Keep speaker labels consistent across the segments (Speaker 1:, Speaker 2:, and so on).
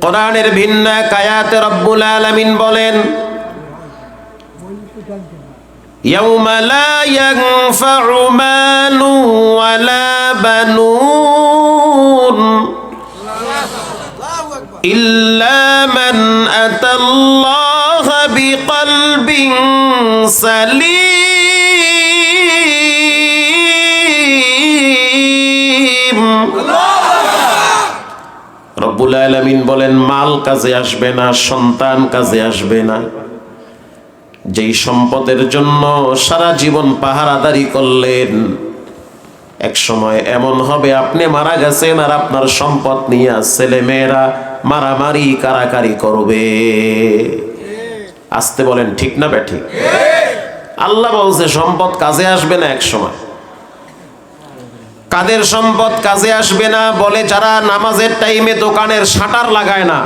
Speaker 1: কোরআনের ভিন্ন এক আয়াতে রব্বুল আলামিন বলেন, ইয়াউমা লা ইয়ানফাউ মালু ওয়ালা বানুন ইল্লা মান আতাল্লাহা বিকলবিন সালিম। রব্বুল আলামিন বলেন, মাল কাজে আসবে না, সন্তান কাজে আসবে না। যেই সম্পদের জন্য সারা জীবন পাহারাদারি করলেন, এক সময় এমন হবে আপনি মারা গেছেন আর আপনার সম্পদ নিয়ে ছেলে মেয়েরা মারামারি কারাকারি করবে। আসতে বলেন ঠিক না বেঠিক? আল্লাহ বলছে সম্পদ কাজে আসবে না এক সময়। কাদের সম্পদ কাজে আসবে না? বলে যারা নামাজের টাইমে দোকানের শাটার লাগায় না।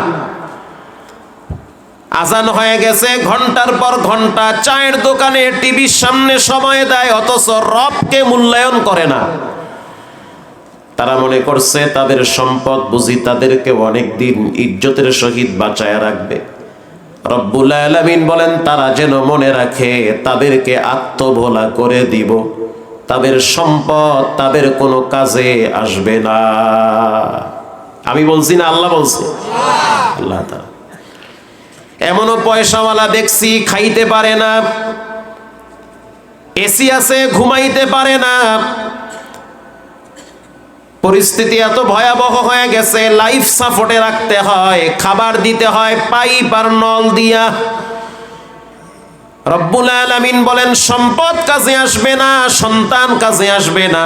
Speaker 1: আজান হয়ে গেছে, ঘন্টার পর ঘন্টা চায়ের দোকানে টিভির সামনে সময় দেয়, অথচ রবকে মূল্যায়ন করে না। তারা মনে করছে তাদের সম্পদ বুঝি তাদেরকে অনেকদিন ইজ্জতের সহিত বাঁচায় রাখবে। রব্বুল আলামিন বলেন, তারা যেন মনে রাখে তাদেরকে আত্মভোলা করে দিব, তাদের সম্পদ তাদের কোনো কাজে আসবে না। আমি বলছি না, আল্লাহ বলছে। আল্লাহ তাআলা এমনও পয়সাওয়ালা দেখছি খাইতে পারে না, এসি আছে ঘুমাইতে পারে না, পরিস্থিতি এত ভয়াবহ হয়ে গেছে লাইফ সাপোর্টে রাখতে হয়, খাবার দিতে হয় পাইপ আর নল দিয়া। রব্বুল আলামিন বলেন সম্পদ কাজে আসবে না, সন্তান কাজে আসবে না।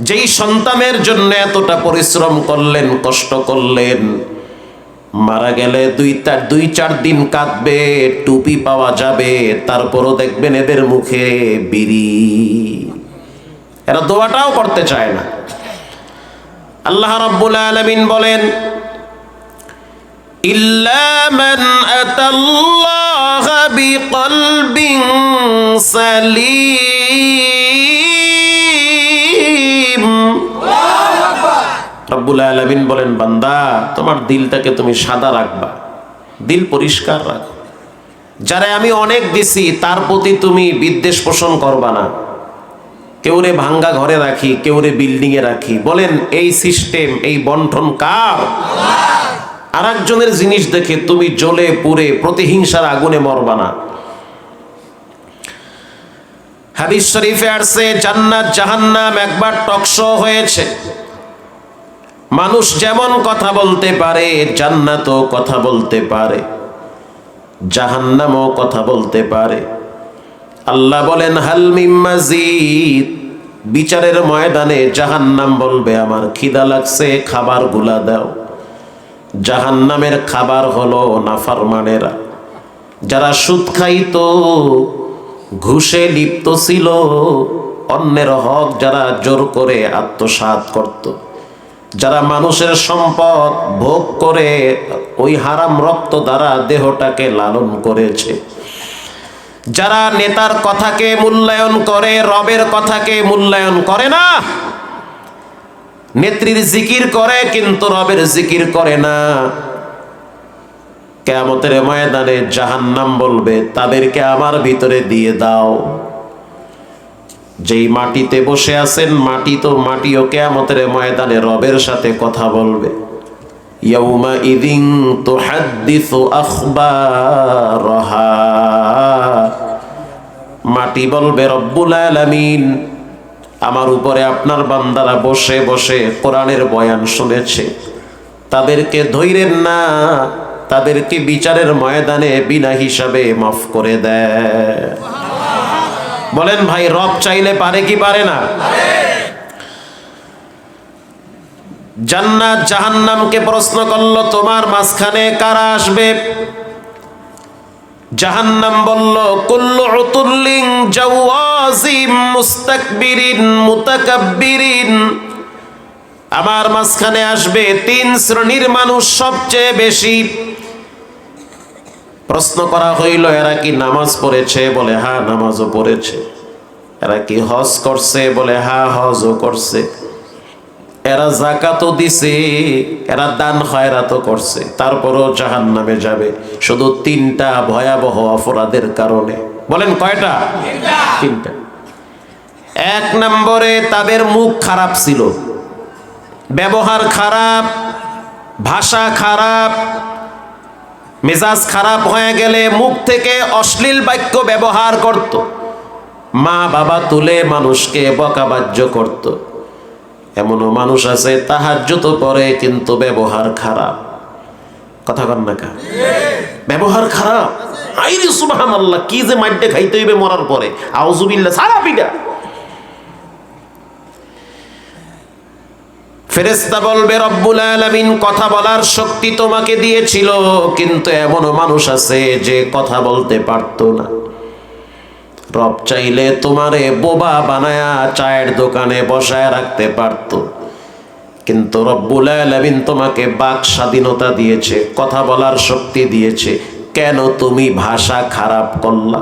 Speaker 1: যেই সন্তানের জন্য এতটা পরিশ্রম করলেন, কষ্ট করলেন, মারা গেলে দুই চার দিন কাঁদবে, টুপি পাওয়া যাবে, তারপরও দেখবেন এদের মুখে বিড়ি। এরা দোয়াটাও করতে চায় না। আল্লাহ রাব্বুল আলামিন বলেন, ইল্লা মান আতাল্লাহা বিকলবিন সালিম। রব্বুল আলামিন বলেন, বান্দা তোমার দিলটাকে তুমি সাদা রাখবা, দিল পরিষ্কার রাখো। যারা আমি অনেক দিছি তার প্রতি তুমি বিদ্বেষ পোষণ করবা না। কেউরে ভাঙ্গা ঘরে রাখি, কেউরে বিল্ডিং এ রাখি। বলেন এই সিস্টেম, এই বন্টন কার? আর একজনের জিনিস দেখে তুমি জ্বলে পুড়ে প্রতিহিংসার আগুনে মরবা না। হাদিস শরীফে আসছে জান্নাত জাহান্নাম একবার টকশো হয়েছে। মানুষ যেমন কথা বলতে পারে, জান্নাতও কথা বলতে পারে, জাহান্নামও কথা বলতে পারে। আল্লাহ বলেন হাল মিন মাজিদ। বিচারের ময়দানে জাহান্নাম বলবে আমার খিদা লাগছে, খাবার গুলা দাও। জাহান্নামের খাবার হলো নাফরমানেরা, যারা সুদ খাইতো, ঘুষে লিপ্ত ছিল, অন্যের হক যারা জোর করে আত্মসাৎ করত, যারা মানুষের সম্পদ ভোগ করে ওই হারাম রক্ত দ্বারা দেহটাকে লালন করেছে, যারা নেতার কথাকে মূল্যায়ন করে, রবের কথাকে মূল্যায়ন করে না। নেত্রীর জিকির করে কিন্তু রবের জিকির করে না। কিয়ামতের ময়দানে জাহান্নাম বলবে তাদেরকে আমার ভিতরে দিয়ে দাও। যেই মাটিতে বসে আছেন, মাটিও কিয়ামতের ময়দানে রবের সাথে কথা বলবে। ইয়াউমা ইদিন তুহাদ্দিসু আখবারাহা। মাটি বলবে রব্বুল আলামিন আমার উপরে আপনার বান্দারা বসে বসে কোরআনের বয়ান শুনেছে, তাদেরকে ধৈরেন না, তাদেরকে বিচারের ময়দানে বিনা হিসাবে মাফ করে দেয়। বলেন ভাই রব চাইলে পারে কি পারে না? জান্নাত জাহান্নামকে প্রশ্ন করলো তোমার মাঝখানে কারা আসবে? জাহান্নাম বলল কুল্লু উতুল্লিন জাওয়াজিম মুস্তাকবিরিন মুতাকাব্বিরিন। আমার মাঝখানে আসবে তিন শ্রেণীর মানুষ সবচেয়ে বেশি। প্রশ্ন করা হইল এরা কি নামাজ পড়েছে? বলে হ্যাঁ নামাজও পড়েছে। এরা কি হজ করছে? বলে হ্যাঁ হজও করছে। এরা যাকাতও দিছে, এরা দান খয়রাতও করছে, তারপরও জাহান্নামে যাবে শুধু 3টা ভয়াবহ অপরাধের কারণে। বলেন কয়টা? 3টা। 1 নম্বরে তাদের মুখ খারাপ ছিল, ব্যবহার খারাপ, ভাষা খারাপ, মেজাজ খারাপ হয়ে গেলে মুখ থেকে অশ্লীল বাক্য ব্যবহার করত, মা বাবা তুলে মানুষকে বকাবাজ্য করত। এমনও মানুষ আছে তাহাজ্জুদ পড়ে কিন্তু ব্যবহার খারাপ। কথা কন না কা? ব্যবহার খারাপ। আইরে সুবহানাল্লাহ, কি যে মাইডে খাইতে হইবে মরার পরে, আউযুবিল্লাহ, সারা পিটা। ফেরেশতা বলবে রব্বুল আলামিন কথা বলার শক্তি তোমাকে দিয়েছিল, কিন্তু এমনও মানুষ আছে যে কথা বলতে পারতো না। রব চাইলে তোমারে বোবা বানায়া চায়ের দোকানে বসায় রাখতে পারতো, কিন্তু রব্বুল আলামিন তোমাকে বাক স্বাধীনতা দিয়েছে, কথা বলার শক্তি দিয়েছে। কেন তুমি ভাষা খারাপ করলা?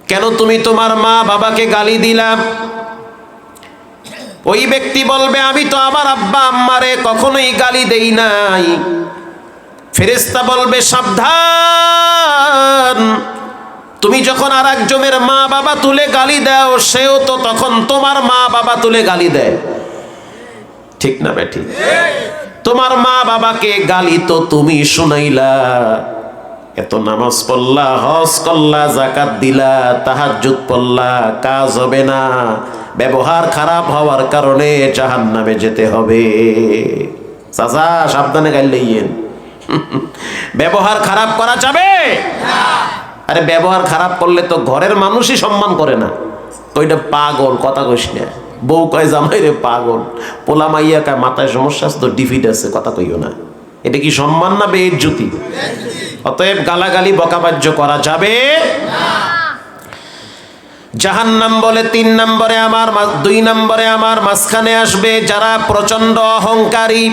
Speaker 1: কেন তুমি তোমার মা বাবাকে গালি দিলা? ওই ব্যক্তি বলবে আমি তো আমার আব্বা আম্মারে কখনোই গালি দেই নাই। ফেরেশতা বলবে সাবধান, তুমি যখন আর একজনের মা বাবা তুলে গালি দাও, সেও তো তখন তোমার মা বাবা তুলে গালি দেয়। ঠিক না বেঠিক? তোমার মা বাবাকে গালি তো তুমি শুনাইলা, এত নামাজ পড়লা, হজ করলা, যাকাত দিলা, তাহাজ্জুদ পড়লা, কাজ হবে না। ব্যবহার খারাপ হওয়ার কারণে জাহান্নামে যেতে হবে। চাচা সাবধানে গাইলেন। ব্যবহার খারাপ করা যাবে না। আরে ব্যবহার খারাপ করলে তো ঘরের মানুষই সম্মান করে না। ওইটা পাগল, কথা কইস না। বউ কয় জামাই রে পাগল, পোলা মাইয়া কয় মাথায় সমস্যা আছে তো ডিফিট আছে, কথা কইও না। এটা কি সম্মান না বেইজ্জতি? অতএব গালাগালি বকাবাজ্য করা যাবে না। জাহান্নাম বলে 3 নম্বরে আমার, 2 নম্বরে আমার মাঝখানে আসবে যারা প্রচন্ড অহংকারী,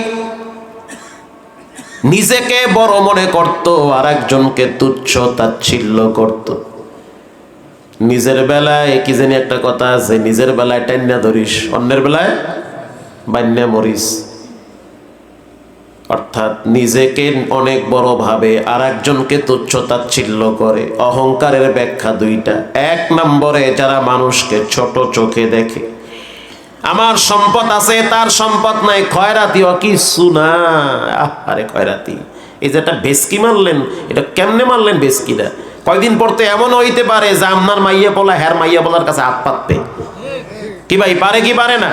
Speaker 1: নিজেকে বড় মনে করত, আর একজনকে তুচ্ছ তাচ্ছিল্য করত। নিজের বেলায় কি জানি একটা কথা আছে, নিজের বেলায় টাইনা ধরিস, অন্যের বেলায় বান্যা মরিস। অর্থাৎ নিজেকে অনেক বড় ভাবে, আর একজনকে তুচ্ছ তাচ্ছিল্য করে। অহংকারের ব্যাখ্যা 2টা। 1 নম্বরে যারা মানুষকে ছোট চোখে দেখে, আমার সম্পদ আছে তার সম্পদ নাই, খয়রাতিও কিছু না। আরে খয়রাতি, এই যে একটা ভেস্কি মারলেন, এটা কেমনে মারলেন ভেস্কিটা? কয়দিন পড়তে এমন হইতে পারে যে আপনার মাইয়া পোলা হ্যার মাইয়া পোলার কাছে হাত পাততে। কি ভাই, পারে কি পারে না?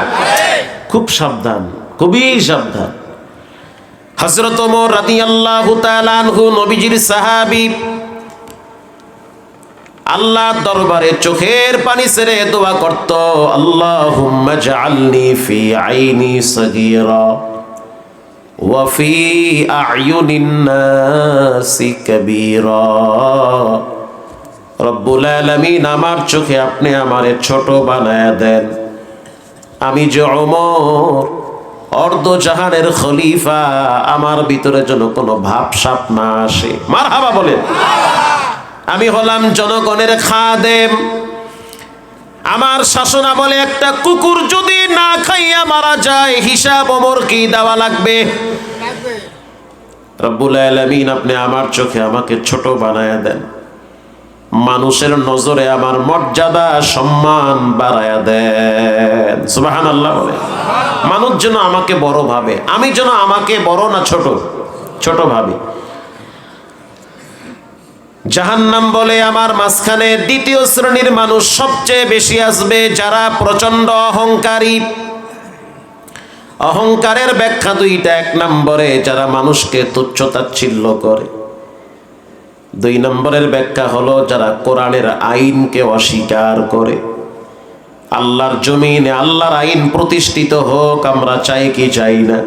Speaker 1: খুব সাবধান, খুবই সাবধান। হযরত ওমর রাদিয়াল্লাহু তাআলা আনহু, নবীজির সাহাবী, আল্লাহর দরবারে চোখের পানি ছেড়ে দোয়া করত, আল্লাহুম্মা জাআলনি ফি আইনি সাগীরা ওয়া ফি আ'য়ুনিন নাসি কাবীরা। রব্বুল আলামিন, আমার চোখে আপনি আমারে ছোট বানায়া দেন, আমি যে ওমর অর্ধ জাহানের খলিফা, আমার ভিতরে যেন কোনো ভাবসাপ না আসে। মারহাবা বলেন। আমি হলাম জনগণের খাদেম, আমার শাসন আমলে একটা কুকুর যদি না খাইয়া মারা যায়, হিসাব ওমর কি দেওয়া লাগবে? রব্বুল আলামিন, আপনি আমার চোখে আমাকে ছোট বানায়া দেন, মানুষের নজরে আমার মর্যাদা সম্মান বাড়ায়া দেন। সুবহানাল্লাহ বলে। মানুষ যেন আমাকে বড় ভাবে, আমি যেন আমাকে বড় না ছোট ছোট ভাবি। জাহান্নাম বলে আমার মাঝখানে 2য় শ্রেণীর মানুষ সবচেয়ে বেশি আসবে, যারা প্রচন্ড অহংকারী। অহংকারের ব্যাখ্যা 2টা। 1 নম্বরে যারা মানুষকে তুচ্ছ তাচ্ছিল্য করে। 2 নম্বরের ব্যাখ্যা হলো যারা কোরআনের আইনকে অস্বীকার করে। আল্লাহর জমিনে আল্লাহর আইন প্রতিষ্ঠিত হোক, আমরা চাই কি চাই না?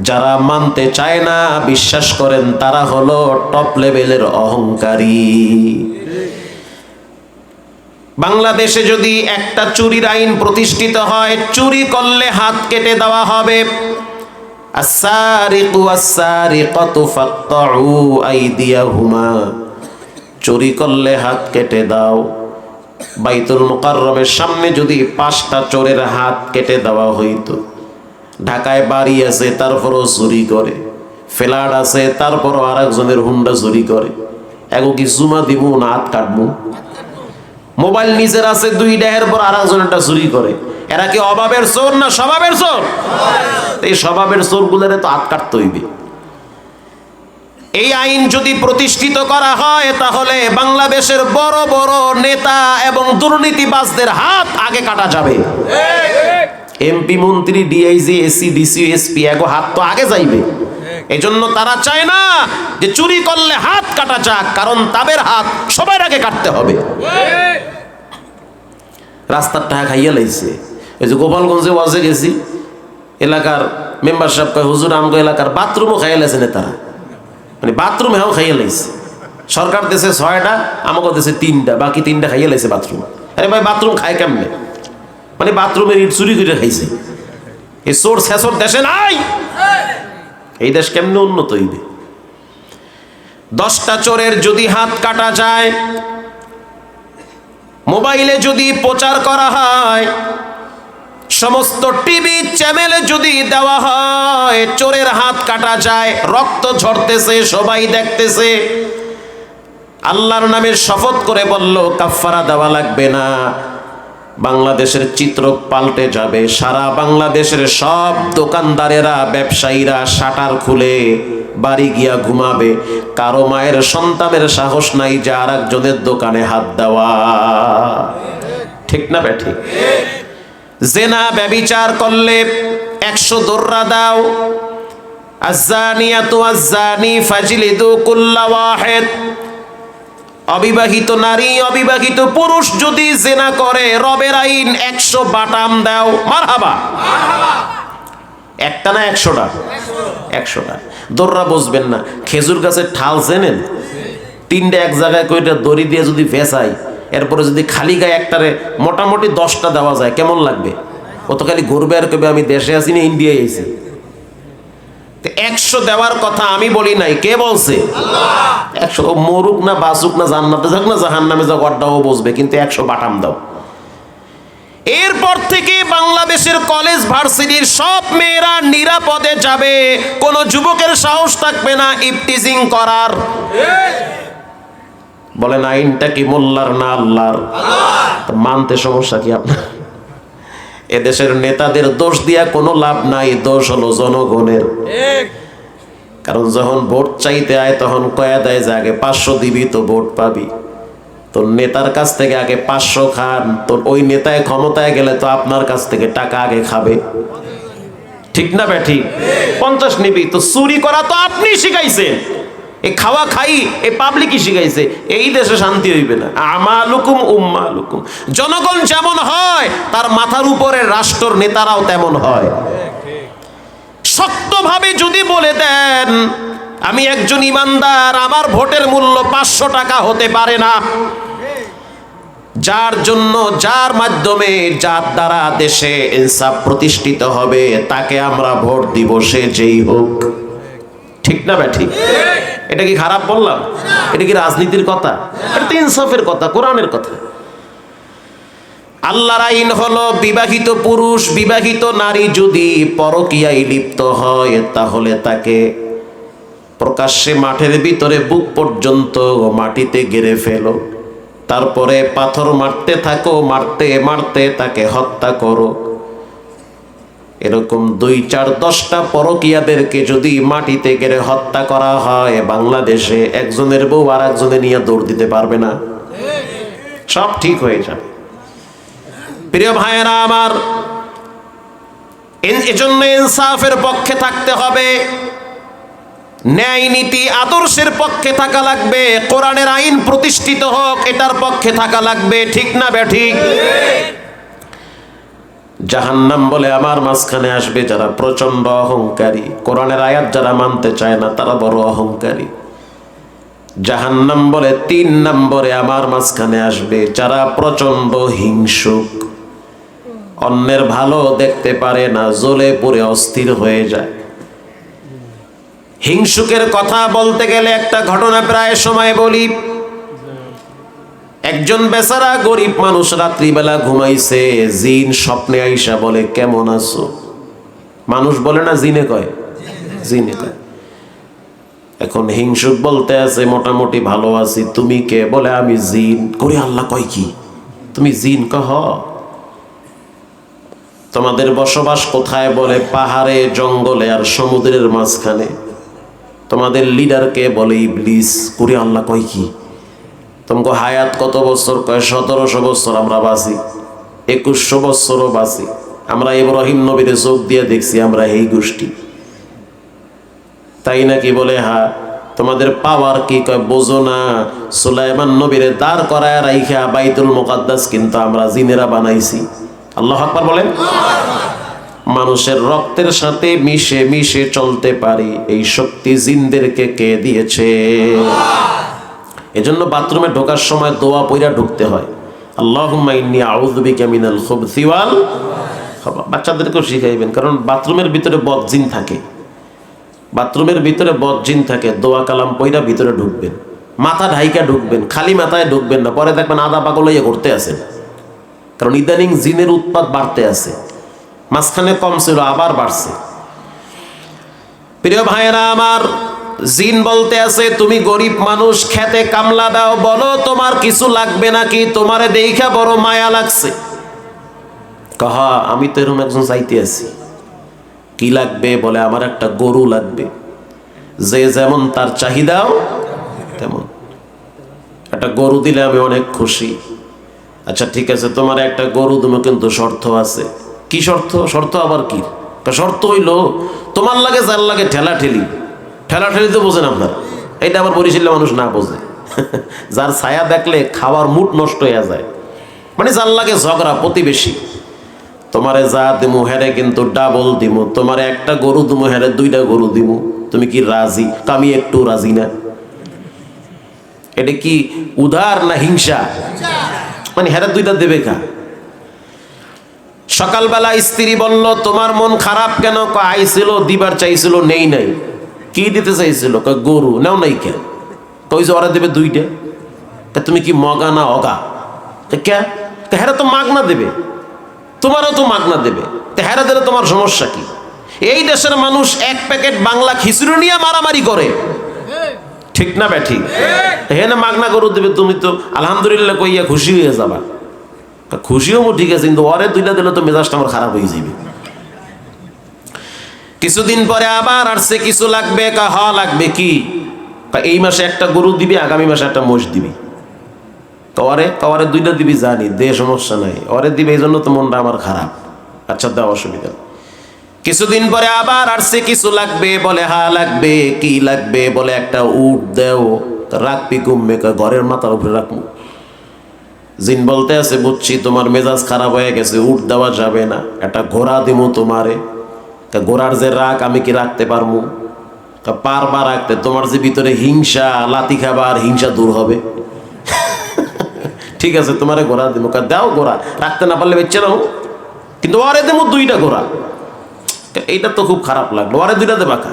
Speaker 1: যারা মানতে চায় না, বিশ্বাস করেন তারা হলো টপ লেভেলের অহংকারী। বাংলাদেশে যদি একটা চুরির আইন প্রতিষ্ঠিত হয়, চুরি করলে হাত কেটে দেওয়া হবে। আস-সারিকু ওয়াস-সারিকাতু ফাকতাউ আইদিয়াহুমা, চুরি করলে হাত কেটে দাও। বাইতুল মুকাররমের সামনে যদি 5টা চোরের হাত কেটে দেওয়া হইতো, ঢাকায় বাড়ি আছে তারপরও চুরি করে, ফ্ল্যাট আছে তারপরও আরেকজনের হুন্ডা চুরি করে, এগো কি জুমা দিব না হাত কাটবো? মোবাইল নিজের আছে 2টা, এরপর আরেকজনেরটা চুরি করে। এরা কি অভাবের চোর না স্বভাবের চোর? এই স্বভাবের চোর গুলারে তো হাত কাটতে হইবে। এই আইন যদি প্রতিষ্ঠিত করা হয় তাহলে বাংলাদেশের বড় বড় নেতা এবং দুর্নীতিবাজদের হাত আগে কাটা যাবে। এমপি, মন্ত্রী, ডিআইজি, এসি, ডিসি, এসপি এগো হাত তো আগে যাইবে। এই জন্য তারা চায় না যে চুরি করলে হাত কাটা যাক, কারণ তাদের হাত সবার আগে কাটতে হবে। রাস্তার টাকা খাইয়া লাইছে। এই যে গোপালগঞ্জে ওয়াজে গেছি, এলাকার মেম্বার সাহেব কয়, হুজুর আমগো এলাকার বাথরুমও খাইয়া লাইছে নেতারা, মানে বাথরুম হেও খাইয়া লাইছে। সরকার দেশে 6টা, আমাকে দেশে 3টা, বাকি 3টা খাইয়া লাইছে বাথরুম। আরে ভাই বাথরুম খায় কেমনে? মানে বাথরুমের ইট চুরি করে খাইছে। এই চোর শেষর দেশে নাই। এই দেশ কেমনে উন্নত হইবে? 10টা চোরের যদি হাত কাটা যায়, মোবাইলে যদি প্রচার করা হয়, সমস্ত টিভি চ্যানেলে যদি দেওয়া হয় চোরের হাত কাটা যায়, রক্ত ঝরতেছে, সবাই দেখতেছে, আল্লাহর নামে শপথ করে বলল কাফারা দেওয়া লাগবে না, বাংলাদেশের চিত্র পাল্টে যাবে। সারা বাংলাদেশের সব দোকানদারেরা, ব্যবসায়ীরা শাটার খুলে বাড়ি গিয়া ঘুমাবে। কারো মায়ের সন্তানের সাহস নাই যে আর একজনের দোকানে হাত দেওয়া। ঠিক না বেঠিক? জেনা ব্যভিচার করলে 100 দোররা দাও। আয-যানিয়াতু ওয়াজ-যানি ফাজলিদু কুল্লা ওয়াহিদ। অবিবাহিত নারী, অবিবাহিত পুরুষ যদি জেনা করে, রবের আইন 100 বাটাম দাও। মারহাবা। একটা না 100টা? 100টা। দোররা বসবেন না। খেজুর গাছের ঠাল চেনেন? 3টা এক জায়গায় কইটা দড়ি দিয়ে যদি ভেসাই, এরপরে যদি খালি গায়ে একটারে মোটামুটি 10টা দেওয়া যায়, কেমন লাগবে? ও তো খালি ঘুরবে আর কবে আমি দেশে আছি না ইন্ডিয়ায় আইছি। 100 দেওয়ার কথা আমি বলি নাই, কে বলছে? আল্লাহ। 100 মরুক না বাসুক না জান্নাতে যাক না জাহান্নামে যাক, অড্ডাও বসবে, কিন্তু 100 বাটাম দাও। এরপর থেকে বাংলাদেশের কলেজ ভার্সিটির সব মেয়েরা নিরাপদে যাবে, কোন যুবকের সাহস থাকবে না ইফটিজিং করার। বলেন আইনটা কি মোল্লার না আল্লাহর? মানতে সমস্যা কি আপনার? এদেশের নেতাদের দোষ দিয়া কোনো লাভ নাই, দোষ হলো জনগণের। কারণ যখন ভোট চাইতে আয় তখন কয়া দেয় যে আগে 500 দিবি তো ভোট পাবি। তোর নেতার কাছ থেকে আগে 500 খান, তোর ওই নেতায় ক্ষমতায় গেলে তো আপনার কাছ থেকে টাকা আগে খাবে। ঠিক না বেঠি? 50 নিবি তো চুরি করা তো আপনি শিখাইছেন, এই খাওয়া খাই এই পাবলিকই শিখাইছে। এই দেশে শান্তি হইবে না। আমালুকুম উম্মালুকুম। জনগণ যেমন হয় তার মাথার উপরে রাষ্ট্রের নেতারাও তেমন হয়। শক্তভাবে যদি বলে দেন আমি একজন ইমানদার, আমার ভোটের মূল্য 500 টাকা হতে পারে না, যার জন্য যার মাধ্যমে যার দ্বারা দেশে ইনসাফ প্রতিষ্ঠিত হবে তাকে আমরা ভোট দিব, সে যেই হোক। ঠিক না বেঠিক? এটা কি খারাপ বললাম? এটা কি রাজনীতির কথা? এটা তো ইনসাফের কথা, কোরআনের কথা। আল্লাহর আইন হলো বিবাহিত পুরুষ, বিবাহিত নারী যদি পরকীয়ায় লিপ্ত হয় তাহলে তাকে প্রকাশ্যে মাঠের ভিতরে বুক পর্যন্ত মাটিতে গেড়ে ফেলো, তারপরে পাথর মারতে থাকো, মারতে মারতে তাকে হত্যা করো। এরকম 2, 4, 10টা পরকীয়াদেরকে যদি মাটিতে গেড়ে হত্যা করা হয়, বাংলাদেশে একজনের বউ আর একজনে নিয়ে দৌড় দিতে পারবে না, সব ঠিক হয়ে যাবে। প্রিয় ভাইয়েরা আমার, এজন্য ইনসাফের পক্ষে থাকতে হবে, ন্যায় নীতি আদর্শের পক্ষে থাকা লাগবে, কোরআনের আইন প্রতিষ্ঠিত হোক এটার পক্ষে থাকা লাগবে। ঠিক না বেঠিক? জাহান্নাম বলে আমার মাঝখানে আসবে যারা প্রচন্ড অহংকারী, কোরআনের আয়াত যারা মানতে চায় না তারা বড় অহংকারী। জাহান্নাম বলে 3 নম্বরে আমার মাঝখানে আসবে যারা প্রচন্ড হিংসুক, অন্যের ভালো দেখতে পারে না, জ্বলে পুড়ে অস্থির হয়ে যায়। হিংসুকের কথা বলতে গেলে একটা ঘটনা প্রায় সময় বলি। একজন বেচারা গরিব মানুষ রাত্রিবেলা ঘুমাইছে, জিন স্বপ্নে আইসা বলে কেমন আছো। মানুষ বলে না, জিনে কয়, জিনে কয়। এখন হিংসুক বলতে আছে মোটামুটি ভালো আছি, তুমি কে? বলে আমি জিন। করে আল্লাহ কয় কি তুমি জিন? কহ তোমাদের বসবাস কোথায়? বলে পাহাড়ে, জঙ্গলে আর সমুদ্রের মাঝখানে। তোমাদের লিডারকে? বলে ইবলিস। করে আল্লাহ কয় কি তোমাকে হায়াত কত বছর? কয় 1700 বছর আমরা বাঁচি, 2100 বছরও বাঁচি। আমরা ইব্রাহিম নবীর চোখ দিয়ে দেখছি, আমরা এই গোষ্ঠী। তাই নাকি? বলে হ্যাঁ। তোমাদের পাওয়ার কি? কয় বোঝো না, সুলাইমান নবীরে দাঁড় করায় রাইখা বাইতুল মুকাদ্দাস কিন্তু আমরা জিনেরা বানাইছি। আল্লাহু আকবার বলেন। মানুষের রক্তের সাথে মিশে মিশে চলতে পারি, এই শক্তি জিনদেরকে কে দিয়েছে? এজন্য বাথরুমে ঢোকার সময় দোয়া পইরা ঢুকতে হয়, আল্লাহুম্মা ইন্নী আউযু বিকা মিনাল খুবসি ওয়াল খাবাথ। বাচ্চাদেরকেও শিখাইবেন, কারণ বাথরুমের ভিতরে বদজিন থাকে। বাথরুমের ভিতরে বদজিন থাকে। দোয়া কালাম পইরা ভিতরে ঢুকবেন, মাথা ঢাইকা ঢুকবেন, খালি মাথায় ঢুকবেন না। পরে দেখবেন আদা পাগল হইয়া ঘুরতে আছেন, কারণ ইদানিং জিনের উৎপাত বাড়তে আছে। মাঝখানে কম ছিল, আবার বাড়ছে। প্রিয় ভাইয়েরা আমার, জিন বলতে আছে তুমি গরিব মানুষ, খেতে কামলা দাও, বলো তোমার কিছু লাগবে নাকি? তোমারে দেইখা বড় মায়া লাগছে। কহা আমি তো এরকম একজন চাইতে আছি। কি লাগবে? বলে আমার একটা গরু লাগবে, যে যেমন তার চাহিদাও তেমন। একটা গরু দিলে আমি অনেক খুশি। আচ্ছা ঠিক আছে, তোমার একটা গরু দেবো, কিন্তু শর্ত আছে। কি শর্ত? শর্ত আবার কি? শর্ত হইল তোমার লাগে যার লাগে ঠেলা ঠেলি। ঠেলা ঠেলি তো বোঝেন আপনার, এইটা আবার বরিশালে মানুষ না বোঝে। যার ছায়া দেখলে খাওয়ার মুড নষ্ট হয়ে যায়, মানে যার লাগে ঝগড়া প্রতিবেশী। তোমারে যা দিমু হেরে কিন্তু ডাবল দিমু। তোমারে একটা গরু দিমু, হেরে 2টা গরু দিমু। তুমি কি রাজি? আমি একটু রাজি না। এটা কি উদার না হিংসা? মানে হেরে 2টা দেবে কা? সকালবেলা স্ত্রী বলল তোমার মন খারাপ কেন? আইছিল, দিবার চাইছিল, নেই নাই। কি দিতে চাইছিল? গরু। নাও নাই কেন? কই যে ওরা দেবে 2টা। তুমি কি মগা না অগা? কে? হেরা তো মাগনা দেবে, তোমারও তো মাগনা দেবে। হেরা দিলে তোমার সমস্যা কি? এই দেশের মানুষ 1 প্যাকেট বাংলা খিচুড়ি নিয়ে মারামারি করে, ঠিক না ব্যাঠি? হেনে মাগনা গরু দেবে, তুমি তো আলহামদুলিল্লাহ কইয়া খুশি হয়ে যাবা। খুশিও ঠিক আছে, কিন্তু ওরে 2টা দিলে তো মেজাজটা আমার খারাপ হয়ে যাবে। কিছুদিন পরে আবার আসছে, কিছু লাগবে? হা লাগবে। কি? এই মাসে একটা গরু দিবি, আগামী মাসে একটা মোষ দিবি। ওরে 2টা দিবি, জানি দে, সমস্যা নাই। ওরে দিবে, এই জন্য তো মনটা আমার খারাপ। আচ্ছা দাও, অসুবিধা। কিছুদিন পরে আবার আসছে, কিছু লাগবে? বলে হা লাগবে। কি লাগবে? বলে একটা উট দেও। রাখবি ঘুমবে? ঘরের মাথার উপরে রাখবো। জিন বলতে আছে বুঝছি তোমার মেজাজ খারাপ হয়ে গেছে, উট দেওয়া যাবে না, একটা ঘোড়া দিমু তোমারে। ঘোড়ার যে রাগ আমি কি রাখতে পারবো? পারবা রাখতে? তোমার যে ভিতরে হিংসা, লাতি খাবার, হিংসা দূর হবে। ঠিক আছে, তোমারে ঘোড়া দিব। দাও ঘোড়া, রাখতে না পারলে বেচে নাও, কিন্তু ওরে দেবো 2টা ঘোড়া। এইটা তো খুব খারাপ লাগলো, ওরে 2টা দেবা কা?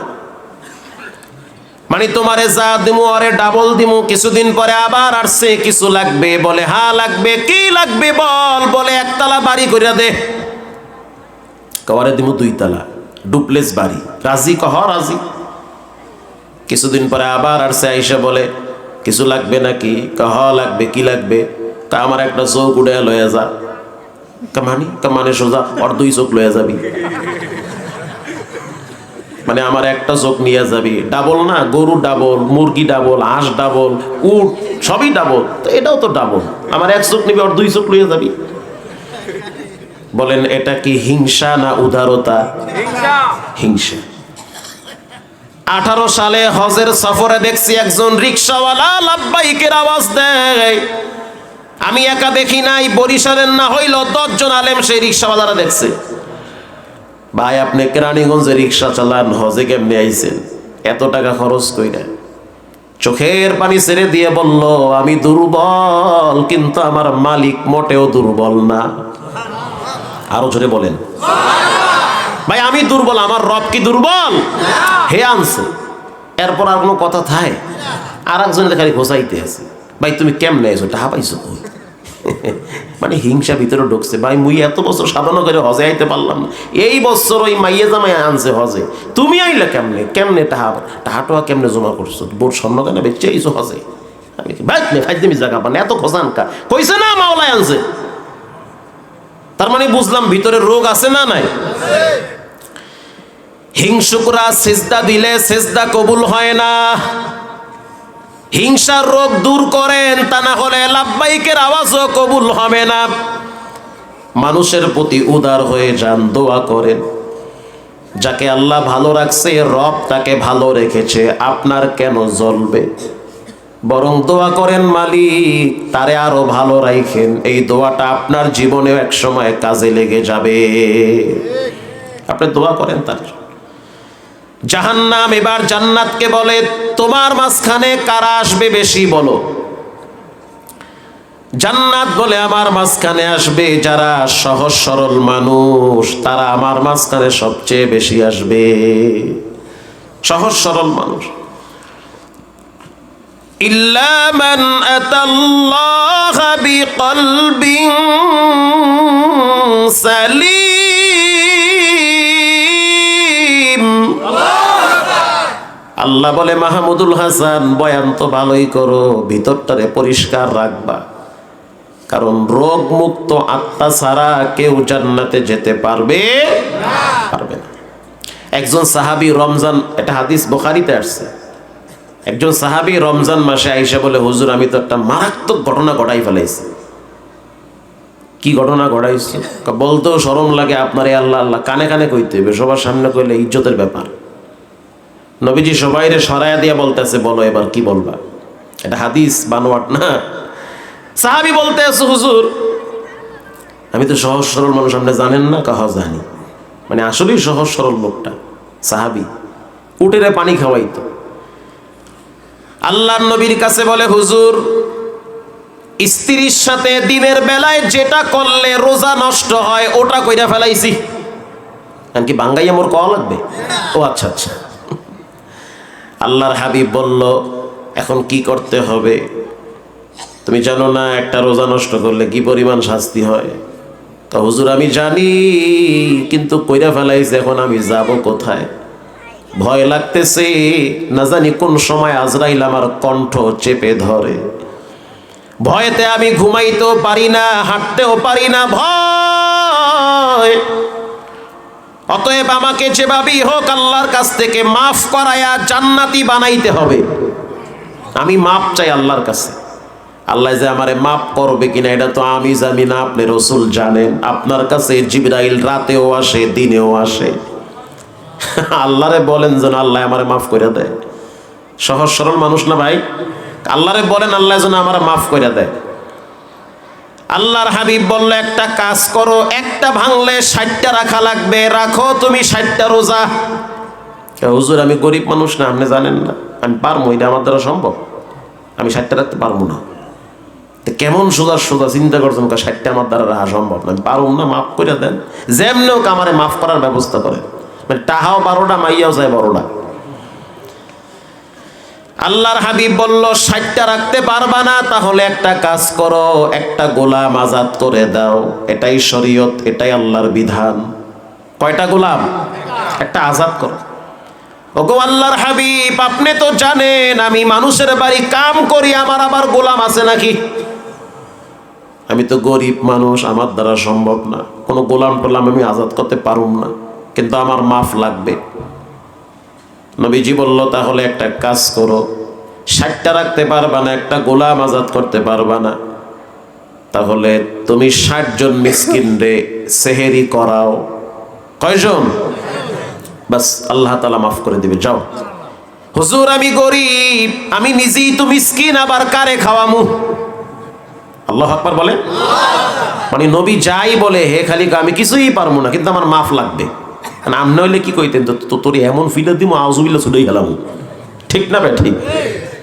Speaker 1: মানে তোমারে যা দিমু ওরে ডাবল দিমু। কিছুদিন পরে আবার আসছে, কিছু লাগবে? বলে হা লাগবে। কি লাগবে? বল। বলে 1 তালা বাড়ি কইরা দে। ওরে দিমু 2 তালা ডুপ্লেস বাড়ি। রাজি? কহ রাজি। কিছুদিন পরে আবার আসছে, আইসা বলে কিছু লাগবে নাকি? কহ লাগবে। কি লাগবে? আমার একটা চোখ উড়ে লয়ে যা। মানে সোজা ওর 2 চোখ লয়ে যাবি? মানে আমার একটা চোখ নিয়ে যাবি? ডাবল না? গরু ডাবল, মুরগি ডাবল, হাঁস ডাবল, উট সবই ডাবল, তো এটাও তো ডাবল। আমার 1 চোখ নিবি, ওর 2 চোখ লয়ে যাবি? বলেন এটা কি হিংসা না উদারতা? হিংসা। 18 সালে হজের সফরে দেখছি একজন রিকশাওয়ালা লাব্বাইকের আওয়াজ দেয়। আমি একা দেখি নাই, বরিশালের না হইল 10 জন আলেম সেই রিকশাওয়ালারা দেখছে। ভাই আপনি কেরানীগঞ্জে রিকশা চালান, হজে কেমনে আইছেন? এত টাকা খরচ কইরা। চোখের পানি ছেড়ে দিয়ে বলল আমি দুর্বল, কিন্তু আমার মালিক মোটেও দুর্বল না। আরো জোরে বলেন। ভাই আমি দুর্বল, আমার রব কি দুর্বল? হে আনছে। এরপর আর কোনো কথা থাকে? আর একজনের খালি ঘোষাইতে আছে। ভাই তুমি কেমনে আইছো, টাকা পাইছো কই? মানে হিংসা ভিতরে ঢুকছে। ভাই মুই এত বছর সাধনা করে হজে আইতে পারলাম না, এই বছর ওই মাইয়ে জামাই আনছে হজে, তুমি আইলে কেমনে? কেমনে টাকা কেমনে জমা করছো? বোর স্বর্ণ কেন বেচে আইছো হজে? আমি ভাই ফাইজলামি জায়গা পান এত খোঁজান কা, কইছে না মাওলায় আনছে। তার মানে বুঝলাম ভিতরে রোগ আছে না নাই? হিংসুকরা সিজদা দিলে সিজদা কবুল হয় না। হিংসার রোগ দূর করেন, তা না হলে লাব্বাইকের আওয়াজও কবুল হবে না। মানুষের প্রতি উদার হয়ে যান, দোয়া করেন। যাকে আল্লাহ ভালো রাখছে, রব তাকে ভালো রেখেছে, আপনার কেন জ্বলবে? বরং দোয়া করেন মালিক তারে আরো ভালো রাখেন। এই দোয়াটা আপনার জীবনেও এক সময় কাজে লেগে যাবে। আপনি দোয়া করেন তার। জাহান্নাম এবার জান্নাতকে বলে, তোমার মাঝখানে কারা আসবে বেশি বলো? জান্নাত বলে, আমার মাঝখানে আসবে যারা সহজ সরল মানুষ, তারা আমার মাঝখানে সবচেয়ে বেশি আসবে। সহজ সরল মানুষ। ইল্লা মান আতাল্লাহ বিকলবিন সালিম। আল্লাহ বলে, মাহমুদুল হাসান বয়ান তো ভালোই করো, ভিতরটারে পরিষ্কার রাখবা, কারণ রোগ মুক্ত আত্মা ছাড়া কেউ জান্নাতে যেতে পারবে না। একজন সাহাবী রমজান, এটা হাদিস বুখারীতে আসছে, একজন সাহাবী রমজান মাসে আইসা বলে, হুজুর আমি তো একটা মারাত্মক ঘটনা ঘটাই ফেলাইছি। কি ঘটনা ঘটাইছি? বলতেও শরম লাগে আপনারে, আল্লাহ আল্লাহ কানে কানে কইতে হবে, সবার সামনে কইলে ইজ্জতের ব্যাপার। নবীজি সবাইরে সরাইয়া দিয়া বলতেছে, বলো এবার কি বলবা? এটা হাদিস বানোয়াট না। সাহাবী বলতে আছে, হুজুর আমি তো সহজ সরল মানুষ, আপনি জানেন না? কাহা জানি। মানে আসলেই সহজ সরল লোকটা সাহাবী, উটেরে পানি খাওয়াইতো। আল্লাহর নবীর কাছে বলে, হুজুর স্ত্রীর সাথে দিনের বেলায় যেটা করলে রোজা নষ্ট হয় ওটা কইরা ফেলাইছি। কি বাঙ্গাইয়া মোর কওয়া লাগবে? ও আচ্ছা আচ্ছা। আল্লাহর হাবিব বলল, এখন কি করতে হবে? তুমি জানো না একটা রোজা নষ্ট করলে কি পরিমাণ শাস্তি হয়? তা হুজুর আমি জানি, কিন্তু কইরা ফেলাইছে, এখন আমি যাব কোথায়? ভয় লাগতেছে, না জানি কোন সময় আজরাইল আমার কণ্ঠ চেপে ধরে। ভয়েতে আমি ঘুমাইতেও পারি না, হাঁটতেও পারি না, ভয়। অতএব আমাকে যেভাবেই হোক আল্লাহর কাছ থেকে মাফ করায়া জান্নাতি বানাইতে হবে। আমি মাপ চাই আল্লাহর কাছে। আল্লাহ যে আমারে মাফ করবে কিনা এটা তো আমি জানি না, আপনি রাসূল জানেন। আপনার কাছে জিবরাইল রাতেও আসে, দিনেও আসে। আল্লাহরে বলেন যেন আল্লাহ আমারে মাফ করে দেয়। সহজ সরল মানুষ না ভাই? আল্লাহরে বলেন আল্লাহ যেন আমারে মাফ করে দেয়। আল্লাহর হাবিব বলল, একটা কাজ করো, একটা ভাঙলে 60টা রাখা লাগবে, রাখো তুমি 60টা রোজা। হুজুর আমি গরিব মানুষ না, আপনি জানেন না, আমি পারবো, এটা আমার দ্বারা সম্ভব? আমি 60টা রাখতে পারবো না। কেমন সোজা সোজা চিন্তা করছেন, 60টা আমার দ্বারা রাখা সম্ভব না, আমি পারবো না, মাফ করে দেন। যেমনি হোক আমারে মাফ করার ব্যবস্থা করেন। মানে টাহাও 12টা, মাইয়াও যায় 12টা। আল্লাহর হাবিব বলল, 60টা রাখতে পারবা না, তাহলে একটা কাজ করো, একটা গোলাম আজাদ করে দাও। এটাই শরীয়ত, এটাই আল্লাহর বিধান। কয়টা গোলাম? একটা আজাদ করো। ওগো আল্লাহর হাবিব, আপনি তো জানেন আমি মানুষের বাড়ি কাম করি, আমার আবার গোলাম আছে নাকি? আমি তো গরিব মানুষ, আমার দ্বারা সম্ভব না, কোনো গোলাম টোলাম আমি আজাদ করতে পারুম না, কিন্তু আমার মাফ লাগবে। নবীজি বলল, তাহলে একটা কাজ করো, 60টা রাখতে পারবা না, একটা গোলাম আজাদ করতে পারবা না, তাহলে তুমি 60 জন মিসকিনরে সেহেরি করাও। কয়জন? বাস আল্লাহ তাআলা মাফ করে দিবে, যাও। হুজুর আমি গরিব, আমি নিজেই তো মিসকিন, আবার কারে খাওয়ামু? আল্লাহু আকবার বলে। মানে নবী যাই বলে, হে খালি আমি কিছুই পারবো না, কিন্তু আমার মাফ লাগবে। নাম নইলে কি কইতেন, তো তোর এমন ফিলে দিব আউযুবিল্লাহ ছুটেই গেলাম। ঠিক না ভাই? ঠিক।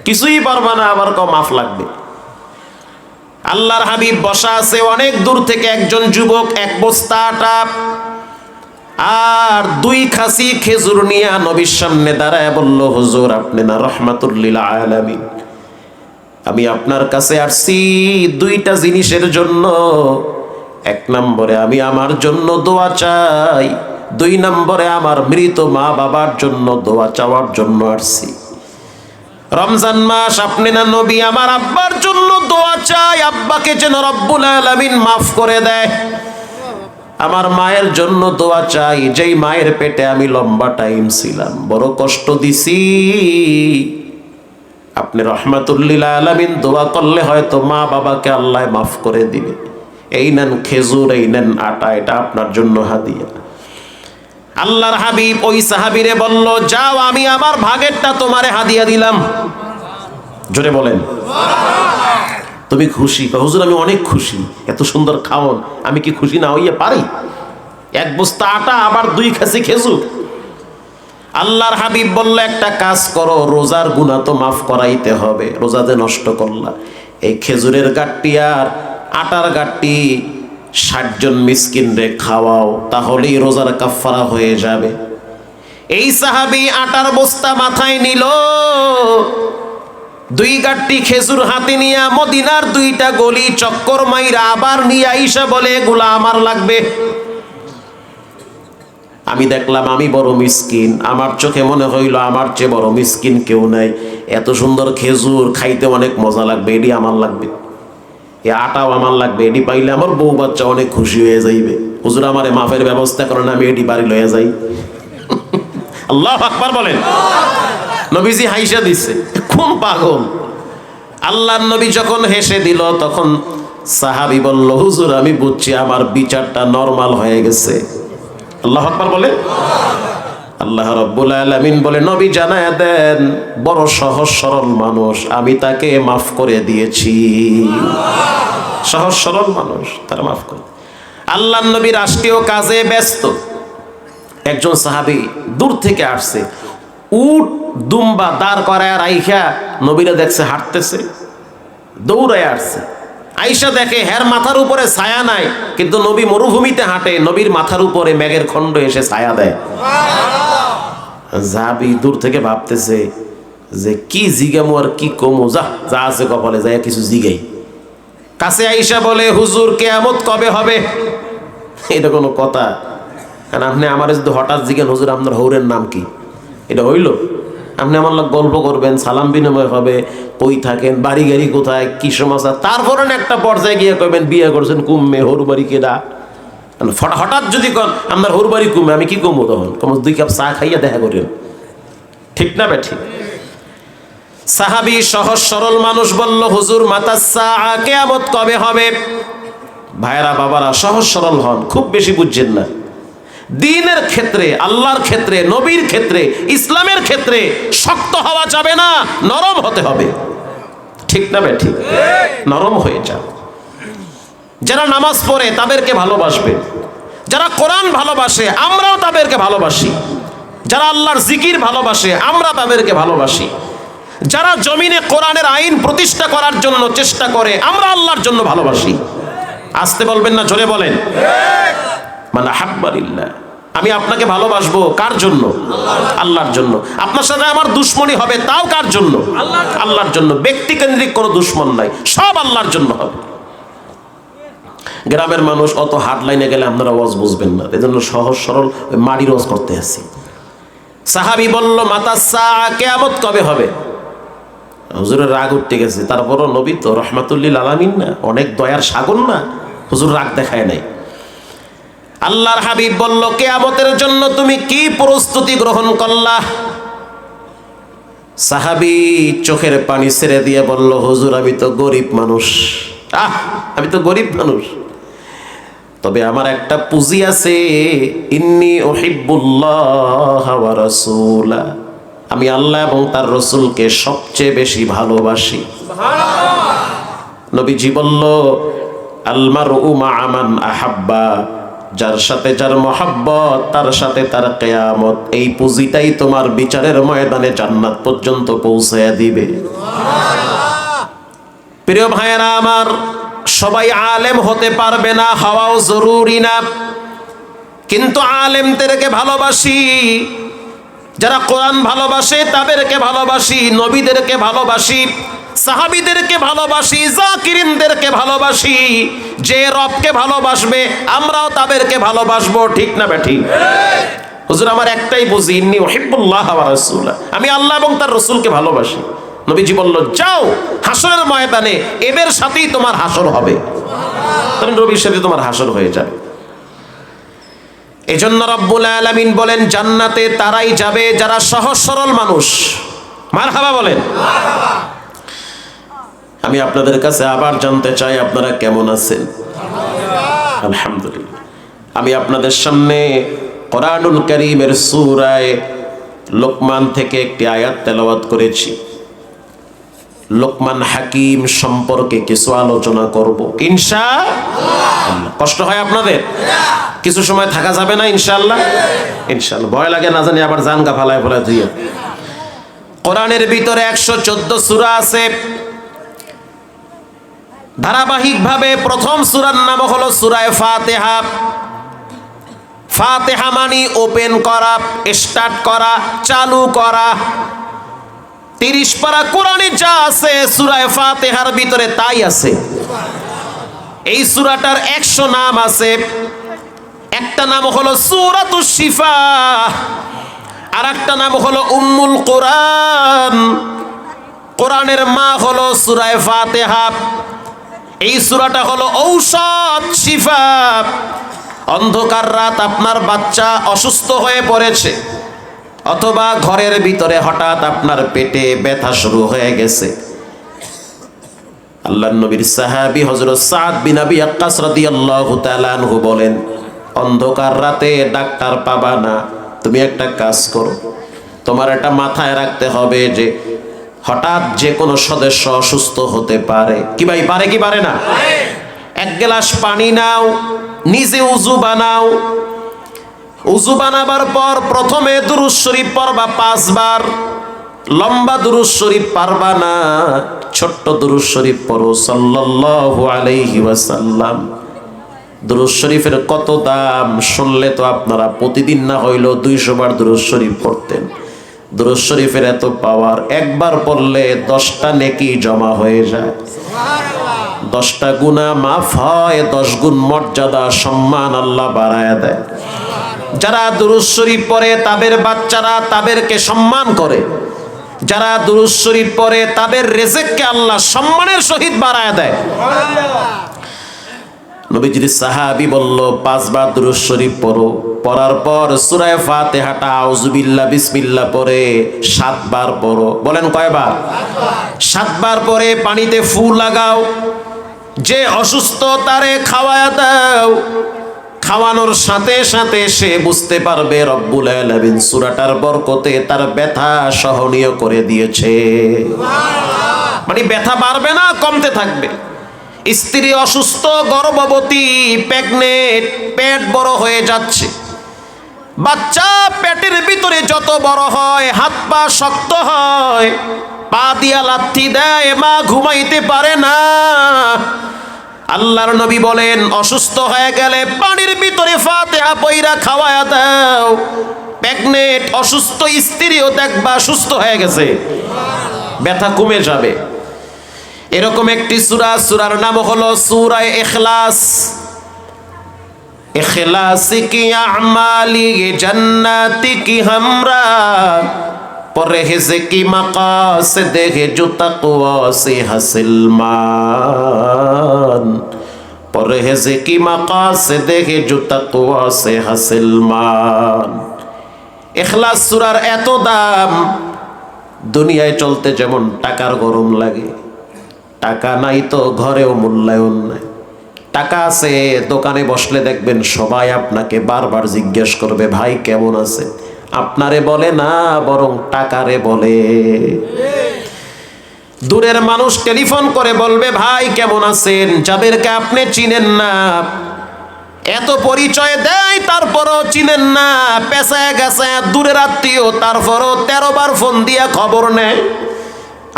Speaker 1: কিছুই পারবা না, আবার কও মাফ লাগবে। আল্লাহর হাবিব বসা আছে, অনেক দূর থেকে একজন যুবক এক বস্তা আটা আর 2 খাসি খেজুর নিয়ে নবীর সামনে দাঁড়ায় বলল, হুজুর আপনি না রাহমাতুল লিল আলামিন, আমি আপনার কাছে আসছি দুইটা জিনিসের জন্য। এক নম্বরে আমি আমার জন্য দোয়া চাই, দুই নম্বরে আমার মৃত মা বাবার জন্য দোয়া চাওয়ার জন্য আসছি। রমজান মাস, আপনি না নবী, আমার আব্বার জন্য দোয়া চাই, আব্বাকে যেন রব্বুল আলামিন মাফ করে দেয়। আমার মায়ের জন্য দোয়া চাই, যেই মায়ের পেটে আমি লম্বা টাইম ছিলাম, বড় কষ্ট দিছি। আপনি রহমাতুল্লিল আলামিন দোয়া করলে হয়তো মা বাবাকে আল্লাহ মাফ করে দিবে। এই নেন খেজুর, এই নেন আটা, এটা আপনার জন্য হাদিয়া। আল্লাহর হাবিব ওই সাহাবীরে বলল, যাও, আমি আমার ভাগেরটা তোমারে হাদিয়া দিলাম। জোরে বলেন তুমি খুশি? হুজুর আমি অনেক খুশি, এত সুন্দর খাওন, আমি কি খুশি না হইয়া পারি? এক বস্তা আটা, আবার 2 খাসি খেজুর। আল্লাহর হাবিব বলল, একটা কাজ করো, রোজার গুনাহ তো মাফ করাইতে হবে, রোজা যে নষ্ট করলা, এই খেজুরের গাঁটটি আর আটার গাঁটটি 60 জন মিসকিন রে খাওয়াও, তাহলেই রোজার কাফারা হয়ে যাবে। এই সাহাবী আটার বস্তা মাথায় নিল, 2 গাঁটটি খেজুর হাতে নিয়ে মদিনার 2টা গলি চক্কর মাইরা আবার নিয়ে আইসা বলে, এগুলা আমার লাগবে। আমি দেখলাম আমি বড় মিসকিন, আমার চোখে মনে হইল আমার চেয়ে বড় মিসকিন কেউ নাই। এত সুন্দর খেজুর খাইতে অনেক মজা লাগবে, এটি আমার লাগবে। এ আটাও আমার লাগবে, এটি পাইলে আমার বউ বাচ্চা অনেক খুশি হয়ে যাইবে। হুজুর আমারে মাফের ব্যবস্থা করেন, আমি এটি বাড়ি লয়ে যাই। আল্লাহু আকবার বলেন। নবীজি হাইসা দিছে, কোন পাগল। আল্লাহর নবী যখন হেসে দিল, তখন সাহাবী বলল, হুজুর আমি বুঝছি, আমার বিচারটা নরমাল হয়ে গেছে। আল্লাহু আকবার বলে। আল্লাহ রাব্বুল আলামিন বলে, নবী জানায়া দেন, বড় সহজ সরল মানুষ, আমি তাকে মাফ করে দিয়েছি। সহজ সরল মানুষ, তারা মাফ করে। আল্লাহর নবী রাষ্ট্রীয় কাজে ব্যস্ত। একজন সাহাবী দূর থেকে আসছে, উট দুম্বা দাঁড় করায় রাইখা নবীরা দেখছে হাঁটতেছে, দৌড়ায় আসছে। আইসা দেখে হের মাথার উপরে ছায়া নাই, কিন্তু নবী মরুভূমিতে হাঁটে, নবীর মাথার উপরে মেঘের খণ্ড এসে ছায়া দেয়। যাবি দূর থেকে ভাবতেছে যে কি জিগামু আর কি কমু, যা যা আছে কপালে যায় কিছু জিগাই। কাছে আইসা বলে, হুজুর কিয়ামত কবে হবে? এটা কোনো কথা? কারণ আপনি আমার যদি হঠাৎ জিজ্ঞেন, হুজুর আপনার হৌরের নাম কি, এটা হইল? আপনি আমার লোক গল্প করবেন, সালাম বিনিময় হবে, কই থাকেন, বাড়ি গাড়ি কোথায়, কি সমস্যা, তারপরে একটা পর্যায়ে গিয়ে কইবেন বিয়ে করছেন কুম্মে, হরু বাড়ি কেডা। হঠাৎ যদি কন আপনার হরু বাড়ি কুম্মে, আমি কি কমবো তখন? কম 2 কাপ চা খাইয়া দেখা করেন, ঠিক না বে ঠিক? সাহাবী সহজ সরল মানুষ বলল, হুজুর মাতাসা, কিয়ামত কবে হবে? ভাইরা বাবারা, সহজ সরল হন, খুব বেশি বুঝছেন না। দ্বীনের ক্ষেত্রে, আল্লাহর ক্ষেত্রে, নবীর ক্ষেত্রে, ইসলামের ক্ষেত্রে শক্ত হওয়া যাবে না, নরম হতে হবে, ঠিক না বে ঠিক? নরম হয়ে যাও। যারা নামাজ পড়ে তাদেরকে ভালোবাসবে, যারা কোরআন ভালোবাসে আমরাও তাদেরকে ভালোবাসি, যারা আল্লাহর জিকির ভালোবাসে আমরা তাদেরকে ভালোবাসি, যারা জমিনে কোরআনের আইন প্রতিষ্ঠা করার জন্য চেষ্টা করে আমরা আল্লাহর জন্য ভালোবাসি। আসতে বলবেন না, জোরে বলেন। মানে হাব্বালিল্লাহ, আমি আপনাকে ভালোবাসবো কার জন্য? আল্লাহর জন্য। আপনার সাথে আমার দুশ্মনী হবে, তাও কার জন্য? আল্লাহর জন্য। ব্যক্তি কেন্দ্রিক কোনো দুশ্মন নাই, সব আল্লাহর জন্য হবে। গ্রামের মানুষ অত হার্ড লাইনে গেলে আপনারা ওয়াজ বুঝবেন না, এজন্য সহজ সরল ওই মাটির ওয়াজ করতে আসি। সাহাবী বলল, মাতাসা, কিয়ামত কবে হবে? হুজুরের রাগ উঠতে গেছে, তারপরও নবী তো রহমাতুল্লিল আলামিন না, অনেক দয়ার সাগর না, হুজুর রাগ দেখায় নাই। আল্লাহর হাবিব বলল, কিয়ামতের জন্য তুমি কি প্রস্তুতি গ্রহণ করলা? সাহাবী চোখের পানি ছেড়ে দিয়ে বলল, হুজুর আমি তো গরিব মানুষ, আমি তো গরিব মানুষ, তবে আমার একটা পুঁজি আছে, ইন্নী উহিব্বুল্লাহ ওয়া রাসূলা, আমি আল্লাহ এবং তার রাসূলকে সবচেয়ে বেশি ভালোবাসি। সুবহানাল্লাহ। নবীজি বলল, আল মারউ মা'a মান আহাব্বা, যার সাথে যার মহব্বত তার সাথে তার কিয়ামত। এই পুঁজিটাই তোমার বিচারের ময়দানে জান্নাত পর্যন্ত পৌঁছায়া দিবে। সুবহানাল্লাহ। প্রিয় ভাইয়েরা আমার, সবাই আলেম হতে পারবে না, হওয়াও জরুরি না, কিন্তু আলেমদেরকে ভালোবাসি, যারা কোরআন ভালোবাসে তাদেরকে ভালোবাসি, নবীদেরকে ভালোবাসি, সাহাবীদেরকে ভালোবাসি, জাকিরিনদেরকে ভালোবাসি, যে রবকে ভালোবাসবে আমরাও তাদেরকে ভালোবাসবো, ঠিক না বেঠিক? হুজুর আমার একটাই বুঝি, ইন্নী উহিব্বুল্লাহ ওয়া রাসূলা, আমি আল্লাহ এবং তার রাসূলকে ভালোবাসি। নবীজি বলল, যাও হাসরের ময়দানে এদের সাথেই তোমার হাসর হবে, তুমি নবীর সাথে তোমার হাসর হয়ে যাবে। এজন্য রব্বুল আলামিন বলেন, জান্নাতে তারাই যাবে যারা সহজ সরল মানুষ। মারহাবা বলেন। আমি আপনাদের কাছে আবার জানতে চাই, আপনারা কেমন আছেন? আলহামদুলিল্লাহ। আমি আপনাদের সামনে কোরআনুল কারীমের সূরা লোকমান থেকে একটি আয়াত তেলাওয়াত করেছি। লোকমান হাকিম সম্পর্কে কিছু আলোচনা করব ইনশাআল্লাহ। কষ্ট হয় আপনাদের? কিছু সময় থাকা যাবে না ইনশাআল্লাহ? ইনশাআল্লাহ। ভয় লাগে না জানি আবার জানগা ফালায় ফেলা দিয়ে। কোরআনের ভিতরে 114 সূরা আছে। ধারাবাহিকভাবে প্রথম সূরার নাম হলো সূরা ফাতিহা। ফাতিহা মানে ওপেন করা, স্টার্ট করা, চালু করা। 30 পারা কোরআনে যা আছে সূরা ফাতিহার ভিতরে তাই আছে। এই সূরাটার 100 নাম আছে। একটা নাম হলো সূরাতুশ শিফা, আর একটা নাম হলো উম্মুল কোরআন। কোরআনের মা হলো সূরা ফাতিহা। এই সূরাটা হলো ঔষধ, শিফা। অন্ধকার রাত আপনার বাচ্চা অসুস্থ হয়ে পড়েছে, অথবা ঘরের ভিতরে হঠাৎ আপনার পেটে ব্যথা শুরু হয়ে গেছে। আল্লাহর নবীর সাহাবী হযরত সাদ বিন আবি ওয়াক্কাস রাদিয়াল্লাহু তাআলা আনহু বলেন, অন্ধকার রাতে ডাক্তার পাবা না, তুমি একটা কাজ করো, তোমার এটা মাথায় রাখতে হবে যে হঠাৎ যে কোনো সদস্য অসুস্থ হতে পারে। কি ভাই, পারে কি পারে না? এক গ্লাস পানি নাও, নিজে উযু বানাও। উযু বানাবার পর প্রথমে দুরূদ শরীফ পড়বা 5 বার। লম্বা দুরূদ শরীফ পারবা না, ছোট্ট দুরূদ শরীফ পড়ো সাল্লাল্লাহু আলাইহি ওয়াসাল্লাম। দুরূদ শরীফের কত দাম শুনলে তো আপনারা প্রতিদিন না হইলেও 200 বার দুরূদ শরীফ পড়তেন। দুরূদ শরীফের এত পাওয়ার, একবার পড়লে 10টা নেকি জমা হয়ে যায়, 10টা গুনাহ মাফ হয়, 10 গুণ মর্যাদা সম্মান আল্লাহ বাড়ায় দেয়। যারা দুরূদ শরীফ পড়ে তাদের বাচ্চারা তাদেরকে সম্মান করে, যারা দুরূদ শরীফ পড়ে তাদের রিজিককে আল্লাহ সম্মানের সহিত বাড়ায় দেয়। নবীজির সাহাবী বলল, 5 বার দুরূদ শরীফ পড়ো। পড়ার পর সূরা ফাতিহাটা আউযুবিল্লাহ বিসমিল্লাহ পড়ে 7 বার পড়ো। বলেন কয়বার? 7 বার পরে পানিতে ফু লাগাও। যে অসুস্থ তারে খাওয়ায়া দাও। খাওয়ানোর সাথে সাথে সে বুঝতে পারবে রব্বুল আলামিন সূরাটার বরকতে তার ব্যথা সহনীয় করে দিয়েছে। মানে ব্যথা বাড়বে না, কমতে থাকবে। স্ত্রী অসুস্থ, গর্ভবতী, প্রেগনেন্ট, পেট বড় হয়ে যাচ্ছে। বাচ্চা পেটের ভিতরে যত বড় হয়, হাত পা শক্ত হয়, পা দিয়া লাথি দেয়, মা ঘুমাইতে পারে না। আল্লাহর নবী বলেন, অসুস্থ হয়ে গেলে পানির ভিতরে ফাতিহা পয়রা খাওয়ায়া দাও। প্রেগনেন্ট অসুস্থ স্ত্রীও দেখবা সুস্থ হয়ে গেছে, ব্যথা কমে যাবে। এরকম একটি সূরা, সূরার নাম হলো সূরা ইখলাস। ইখলাসি কি আমালি জান্নাতি কি হামরা, পরহেজ কি মাকাসিদ হে জো তাকওয়া সে হাসিল মান, পরহেজ কি মাকাসিদ হে জো তাকওয়া সে হাসিল মান। ইখলাস সূরার এত দাম, দুনিয়ায় চলতে যেমন টাকার গরম লাগে, টাকা নাই তো ঘরেও মূল্যায়ন নাই। টাকা আছে, দোকানে বসলে দেখবেন সবাই আপনাকে বারবার জিজ্ঞেস করবে, ভাই কেমন আছে? আপনারে বলে না, বরং টাকারে বলে। দূরের মানুষ টেলিফোন করে বলবে, ভাই কেমন আছেন? যাদেরকে আপনি চিনেন না, এত পরিচয় দেয় তারপরও চিনেন না, পেছায় গেছে দূরের আত্মীয়, তারপরও 13 বার ফোন দিয়া খবর নেয়।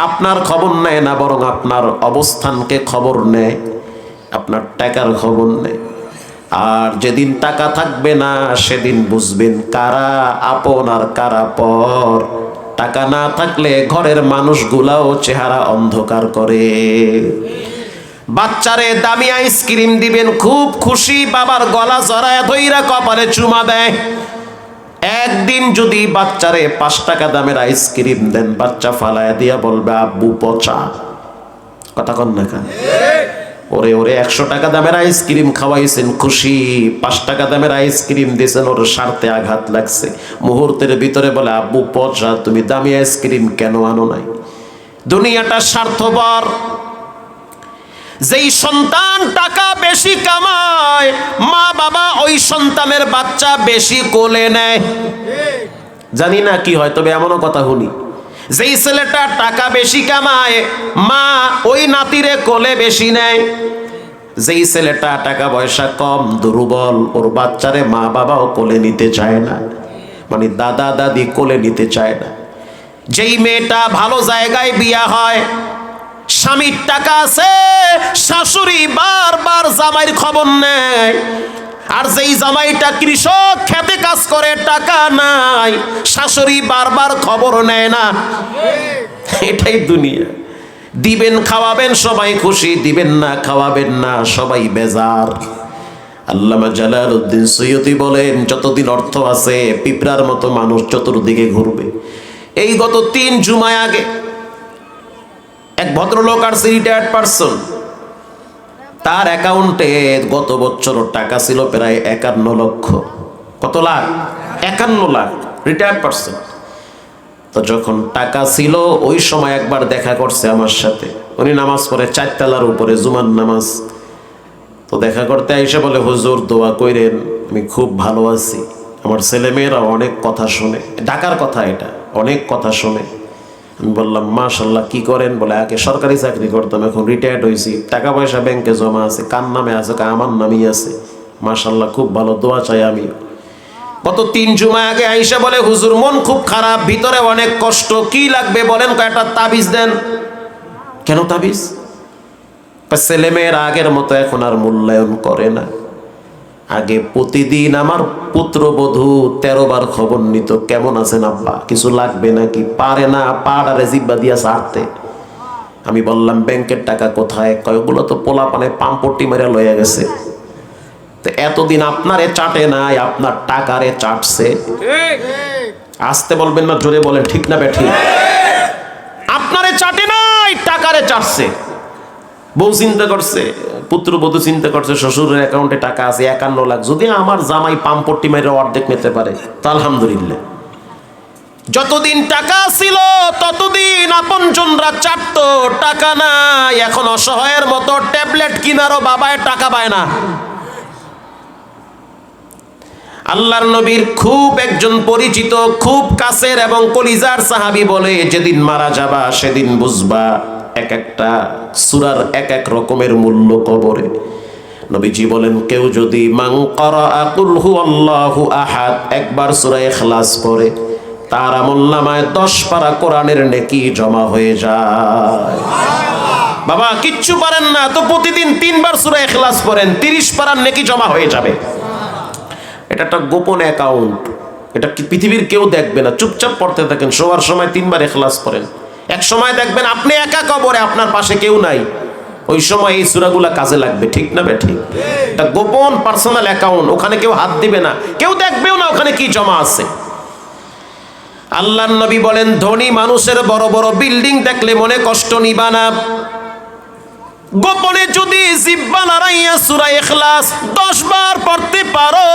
Speaker 1: আপনার খবর নেয় না, বরং আপনার অবস্থানকে খবর নেয়, আপনার টাকার খবর নেয়। আর যেদিন টাকা থাকবে না, সেদিন বুঝবেন কারা আপন আর কারা পর। টাকা না থাকলে ঘরের মানুষগুলাও চেহারা অন্ধকার করে। বাচ্চারে দামি আইসক্রিম দিবেন, খুব খুশি, বাবার গলা জড়ায় ধইরা কপালে চুমা দেয়। একদিন যদি বাচ্চারে 5 টাকা দামের আইসক্রিম দেন, বাচ্চা ফালায় দিয়া বলবে আব্বু পচা। কথা কন না কেন? ওরে 100 টাকা দামের আইসক্রিম খাওয়াইছেন, খুশি, 5 টাকা দামের আইসক্রিম দিয়েছেন, ওর স্বার্থে আঘাত লাগছে। মুহূর্তের ভিতরে বলে আব্বু পচা, তুমি দামি আইসক্রিম কেন আনো নাই? দুনিয়াটা স্বার্থপর। যেই সন্তান টাকা বেশি কামায়, মা বাবা ওই সন্তানের বাচ্চা বেশি কোলে নেয়। জানি না কি হয়, তবে এমনও কথা শুনি, যেই ছেলেটা টাকা বেশি কামায়, মা ওই নাতিরে কোলে বেশি নেয়। যেই ছেলেটা টাকা পয়সা কম, দুর্বল, ওর বাচ্চারে মা বাবাও কোলে নিতে চায় না, মানে দাদা দাদি কোলে নিতে চায় না। যেই মেয়েটা ভালো জায়গায় বিয়া হয়, স্বামীর টাকা আছে, শাশুড়ি বারবার জামাইয়ের খবর নেয়। আর যেই জামাইটা কৃষক, খেতে কাজ করে, টাকা নাই, শাশুড়ি বারবার খবর নেয় না। এটাই দুনিয়া। দিবেন খাওয়াবেন সবাই খুশি, দিবেন না খাওয়াবেন না সবাই বেজার। আল্লামা জালালউদ্দিন সৈয়দী বলেন, যতদিন অর্থ আছে পিঁপড়ার মতো মানুষ চতুর্দিকে ঘুরবে। এই গত 3 জুমায় আগে এক ভদ্রলোক আর রিটায়ার্ড পারসন, তার অ্যাকাউন্টে গত বছর টাকা ছিল প্রায় 51 লক্ষ। কত লাখ? 51 লাখ। Retired person. তো যখন টাকা ছিল ওই সময় একবার দেখা করছে আমার সাথে। উনি নামাজ পড়ে 4 তলার উপরে, জুমার নামাজ। তো দেখা করতে এসে বলে, হুজুর দোয়া কইরেন, আমি খুব ভালো আছি, আমার ছেলেমেয়েরা অনেক কথা শুনে। ঢাকার কথা এটা, অনেক কথা শুনে। আমি বললাম মাশাল্লাহ, কি করেন? বলে আগে সরকারি চাকরি করতাম, এখন রিটায়ার্ড হয়েছি, টাকা পয়সা ব্যাংকে জমা আছে। কার নামে আছে? আমার নামেই আছে। মাশাল্লাহ, খুব ভালো, দোয়া চাই আমি। গত 3 জুমা আগে আইসা বলে, হুজুর মন খুব খারাপ, ভিতরে অনেক কষ্ট, কি লাগবে বলেন? কয়েকটা তাবিজ দেন। কেন তাবিজ? ছেলেমেয়েরা আগের মতো এখন আর মূল্যায়ন করে না। আগে প্রতিদিন আমার পুত্রবধূ 13 বার খবর নিত, কেমন আছেন আব্বা, কিছু লাগবে নাকি? পারে না, পাড়ারে জিব্বা দিয়া ছাড়তে। আমি বললাম ব্যাংকের টাকা কোথায়? কয়েকগুলো তো পোলা পানে পাম্পটি মেরে লয়ে গেছে। তো এতদিন আপনারে চাটে নাই, আপনার টাকারে চাটছে। আসতে বলবেন না, জোরে বলেন, ঠিক না বেঠিক? আপনারে চাটে নাই, টাকারে চাটছে। বউ চিন্তা করছে, পুত্রবধূ চিন্তা করছে, শ্বশুরের অ্যাকাউন্টে টাকা আছে 51 লাখ, যদি আমার জামাই পাম্পটি মেরে অর্ধেক নিতে পারে তো আলহামদুলিল্লাহ। যতদিন টাকা ছিল ততদিন আপনজনরা চাটতো, টাকা নাই, এখন অসহায়ের মতো ট্যাবলেট কিনারও বাবায় টাকা পায় না। আল্লাহর নবীর খুব একজন পরিচিত, খুব কাছের এবং কলিজার সাহাবী বলে, যেদিন মারা যাবা সেদিন বুঝবা এক একটা সূরার এক এক রকমের মূল্য কবরে। নবীজি বলেন, কেউ যদি মান ক্বারাআ কুল হুয়াল্লাহু আহাদ একবার সূরা ইখলাস পড়ে, তার আমলনামায় 10 পারা কোরআনের নেকি জমা হয়ে যায়। বাবা কিচ্ছু পারেন না তো প্রতিদিন 3 বার সূরা ইখলাস পড়েন, 30 পারার নেকি জমা হয়ে যাবে। এটা একটা গোপন অ্যাকাউন্ট, এটা কি পৃথিবীর কেউ দেখবে না। চুপচাপ পড়তে থাকেন, শোয়ার সময় 3 বার ইখলাস পড়েন। এক সময় দেখবেন আপনি একা কবরে, আপনার পাশে কেউ নাই, ওই সময় এই সূরাগুলা কাজে লাগবে, ঠিক না বেঠিক? এটা গোপন পার্সোনাল অ্যাকাউন্ট, ওখানে কেউ হাত দিবে না, কেউ দেখবেও না ওখানে কি জমা আছে। আল্লাহর নবী বলেন, ধনী মানুষের বড় বড় বিল্ডিং দেখলে মনে কষ্ট নিবা না, গোপনে যদি জিহ্বা নাড়াইয়া সূরা ইখলাস 10 বার পড়তে পারো,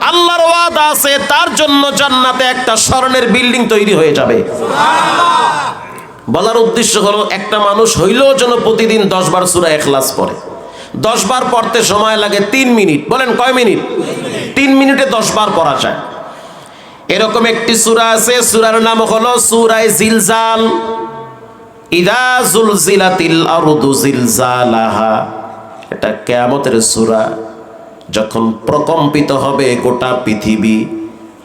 Speaker 1: আল্লাহর ওয়াদা আছে তার জন্য জান্নাতে একটা স্বর্ণের বিল্ডিং তৈরি হয়ে যাবে। বলার উদ্দেশ্য হলো, একটা মানুষ হইলেও যেন প্রতিদিন 10 বার সূরা ইখলাস পড়ে। 10 বার পড়তে সময় লাগে 3 মিনিট। বলেন কয় মিনিট? 3 মিনিটে 10 বার পড়া যায়। এরকম একটি সূরা আছে, সূরার নাম হলো সূরা জিলজাল। ইদা জুলজিলাতিল আরদু জিলজালাহা, এটা কিয়ামতের সূরা। যখন প্রকম্পিত হবে গোটা পৃথিবী,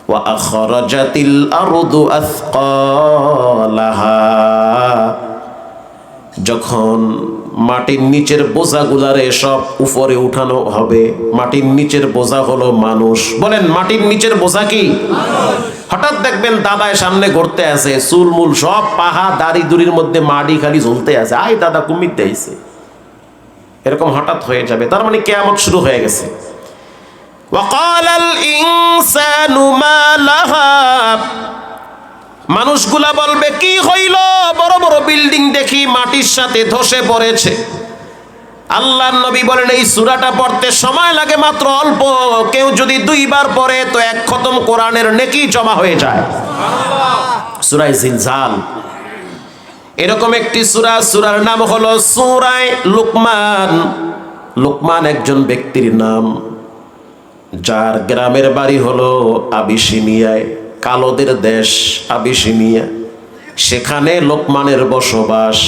Speaker 1: ওয়া আখরাজাতিল আরদু আথকালাহা, যখন মাটির নিচের বোঝাগুলারে সব উপরে উঠানো হবে। মাটির নিচের বোঝা হলো মানুষ। বলেন, মাটির নিচের বোঝা কি? হঠাৎ দেখবেন দাদায় সামনে ঘুরতে আছে, চুলমুল সব পাহা দাড়ি দুড়ির মধ্যে মাটি খালি ঝুলতে আছে, আই দাদা কুমির দিয়েছে, এরকম হঠাৎ হয়ে যাবে। তার মানে কিয়ামত শুরু হয়ে গেছে। ওয়াকালাল ইনসানু মা লাহা, মানুষগুলা বলবে কি হইল, বড় বড় বিল্ডিং দেখি মাটির সাথে ধসে পড়েছে। আল্লাহর নবী বলেন এই সূরাটা পড়তে সময় লাগে মাত্র অল্প, কেউ যদি 2 বার পড়ে তো 1 খতম কোরআনের নেকি জমা হয়ে যায়। সূরা জিলজাল এরকম একটি সূরা, সূরার নাম হলো সূরা লুকমান। লুকমান একজন ব্যক্তির নাম, যার গ্রামের বাড়ি হলো আবিসিনিয়ায়, কালোদের দেশ আবিসিনিয়া। সেখানে লোকমানের বসবাস।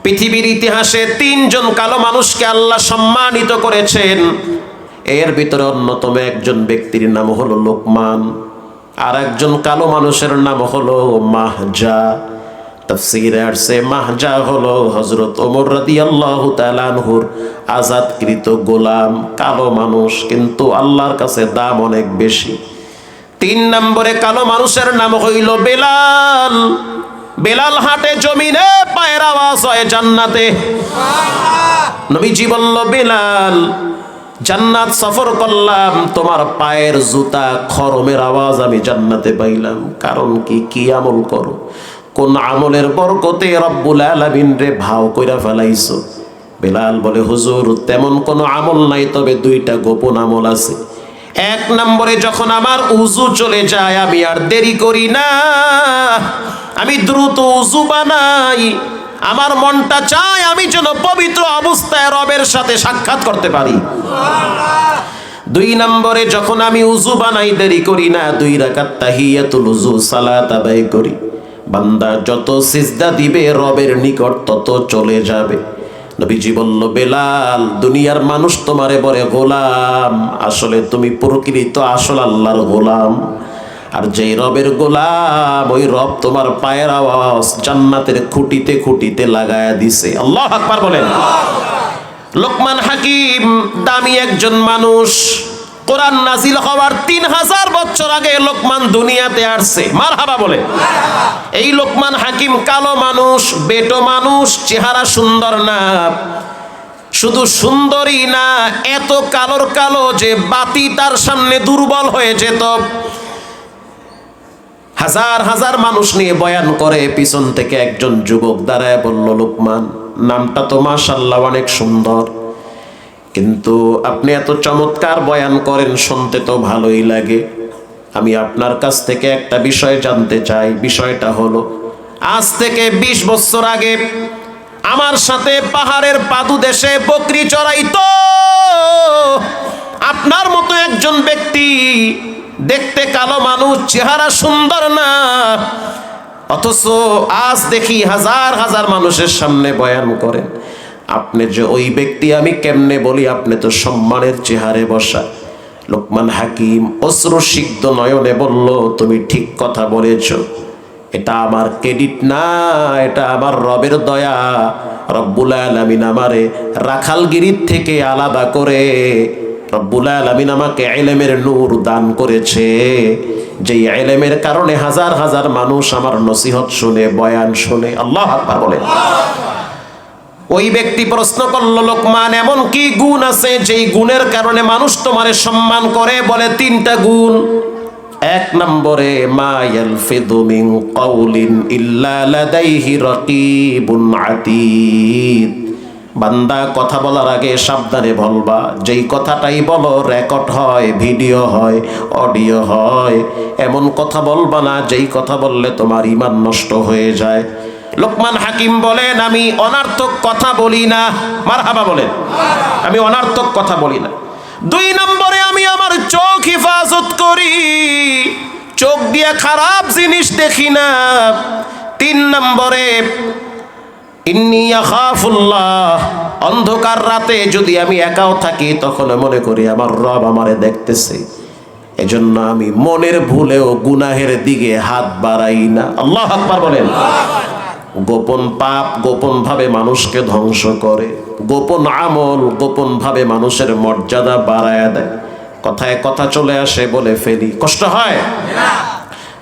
Speaker 1: পৃথিবীর ইতিহাসে 3 জন কালো মানুষকে আল্লাহ সম্মানিত করেছেন, এর ভিতরে অন্যতম একজন ব্যক্তির নাম হলো লোকমান, আর একজন কালো মানুষের নাম হলো মাহজা। তাফসীরে আসছে মাহজা হলো হযরত ওমর রাদিয়াল্লাহু তাআলা আনহুর আজাদকৃত গোলাম, কালো মানুষ, কিন্তু আল্লাহর কাছে দাম অনেক বেশি। 3 নম্বরে কালো মানুষের নাম হইল বেলাল। বেলাল হাঁটে জমিনে, পায়ের আওয়াজ হয় জান্নাতে। নবীজি বলল, বেলাল জান্নাত সফর করলাম, তোমার পায়ের জুতা খরমের আওয়াজ আমি জান্নাতে পাইলাম। কারণ কি আমল করো, কোন আমলের বরকতে রব্বুল আলামিন রে ভাও কইরা ফেলাইছো? বেলাল বলে, হুজুর তেমন কোনো আমল নাই, তবে 2টা গোপন আমল আছে। 1 নম্বরে যখন আমার উযু চলে যায় আমি আর দেরি করি না, আমি দ্রুত উযু বানাই। আমার মনটা চায় আমি যেন পবিত্র অবস্থায় রবের সাথে সাক্ষাৎ করতে পারি। 2 নম্বরে যখন আমি উযু বানাই দেরি করি না, 2 রাকাত তাহিয়াতুল উযু সালাত আদায় করি। বান্দা যত সিজদা দিবে রবের নিকট তত চলে যাবে। নবীজি বলল, বেলাল দুনিয়ার মানুষ তোমারে বলে গোলাম, আসলে তুমি প্রকৃত আসল আল্লাহর গোলাম। আর যেই রবের গোলাম, ওই রব তোমার পায়ের আওয়াজ জান্নাতের খুঁটিতে খুঁটিতে লাগায়া দিছে। আল্লাহু আকবার বলেন। লোকমান হাকিম দামি একজন মানুষ। কোরআন নাজিল হওয়ার 3000 বছর আগে লোকমান দুনিয়াতে আসছে। মারহাবা বলে। এই লোকমান হাকিম কালো মানুষ, বেটো মানুষ, চেহারা সুন্দর না। শুধু সুন্দরই না, এত কালোর কালো যে বাতি তার সামনে দুর্বল হয়ে যেত। হাজার হাজার মানুষ নিয়ে বয়ান করে, পিছন থেকে একজন যুবক দাঁড়ায় বলল, লোকমান নামটা তো মাশাআল্লাহ অনেক সুন্দর, কিন্তু আপনি এত চমৎকার বয়ান করেন, শুনতে তো ভালোই লাগে। আমি আপনার কাছ থেকে একটা বিষয় জানতে চাই। বিষয়টা হলো, আজ থেকে 20 বছর আগে আমার সাথে পাহাড়ের পাদুদেশে বকরি চড়াইতো আপনার মতো একজন ব্যক্তি, দেখতে কালো মানুষ, চেহারা সুন্দর না, অথচ আজ দেখি হাজার হাজার মানুষের সামনে বয়ান করেন। আপনি যে ওই ব্যক্তি আমি কেমনে বলি, আপনি তো সম্মানের চেহারে বসা। লোকমান হাকিম অশ্রুসিক্ত নয়নে বলল, তুমি ঠিক কথা বলেছ, এটা আমার ক্রেডিট না, এটা আমার রবের দয়া। রব্বুল আলামিন আমারে রাখালগিরির থেকে আলাদা করে রব্বুল আলামিন আমাকে ইলমের নূর দান করেছে, যেই ইলমের কারণে হাজার হাজার মানুষ আমার নসিহত শুনে, বয়ান শুনে। আল্লাহু আকবার বলেন। ওই ব্যক্তি প্রশ্ন করল, লোকমান এমন কি গুণ আছে যেই গুণের কারণে মানুষ তোমারে সম্মান করে? বলে 3টা গুণ। 1 নম্বরে, মা ইয়ালফিদু মিন কাউলিন ইল্লা লাদাইহি রাকিবুন আতীদ। বান্দা কথা বলার আগে সাবধানে বলবা, যেই কথাটাই বলো রেকর্ড হয়, ভিডিও হয়, অডিও হয়। এমন কথা বলবা না যেই কথা বললে তোমার ঈমান নষ্ট হয়ে যায়। লোকমান হাকিম বলেন, আমি অনার্থক কথা বলি না। মারহাবা বলেন। আমি অনার্থক কথা বলি না। 2 নম্বরে, আমি আমার চোখ হেফাজত করি, চোখ দিয়ে খারাপ জিনিস দেখি না। 3 নম্বরে, ইন্নী আখাফুল্লাহ, অন্ধকার রাতে যদি আমি একাও থাকি তখন মনে করি আমার রব আমারে দেখতেছে, এজন্য আমি মনের ভুলেও গুনাহের দিকে হাত বাড়াই না। আল্লাহু আকবার বলেন। গোপন পাপ গোপন ভাবে মানুষকে ধ্বংস করে, গোপন আমল গোপন ভাবে মানুষের মর্যাদা বাড়ায় দেয়। কথায় কথা চলে আসে, বলে ফেলি, কষ্ট হয়।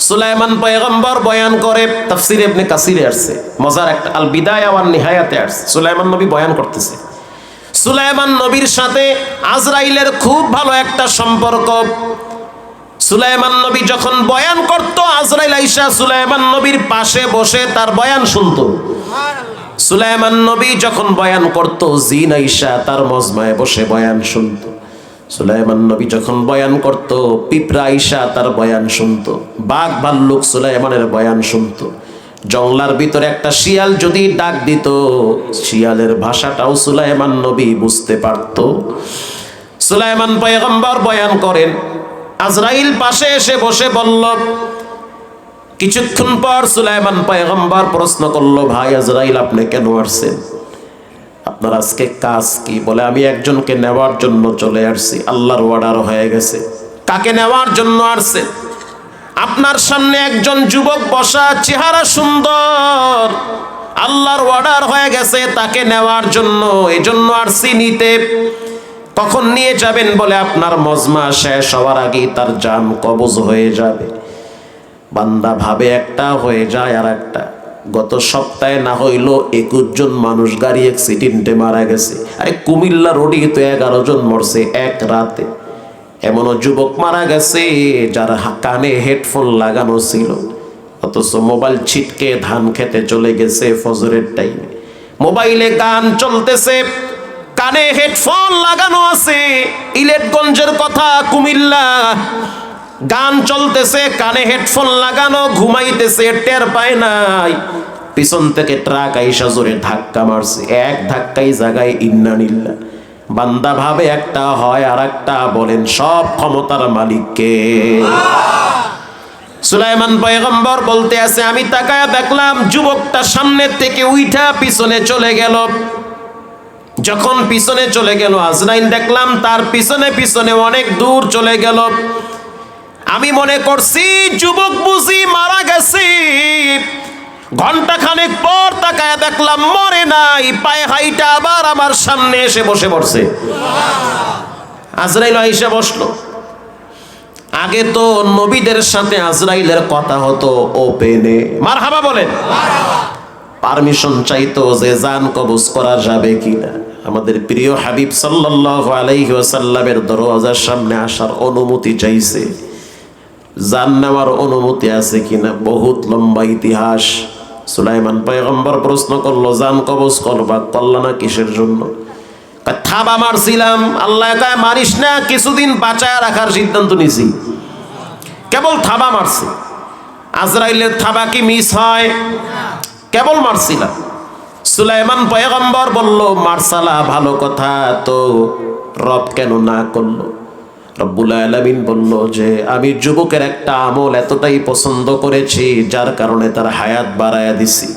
Speaker 1: সুলাইমান পয়গম্বর বয়ান করে, তাফসিরে ইবনে কাসিরে আসছে, মজার একটা, আল বিদায়া ওয়ান নিহায়াতে আসছে। সুলাইমান নবী বয়ান করতেছে, সুলাইমান নবীর সাথে আজরাইলের খুব ভালো একটা সম্পর্ক। সুলাইমান নবী যখন বয়ান করত, আজরাইল আইসা সুলাইমান নবীর পাশে বসে তার বয়ান শুনতো। সুলাইমান নবী যখন বয়ান করত, জিন আইসা তার মজমায় বসে বয়ান শুনতো। সুলাইমান নবী যখন বয়ান করত, পিঁপড়া আইসা তার বয়ান শুনতো। বাঘ ভাল্লুক সুলাইমানের বয়ান শুনতো। জংলার ভিতরে একটা শিয়াল যদি ডাক দিত, শিয়ালের ভাষাটাও সুলাইমান নবী বুঝতে পারত। সুলাইমান পয়গম্বর বয়ান করেন, আজরাইল পাশে এসে বসে বলল। কিছুক্ষণ পর সুলাইমান পয়গম্বর প্রশ্ন করলো, ভাই আজরাইল, আপনি কেন আসছেন? আপনার আজকে কাজ কি? বলে, আমি একজনকে নেওয়ার জন্য চলে আসছি, আল্লাহর অর্ডার হয়ে গেছে। কাকে নেওয়ার জন্য আসছে? আপনার সামনে একজন যুবক বসা, চেহারা সুন্দর, আল্লাহর অর্ডার হয়ে গেছে তাকে নেওয়ার জন্য, এজন্য আসছি নিতে। কখন নিয়ে যাবেন? বলে, আপনার মজমা শেষ হওয়ার আগেই তার জান কবজ হয়ে যাবে। বান্দা ভাবে একটা, হয়ে যায় আর একটা। গত সপ্তাহে না হইলো 21 জন মানুষ গাড়ি অ্যাক্সিডেন্টে মারা গেছে। আরে কুমিল্লা রোডে তো 11 জন মরছে এক রাতে। এমনও যুবক মারা গেছে যার কানে হেডফোন লাগানো ছিল, অথচ মোবাইল ছিটকে ধান খেতে চলে গেছে ফজরের টাইমে। মোবাইলে গান চলতেছে, কানে হেডফোন লাগানো আছে। ইলেটগঞ্জের কথা, কুমিল্লা, গান চলতেছে, কানে হেডফোন লাগানো, ঘুমাইতেছে, টের পায় নাই। পিছন থেকে ট্রাক আইসা জোরে ধাক্কা মারছে, এক ধাক্কাই জায়গায় ইন্নানিল্লাহ। বান্দা ভাবে একটা, হয় আর একটা। বলেন, সব ক্ষমতার মালিককে। সুলাইমান পয়গম্বর বলতে আছে, আমি তাকায়া দেখলাম যুবকটা সামনের থেকে উইঠা পিছনে চলে গেল। যখন পিছনে চলে গেল, আজরাইল দেখলাম তার পিছনে পিছনে অনেক দূর চলে গেল। আমি মনে করছি যুবক বুঝি মারা গেছে। ঘন্টা খানেক পর তাকায়া দেখলাম মরে নাই, পায়ে হাইটা আবার আমার সামনে এসে বসে পড়ছে। আজরাইল এসে বসলো। আগে তো নবীদের সাথে আজরাইলের কথা হতো ওপেনে, মারহাবা বলেন, পারমিশন চাইতো যে জান কবজ করা যাবে কিনা। আমাদের প্রিয় হাবিব সাল্লাল্লাহু আলাইহি ওয়াসাল্লামের দরওয়াজার সামনে আসার অনুমতি চাইছে, জান নেওয়ার অনুমতি আছে কিনা। বহুত লম্বা ইতিহাস। সুলাইমান পয়গম্বর প্রশ্ন করলো, জান কবজ করবা, করলা না কিসের জন্য? থাবা মারছিলাম। আল্লাহ কয়, মারিস না, কিছুদিন বাঁচায় রাখার সিদ্ধান্ত নিছি। কেবল থাবা মারছি। আজরাইলের থাবা কি মিস হয়? কেবল মারছিলাম। সুলাইমান পয়গম্বর বলল, মারসালা ভালো কথা, তো রব কেন না করলো? রব্বুল আলামিন বলল যে, আমি যুবকের একটা আমল এতটাই পছন্দ করেছি যার কারণে তার হায়াত বাড়ায়া দিছি।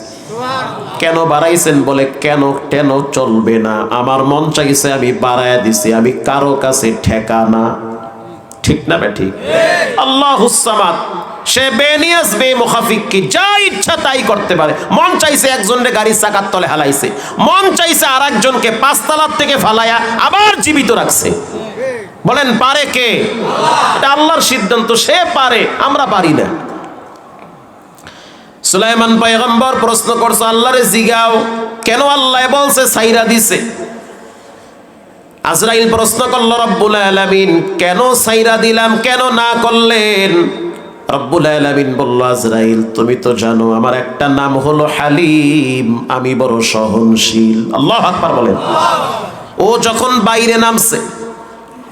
Speaker 1: কেন বাড়াইছেন? বলে, কেন চলবে না, আমার মন চাইছে আমি বাড়ায়া দিছি, আমি কারো কাছে ঠেকা না। ঠিক না বেঠিক? আল্লাহুস সামাদ, সে বেনিয়াস বেমুখাফিক, কি যা ইচ্ছা তাই করতে পারে। মন চাইছে একজনের গাড়ির চাকার তলে হালাইছে, মন চাইছে আর একজনকে 5 তলার থেকে ফালাইয়া আবার জীবিত রাখছে। বলেন, পারে কে? এটা আল্লাহর সিদ্ধান্ত, সে পারে, আমরা পারি না। সুলাইমান পয়গম্বর প্রশ্ন করছে, আল্লাহরে জিগাও, কেন আল্লাহ বলছে সাইরা দিছে? আজরাইল প্রশ্ন করলো, রব্বুল আলামিন কেন সাইরা দিলাম, কেন না করলেন? রব্বুল আলামিন বলল, আজরাইল তুমি তো জানো আমার একটা নাম হলো হালিম, আমি বড় সহনশীল। আল্লাহু আকবার বলেন। ও যখন বাইরে নামছে,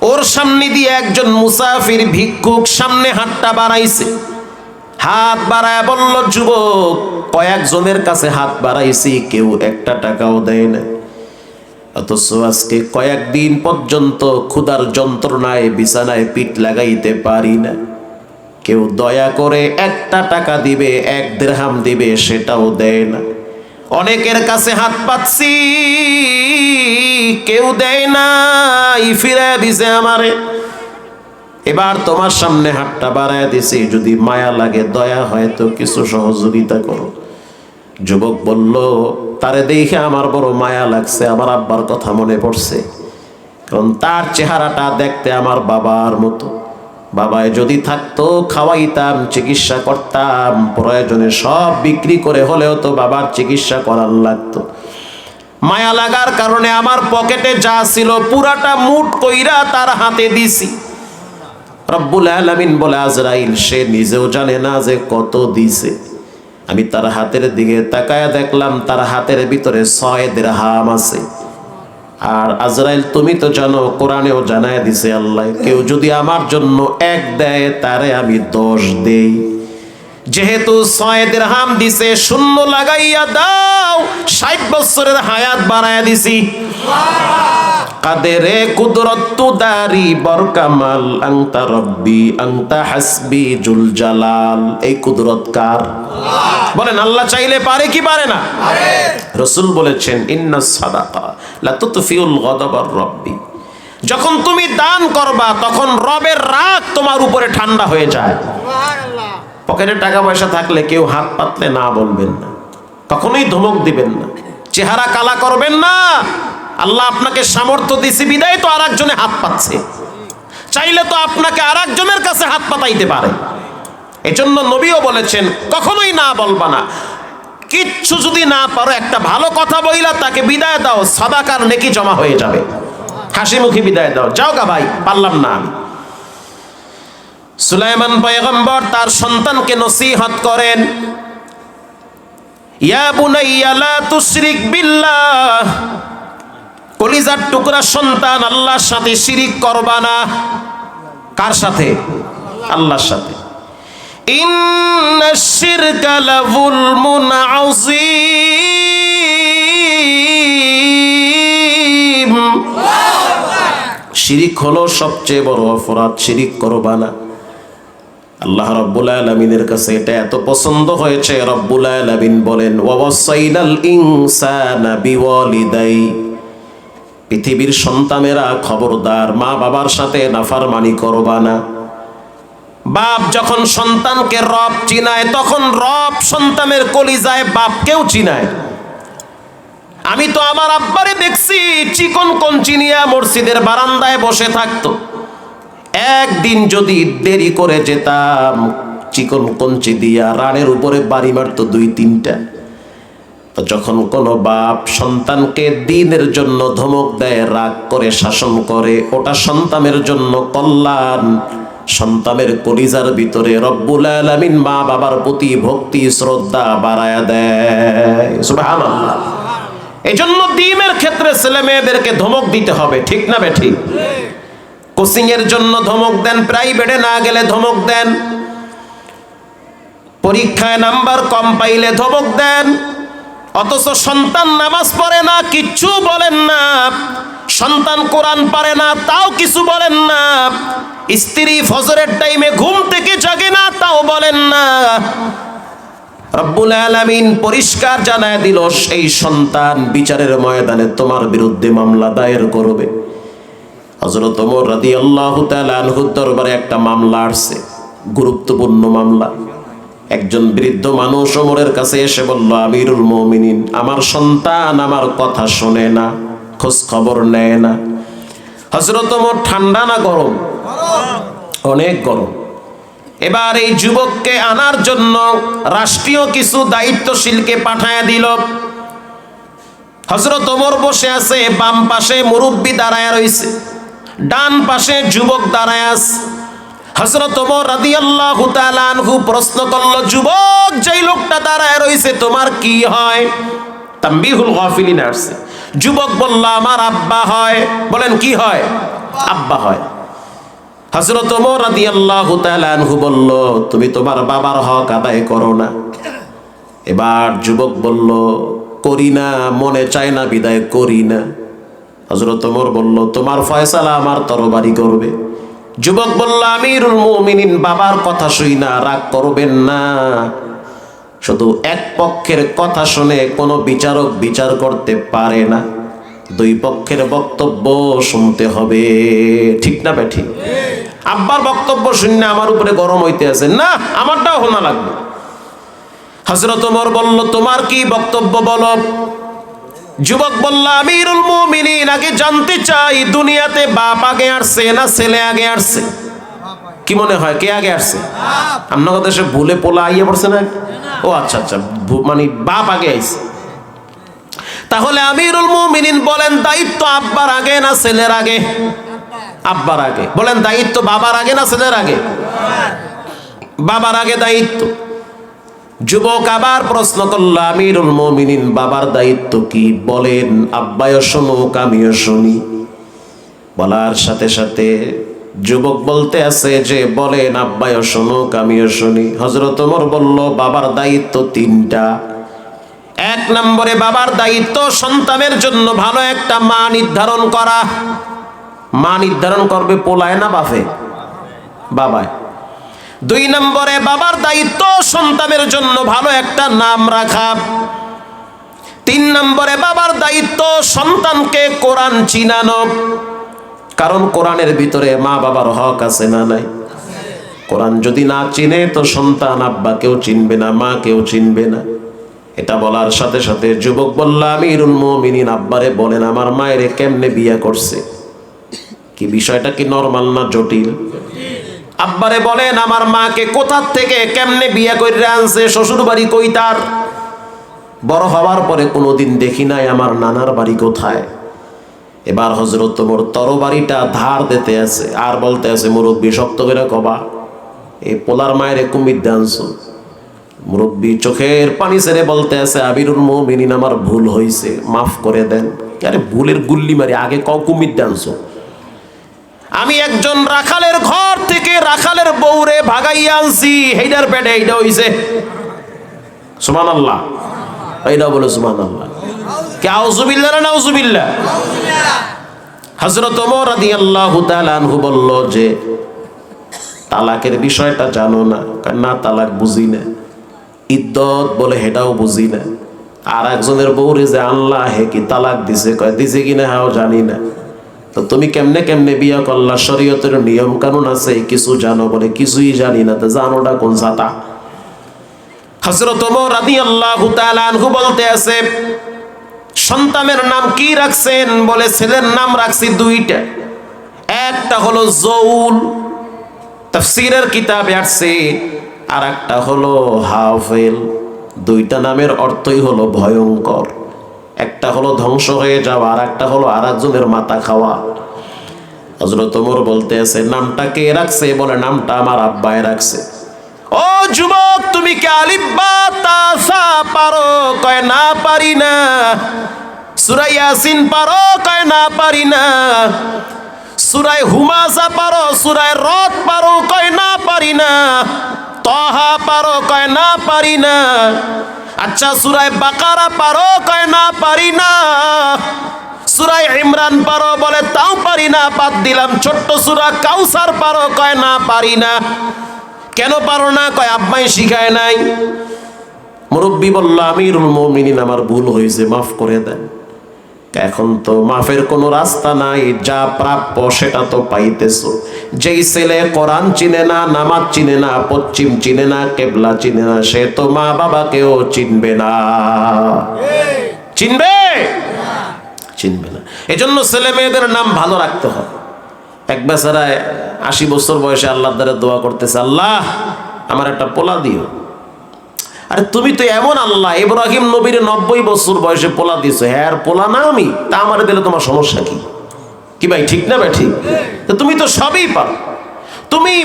Speaker 1: ওর সামনে দিয়ে একজন মুসাফির ভিক্ষুক সামনে হাতটা বাড়াইছে। হাত বাড়ায় বলল, যুবক, কয়েকজনের কাছে হাত বাড়াইছি, কেউ 1 টাকাও দেয় না। অথচ আজকে কয়েকদিন পর্যন্ত ক্ষুধার যন্ত্রণায় বিছানায় পিঠ লাগাইতে পারি না। কেউ দয়া করে 1 টাকা দিবে, 1 দিরহাম দিবে, সেটাও দেয় না। অনেকের কাছে হাত পাচ্ছি, কেউ দেয় না, ফিরে দিছে আমারে। এবার তোমার সামনে হাতটা বাড়ায় দিছি, যদি মায়া লাগে, দয়া হয় তো কিছু সহযোগিতা করো। যুবক বলল, তারে দেখে আমার বড় মায়া লাগছে, আমার আব্বার কথা মনে পড়ছে, কারণ তার চেহারাটা দেখতে আমার বাবার মতো। বাবায় যদি থাকতো খাওয়াইতাম, চিকিৎসা করতাম, প্রয়োজনে সব বিক্রি করে হলেও তো বাবার চিকিৎসা করার লাগতো। মায়া লাগার কারণে আমার পকেটে যা ছিল পুরাটা মুঠ কইরা তার হাতে দিছি। রব্বুল আলামিন বলে, আজরাইল সে নিজেও জানে না যে কত দিছে। আমি তার হাতের দিকে তাকায়া দেখলাম তার হাতের ভিতরে 6 দিরহাম আছে। আর আজরাইল তুমি তো জানো, কোরআনেও জানায় দিছে আল্লাহ, কেউ যদি আমার জন্য 1 দেয় তারে আমি 10 দেই। যেহেতু 6 দিরহাম দিছে, শূন্য লাগাইয়া দাও, 60 বছরের হায়াত বাড়ায়া দিছি। কাদেরে কুদরত তুদারি বরকামাল, আংতা রব্বি আংতা হাসবি জুল জালাল। এই কুদরত কার? বলেন, আল্লাহ চাইলে পারে কি পারে না? রাসূল বলেছেন, ইন্নাস সাদাকা লা তুতফিউল গদাবার রব্বি। যখন তুমি দান করবা তখন রবের রাগ তোমার উপরে ঠান্ডা হয়ে যায়। পকেটে টাকা পয়সা থাকলে কেউ হাত পাতলে না বলবেন না, কখনোই ধমক দিবেন না, চেহারা কালা করবেন না। আল্লাহ আপনাকে সামর্থ্য দিছে বিদায় তো আরেকজনে হাত পাচ্ছে, চাইলে তো আপনাকে আরেকজনের কাছে হাত পাতাইতে পারে। এজন্য নবীও বলেছেন, কখনোই না বলবা না। কিচ্ছু যদি না পারো, একটা ভালো কথা বইলা তাকে বিদায় দাও, সাদাকার নেকি জমা হয়ে যাবে। হাসি মুখে বিদায় দাও, যাও গা ভাই, পারলাম না আমি। সুলাইমান পয়গম্বর তার সন্তানকে নসিহত করেন, ইয়া বুনাইয়া লা তুশরিক বিল্লাহ। কলিজার টুকরা সন্তান, আল্লাহর সাথে শিরিক করবা না। কার সাথে? আল্লাহর সাথে। ইন্নাশ শিরকা লাযুলমুন আযীম। শিরিক হলো সবচেয়ে বড় অপরাধ, শিরিক করবা না। আল্লাহ রাব্বুল আলামিনের কাছে এটা এত পছন্দ হয়েছে, রাব্বুল আলামিন বলেন, ওয়া ওয়াসাইনাল ইনসানা বিওয়ালিদাই। পৃথিবীর সন্তানেরা খবরদার, মা বাবার সাথে নাফরমানি করবা না। বাপ যখন সন্তানকে রব চিনায়, তখন রব সন্তানের কলিজায় বাপকেও চিনায়। আমি তো আমার আব্বারে দেখছি চিকন কঞ্চি নিয়ে মসজিদের বারান্দায় বসে থাকতো। একদিন যদি দেরি করে যেতাম, চিকন কঞ্চি দিয়া রানের উপরে বাড়ি মারতো 2-3টা। যখন কোনো বাপ সন্তানকে দ্বীনের জন্য ধমক দেয়, রাগ করে শাসন করে, ওটা সন্তানের জন্য কল্যাণ। সন্তানের কলিজার ভিতরে রব্বুল আলামিন মা বাবার প্রতি ভক্তি শ্রদ্ধা বাড়ায়া দেয়। সুবহানাল্লাহ। এজন্য দ্বীনের ক্ষেত্রে ছেলে মেয়েদেরকে ধমক দিতে হবে, ঠিক না বেঠিক? কোচিং এর জন্য ধমক দেন, প্রাইভেটে না গেলে ধমক দেন, পরীক্ষায় নাম্বার কম পাইলে ধমক দেন। অথচ সন্তান নামাজ পড়ে না, কিচ্ছু বলেন না। সন্তান কোরআন পারে না, তাও কিছু বলেন না। স্ত্রী ফজরের টাইমে ঘুম থেকে জাগে না, তাও বলেন না। রব্বুল আলামিন পরিষ্কার জানায় দিল, সেই সন্তান বিচারের ময়দানে তোমার বিরুদ্ধে মামলা দায়ের করবে। হযরত ওমর রাদিয়াল্লাহু তাআলা আনহুর দরবারে একটা মামলা আসছে, গুরুত্বপূর্ণ মামলা। একজন বৃদ্ধ মানুষ ওমরের কাছে এসে বলল, আমিরুল মুমিনিন, আমার সন্তান আমার কথা শোনে না, খোঁজ খবর নেয় না। হযরত ওমর, ঠান্ডা না গরম? অনেক গরম। এবার এই যুবককে আনার জন্য রাষ্ট্রীয় কিছু দায়িত্বশীলকে পাঠায়া দিল। হযরত ওমর বসে আছে, বাম পাশে মুরব্বি দাঁড়ায় রইছে, ডান পাশে যুবক দাঁড়ায় আছে। হযরত ওমর রাদিয়াল্লাহু তাআলা আনহু প্রশ্ন করল, যুবক, যেই লোকটা দাঁড়ায় রইছে তোমার কি হয়? তানবীহুল গাফিলিন আসছে। যুবক বলল, আমার আব্বা হয়। বলেন, কি হয়? আব্বা হয়। হযরত ওমর রাদিয়াল্লাহু তাআলা আনহু বলল, তুমি তোমার বাবার হক আদায় করো না। এবার যুবক বলল, করি না, মনে চায় না বিদায় করি না। হযরত ওমর বলল, তোমার ফয়সালা আমার তরবারি করবে। যুবক বলল, আমিরুল মুমিনিন, বাবার কথা শুই না, রাগ করবেন না। শুধু এক পক্ষের কথা শুনে কোনো বিচারক বিচার করতে পারে না, 2 পক্ষের বক্তব্য শুনতে হবে, ঠিক না বেঠিক? আব্বার বক্তব্য শুনে আমার উপরে গরম হইতে আছে না, আমারটাও শোনা লাগবে। হযরত ওমর বলল, তোমার কি বক্তব্য বলো। যুবক বলল, আমিরুল মুমিনিন, আগে জানতে চাই দুনিয়াতে বাপ আগে আসছে না ছেলে আগে আসছে? কি মনে হয় কে আগে আসছে? আপনার দেশে ভুলে পোলা আইয়া পড়ছে না? ও আচ্ছা আচ্ছা, মানে বাপ আগে আইছে। তাহলে আমিরুল মুমিনিন বলেন, দায়িত্ব আব্বার আগে না ছেলের আগে? আব্বার আগে। বলেন, দায়িত্ব বাবার আগে না ছেলের আগে? বাবার আগে দায়িত্ব। যুবক আবার প্রশ্ন করল, আমিরুল মুমিনিন, বাবার দায়িত্ব কি? বলেন, আব্বায়ও শুনুক আমিও শুনি। বলার সাথে সাথে যুবক বলতে আছে যে, বলেন আব্বায়ও শুনুক আমিও শুনি। হযরত ওমর বলল, বাবার দায়িত্ব তিনটা। এক নম্বরে বাবার দায়িত্ব সন্তানের জন্য ভালো একটা মা নির্ধারণ করা। মা নির্ধারণ করবে পোলায় না বাপে? বাবায়। দুই নম্বরে বাবার দায়িত্ব সন্তানের জন্য ভালো একটা নাম রাখা। তিন নম্বরে বাবার দায়িত্ব সন্তানকে কোরআন চিনানো। কারণ কোরআনের ভিতরে মা বাবার হক আছে না নাই? কোরআন যদি না চিনে তো সন্তান আব্বাকেও চিনবে না, মাকেও চিনবে না। এটা বলার সাথে সাথে যুবক বলল, আমিরুল মুমিনিন, আব্বারে বলেন আমার মায়েরে কেমনে বিয়ে করছে? কি বিষয়টা কি নরমাল না জটিল? আব্বারে বলেন আমার মাকে কোথা থেকে কেমনে বিয়ে করে আনছে, শ্বশুর বাড়ি কই তার? বড় হওয়ার পরে কোনোদিন দেখি নাই আমার নানার বাড়ি কোথায়। এবার হযরত ওমর তরবারিটা ধার দিতে আছে আর বলতে আছে, মুরব্বী শক্ত করে কবা, এই পোলার মায়েরে কুমির দানছো। মুরব্বী চোখের পানি ছেড়ে বলতে আছে, আমিরুল মুমিনিন, আমার ভুল হয়েছে, মাফ করে দেন। আরে ভুলের গুল্লি মারি, আগে কও কুমির দানছো। আমি একজন রাখালের ঘর থেকে রাখালের বউরে ভাগাইয়া আনছি, হেইডার পেটে এইটা হইছে। সুবহানাল্লাহ, এইটা বলে সুবহানাল্লাহ। কে আউযুবিল্লাহ না নাউযুবিল্লাহ? হযরত ওমর রাদিয়াল্লাহু তাআলা আনহু বলল যে, তালাকের বিষয়টা জানো না? না, তালাক বুঝি না। ইদ্দত বলে হেটাও বুঝি না। আর একজনের বউরে যে আল্লাহ হে কি তালাক দিছে, কয় দিছে কিনা হাও জানি না। তো তুমি কেমনে কেমনে বিয়া করলা? শরীয়তের নিয়ম কানুন আছে কিছু জানো? বলে কিছুই জানি না। তো জানোটা কোন জাতা? হযরত ওমর রাদিয়াল্লাহু তাআলা আনহু বলতে আছে, সন্তানের নাম কি রাখছেন? বলে ছেলের নাম রাখছি দুইটা। একটা হলো জৌল, তাফসীরের কিতাবে আসছে, আর একটা হলো হাফেল। দুইটা নামের অর্থই হলো ভয়ঙ্কর। একটা হলো ধ্বংস হয়ে যাওয়া, আর একটা হলো আরেকজনের মাথা খাওয়া। হযরত ওমর বলতে আছে, নামটা কে রাখছে? বলে নামটা আমার আব্বায়ে রাখছে। ও যুবক, তুমি কি আলিফ বা তা সা পারো? কয় না পারি না। সূরা ইয়াসিন পারো? কয় না পারি না। সূরা হুমাযা পারো? সূরা রদ পারো? কয় না পারি না। তাহা পারো? কয় না পারি না। আচ্ছা, সূরা বাকারা পারো? কয় না পারি না। সূরা ইমরান পারো? বলে তাও পারি না, বাদ দিলাম। ছোট্ট সূরা কাউসার পারো? কয় না পারি না। কেন পারো না? কয় আব্বাই শিখায় নাই। মুরব্বী বলল, আমিরুল মুমিনিন, আমার ভুল হয়েছে, মাফ করে দেন। এখন তো মাফের কোনো রাস্তা নাই, যা প্রাপ্য সেটা তো পাইতেছো। যেই ছেলে কোরআন চিনে না, নামাজ চিনে না, পশ্চিম চিনে না, কেবলা চিনে না, সে তো মা বাবাকেও চিনবে না। চিনবে? চিনবে না। এজন্য ছেলে মেয়েদের নাম ভালো রাখতে হবে। এক বেচারায় 80 বছর বয়সে আল্লাহর দ্বারা দোয়া করতেছে, আল্লাহ আমার একটা পোলা দিও। আরে তুমি তো এমন আল্লাহ, ইব্রাহিম নবীর 90 বছর বয়সে পোলা দিছো। হ্যাঁ, আর পোলা না আমি, তা আমার দিলে তোমার সমস্যা কি? কি ভাই, ঠিক না ভাই? ঠিক। তো তুমি তো সবই পারো। তুমি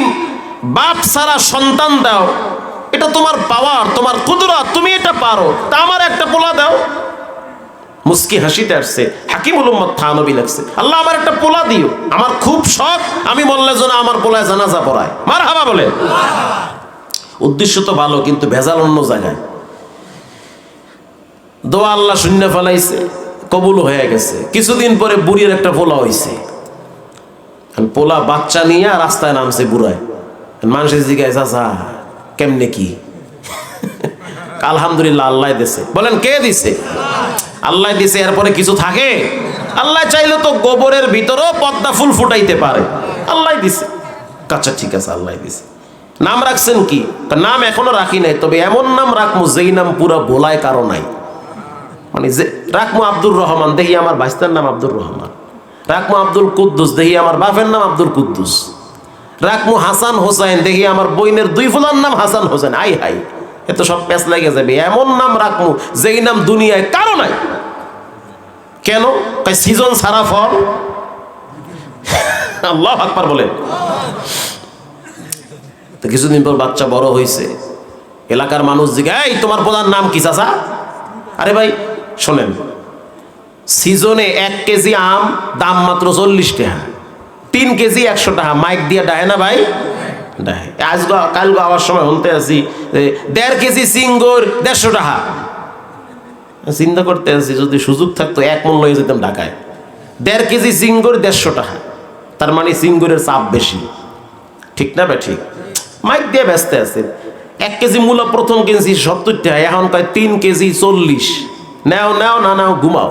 Speaker 1: বাপ ছাড়া সন্তান দাও, এটা তোমার পাওয়ার, তোমার কুদরত, তুমি এটা পারো। তা আমার একটা পোলা দাও। মুস্কি হাসিতে আসছে, হাকিমুল উম্মত থানবী লাগছে, আল্লাহ আমার একটা পোলা দিও, আমার খুব শখ, আমি বললে যেন আমার পোলায় জানাজা পড়ায়। মারহাবা বলে। উদ্দেশ্য তো ভালো, কিন্তু ভেজাল অন্য জায়গায়। দোয়া আল্লাহ শূন্য ফেলাইছে, কবুল হয়ে গেছে। কিছুদিন পরে বুড়ির একটা পোলা হয়েছে। পোলা বাচ্চা নিয়ে রাস্তায় নামছে বুড়ায়। মানুষের জিজ্ঞাসা, চাচা কেমনে কি? আলহামদুলিল্লাহ, আল্লাহ দিছে। বলেন কে দিছে? আল্লাহ দিছে। এরপরে কিছু থাকে? আল্লাহ চাইলে তো গোবরের ভিতরেও পদ্মা ফুল ফুটাইতে পারে। আল্লাহ দিছে। আচ্ছা ঠিক আছে, আল্লাহ দিছে। নাম রাখছেন কি? নাম এখনো রাখি নাই, তবে এমন নাম রাখবো যেই নাম পুরা বলায় কারো নাই। মানে যে রাখবো আব্দুর রহমান, দেখি আমার ভাইস্তার নাম আব্দুর রহমান। রাখবো আব্দুল কুদ্দুস, দেখি আমার বাপের নাম আব্দুল কুদ্দুস। রাখবো হাসান হোসেন, দেখি আমার বইনের দুই ফুলার নাম হাসান হোসেন। আই হাই, এত সব প্যাঁচ লেগে যাবে। এমন নাম রাখবো যেই নাম দুনিয়ায় কারো নাই। কেন? তাই সিজন সারা ফল। আল্লাহু আকবার বলেন। তো কিছুদিন পর বাচ্চা বড় হয়েছে, এলাকার মানুষ জিজ্ঞাসা, এই তোমার প্রধান নাম কি চাচা? আরে ভাই শোনেন, সিজনে 1 কেজি আম দাম মাত্র 40 টাকা, 3 কেজি 100 টাকা। মাইক দিয়ে ডাহে না ভাই? ডাহে। আজ কাল আওয়ার সময় শুনতে আছি 1.5 কেজি সিঙ্গুর 150 টাকা। চিন্তা করতে আছি যদি সুযোগ থাকতো 1 মন লয়ে যেতাম ঢাকায়। 1.5 কেজি সিঙ্গুর 150 টাকা, তার মানে সিঙ্গুরের চাপ বেশি, ঠিক না ভাই? ঠিক। মাইক দিয়ে ব্যস্ত আছে। 1 কেজি মূলা প্রথম কেজি 70 টাকা, এখন কয় 3 কেজি 40। নাও নাও, না নাও ঘুমাও।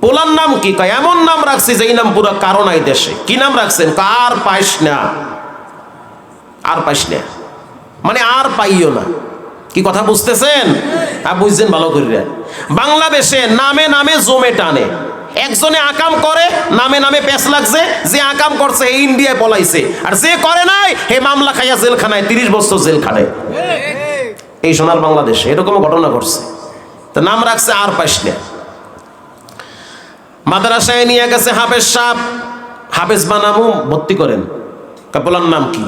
Speaker 1: পোলার নাম কি? কয় এমন নাম রাখছি যেই নাম পুরো কারো নাই দেশে। কি নাম রাখছেন? আর পাইস না, আর পাইস না, মানে আর পাইও না। কি কথা বুঝতেছেন? বুঝছেন ভালো করে। বাংলাদেশে নামে নামে জমে টানে। একজনে আকাম করে, নামে নামে পেছ লাগছে। যে আকাম করছে এই ইন্ডিয়ায় পলাইছে, আর যে করে নাই হে মামলা খাইয়া জেলখানায় 30 বছর জেলখানায়। এই সোনার বাংলাদেশে এরকম ঘটনা ঘটছে। তো নাম রাখছে আর পাইস না। মাদ্রাসায় নিয়ে গেছে হাফেজ সাহেব, হাফেজ বানামু, ভর্তি করেন। বলার নাম কি?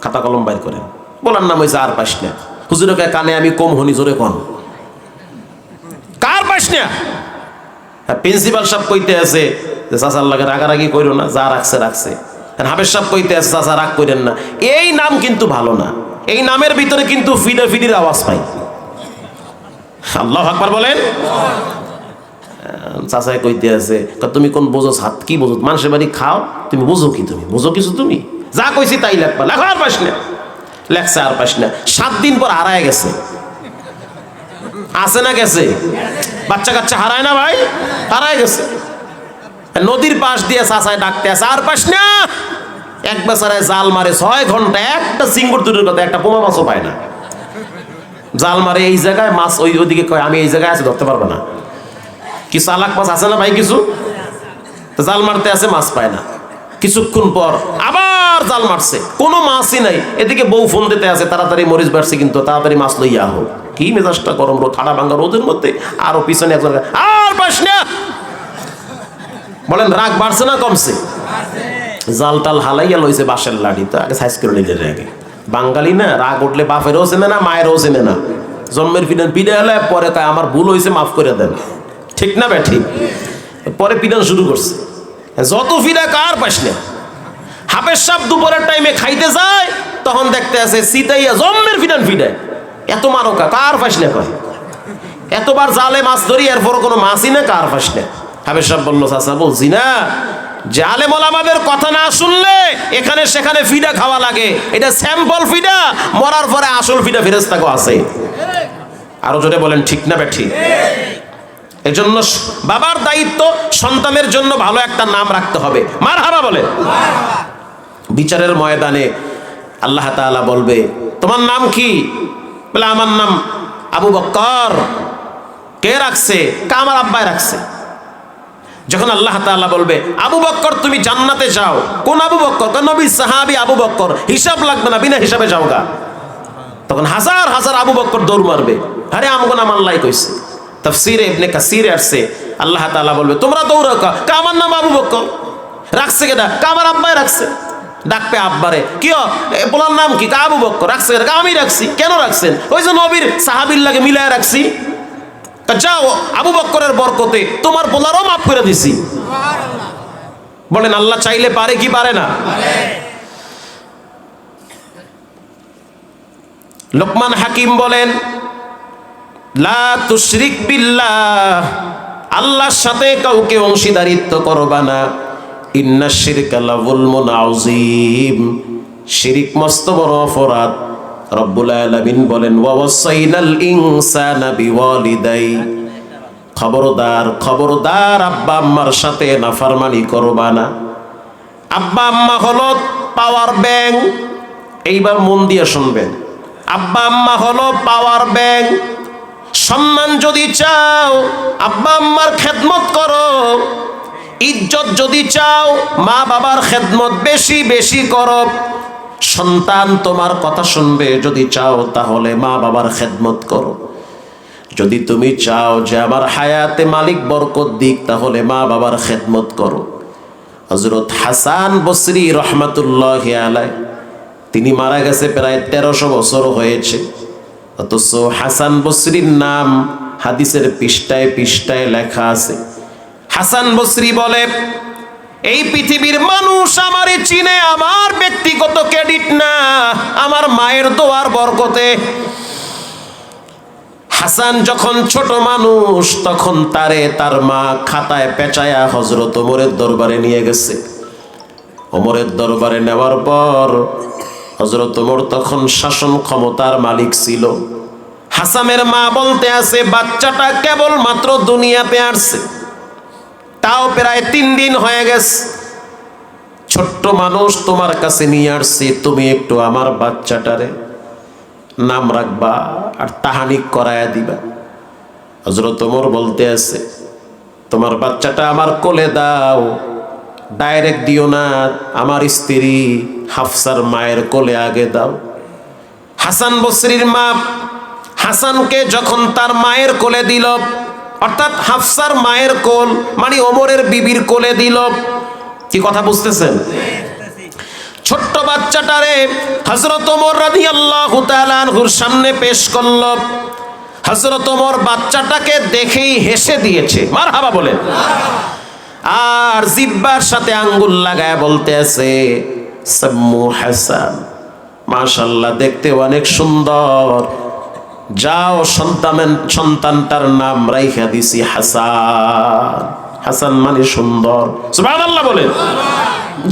Speaker 1: খাতা কলম বাইর করেন। বলার নাম হয়েছে আর পাইস না। হুজুরকে কানে আমি কম হনি, জোরে কন, কার পাইস না? প্রিন্সিপাল সাহেব কইতে আছে যে চাচার লাগে রাগারাগি কইরো না, যা রাখছে রাখছে। হাফেজ সাহেব কইতে আছে চাচা রাগ করেন না। এই নাম কিন্তু ভালো না, এই নামের ভিতরে কিন্তু ফিডে ফিডির আওয়াজ পাই। আল্লাহু আকবার বলেন। চাচাই কইতে আছে তুমি কোন বোঝো, হাত কি বোঝো? মানুষের বাড়ি খাও, তুমি বোঝো কি? তুমি বোঝো কিছু? তুমি যা কইছি তাই লেখবা, লেখো আর পাস না। লেখছে আর পাস না। 7 দিন পর হারায় গেছে। আছে না গেছে? বাচ্চা কাচ্চা হারায় না ভাই? হারায় গেছে। নদীর পাশ দিয়ে চাচায় ডাকতে আছে আর পাস না। এক বেচারায় জাল মারে 6 ঘন্টা, একটা সিঙ্গুর দূরের কথা, একটা পোমা মাছও পায় না। জাল মারে এই জায়গায়, মাছ ওইদিকে কয় আমি এই জায়গায় আছে, ধরতে পারবো না। কি চালাক মাছ আছে না ভাই কিছু? জাল মারতে আছে, মাছ পায় না। কিছুক্ষণ পর আবার জাল মারছে, কোনো মাছই নাই। এদিকে বউ ফোন দিতে আছে, তাড়াতাড়ি মরিচ বাড়ছে কিন্তু তাড়াতাড়ি মাছ লইয়া হোক। কি মেজাজটা গরম, ঠাডা ভাঙ্গা রোদের মধ্যে। আরো পিছনে একজন আর পাস না। বলেন রাগ বাড়ছে না কমছে? জাল টাল হালাইয়া লইছে বাঁশের লাঠি। তো আগে সাইজ করে নিতে আগে। বাঙালি না, রাগ উঠলে বাপেরও চেনে না, মায়েরও চেনে না। জন্মের পিডান পিডে হলে পরে কয় আমার ভুল হয়েছে, মাফ করে দেন। ঠিক না ভাই? ঠিক। পরে পিডান শুরু করছে, যত ফিডা কার পাস না। হাফেজ সাহেব দুপুরের টাইমে খাইতে যায়, তখন দেখতে আছে সিতাইয়া জন্মের ফিডান ফিডায়। এত মারোকা, কার পাস না কয়। এতবার জালে মাছ ধরি, এরপর কোনো মাছই না, কার পাস না। হাফেজ সাহেব বললো চাচা বলছি না, যে আলেম ওলামাদের কথা না শুনলে এখানে সেখানে ফিডা খাওয়া লাগে। এটা স্যাম্পল ফিডা, মরার পরে আসল ফিডা ফেরেশতাকে আছে। আরো জোরে বলেন ঠিক না বে ঠিক? এজন্য বাবার দায়িত্ব সন্তানের জন্য ভালো একটা নাম রাখতে হবে। মারহাবা বলে। বিচারের ময়দানে আল্লাহ তাআলা বলবে তোমার নাম কি? বলে আমার নাম আবু বকর। কে রাখছে? আমার আব্বাই রাখছে। যখন আল্লাহ তাআলা বলবে আবু বকর তুমি জান্নাতে যাও, কোন আবু বকর? নবী সাহাবী আবু বকর, হিসাব লাগবে না, বিনা হিসাবে যাও গা। তখন হাজার হাজার আবু বকর দৌড় মারবে, আরে আমগো নাম আল্লাহ কইছে। তাফসীরে ইবনে কাসিরে আসছে আল্লাহ তাআলা বলবে তোমরা দৌড়াও, কা আমার নাম আবু বকর। রাখছে কেডা? কা আমার আব্বাই রাখছে। ডাকবে আব্বারে, কি বলার নাম কি? কা আবু বকর। রাখছে কেডা? আমি রাখছি। কেন রাখছেন? ওই যে নবীর সাহাবীর লাগে মিলায় রাখছি। যাও আবু বকরের বরকতে তোমার বলারও মাফ করে দিছি। বলেন আল্লাহ চাইলে পারে কি পারে না? লোকমান হাকিম বলেন লা তুশরিক বিল্লাহ, আল্লাহর সাথে কাউকে অংশীদারিত্ব করবা না। ইন্নাশ শিরকা লাযুলমুন আযীম, শিরক মস্ত বড় অপরাধ। রব্বুল আলামিন বলেন ওয়া ওয়াসাইনাল ইনসানা বিওয়ালিদাই, খবরদার খবরদার আব্বা আম্মার সাথে নাফরমানি করবা না। আব্বা আম্মা হলো পাওয়ার ব্যাংক, এইবার মন দিয়ে শুনবেন। আব্বা আম্মা হলো পাওয়ার ব্যাংক। সম্মান যদি চাও আব্বা আম্মার খেদমত করো, ইজ্জত যদি চাও মা বাবার খেদমত বেশি বেশি করো। সন্তান তোমার কথা শুনবে যদি চাও তাহলে মা বাবার খেদমত করো। যদি তুমি চাও যে আমার হায়াতে মালিক বরকত দিক তাহলে মা বাবার খেদমত করো। হযরত হাসান বসরি রহমাতুল্লাহি আলাইহি তিনি মারা গেছে প্রায় 1300 বছর হয়েছে, অথচ হাসান বসরির নাম হাদিসের পৃষ্ঠায় পৃষ্ঠায় লেখা আছে। হাসান বসরি বলে, এই পৃথিবীর মানুষ আমারে চিনে আমার ব্যক্তিগত ক্রেডিট না, আমার মায়ের দোয়ার বরকতে। হাসান যখন ছোট মানুষ তখন তার মা খাতায় পেঁচায়া হযরত ওমরের দরবারে নিয়ে গেছে। ওমরের দরবারে নেওয়ার পর হযরত ওমর তখন শাসন ক্ষমতার মালিক ছিল। হাসানের মা বলতে আছে, বাচ্চাটা কেবল মাত্র দুনিয়াতে আসছে, তাও প্রায় 3 দিন হয়ে গেছে। ছোট্ট মানুষ তোমার কাছে নিয়ে আসছি, তুমি একটু আমার বাচ্চাটারে নাম রাখবা আর তাহানিক করায়া দিবা। হযরত ওমর বলতে আছে, তোমার বাচ্চাটা আমার কোলে দাও, ডাইরেক্ট দিও না, আমার স্ত্রী হাফসার মায়ের কোলে আগে দাও। হাসান বসরির মা হাসানকে যখন তার মায়ের কোলে দিল, অর্থাৎ হাফসার মায়ের কোল মানে ওমরের বিবির কোলে দিল, কি কথা বুঝতেছেন? ছোট্ট বাচ্চাটারে হযরত ওমর রাদিয়াল্লাহু তাআলা আনহুর সামনে পেশ করল। হযরত ওমর বাচ্চাটাকে দেখেই হেসে দিয়েছে, মারহাবা বলেন। আর জিহ্বার সাথে আঙ্গুল লাগায় বলতে আছে, সাম্মু হাসান, মাশাআল্লাহ দেখতে অনেক সুন্দর, যাও সন্তানটার নাম রাইখা দিছি হাসান। হাসান মানে সুন্দর, সুবহানাল্লাহ বলেন।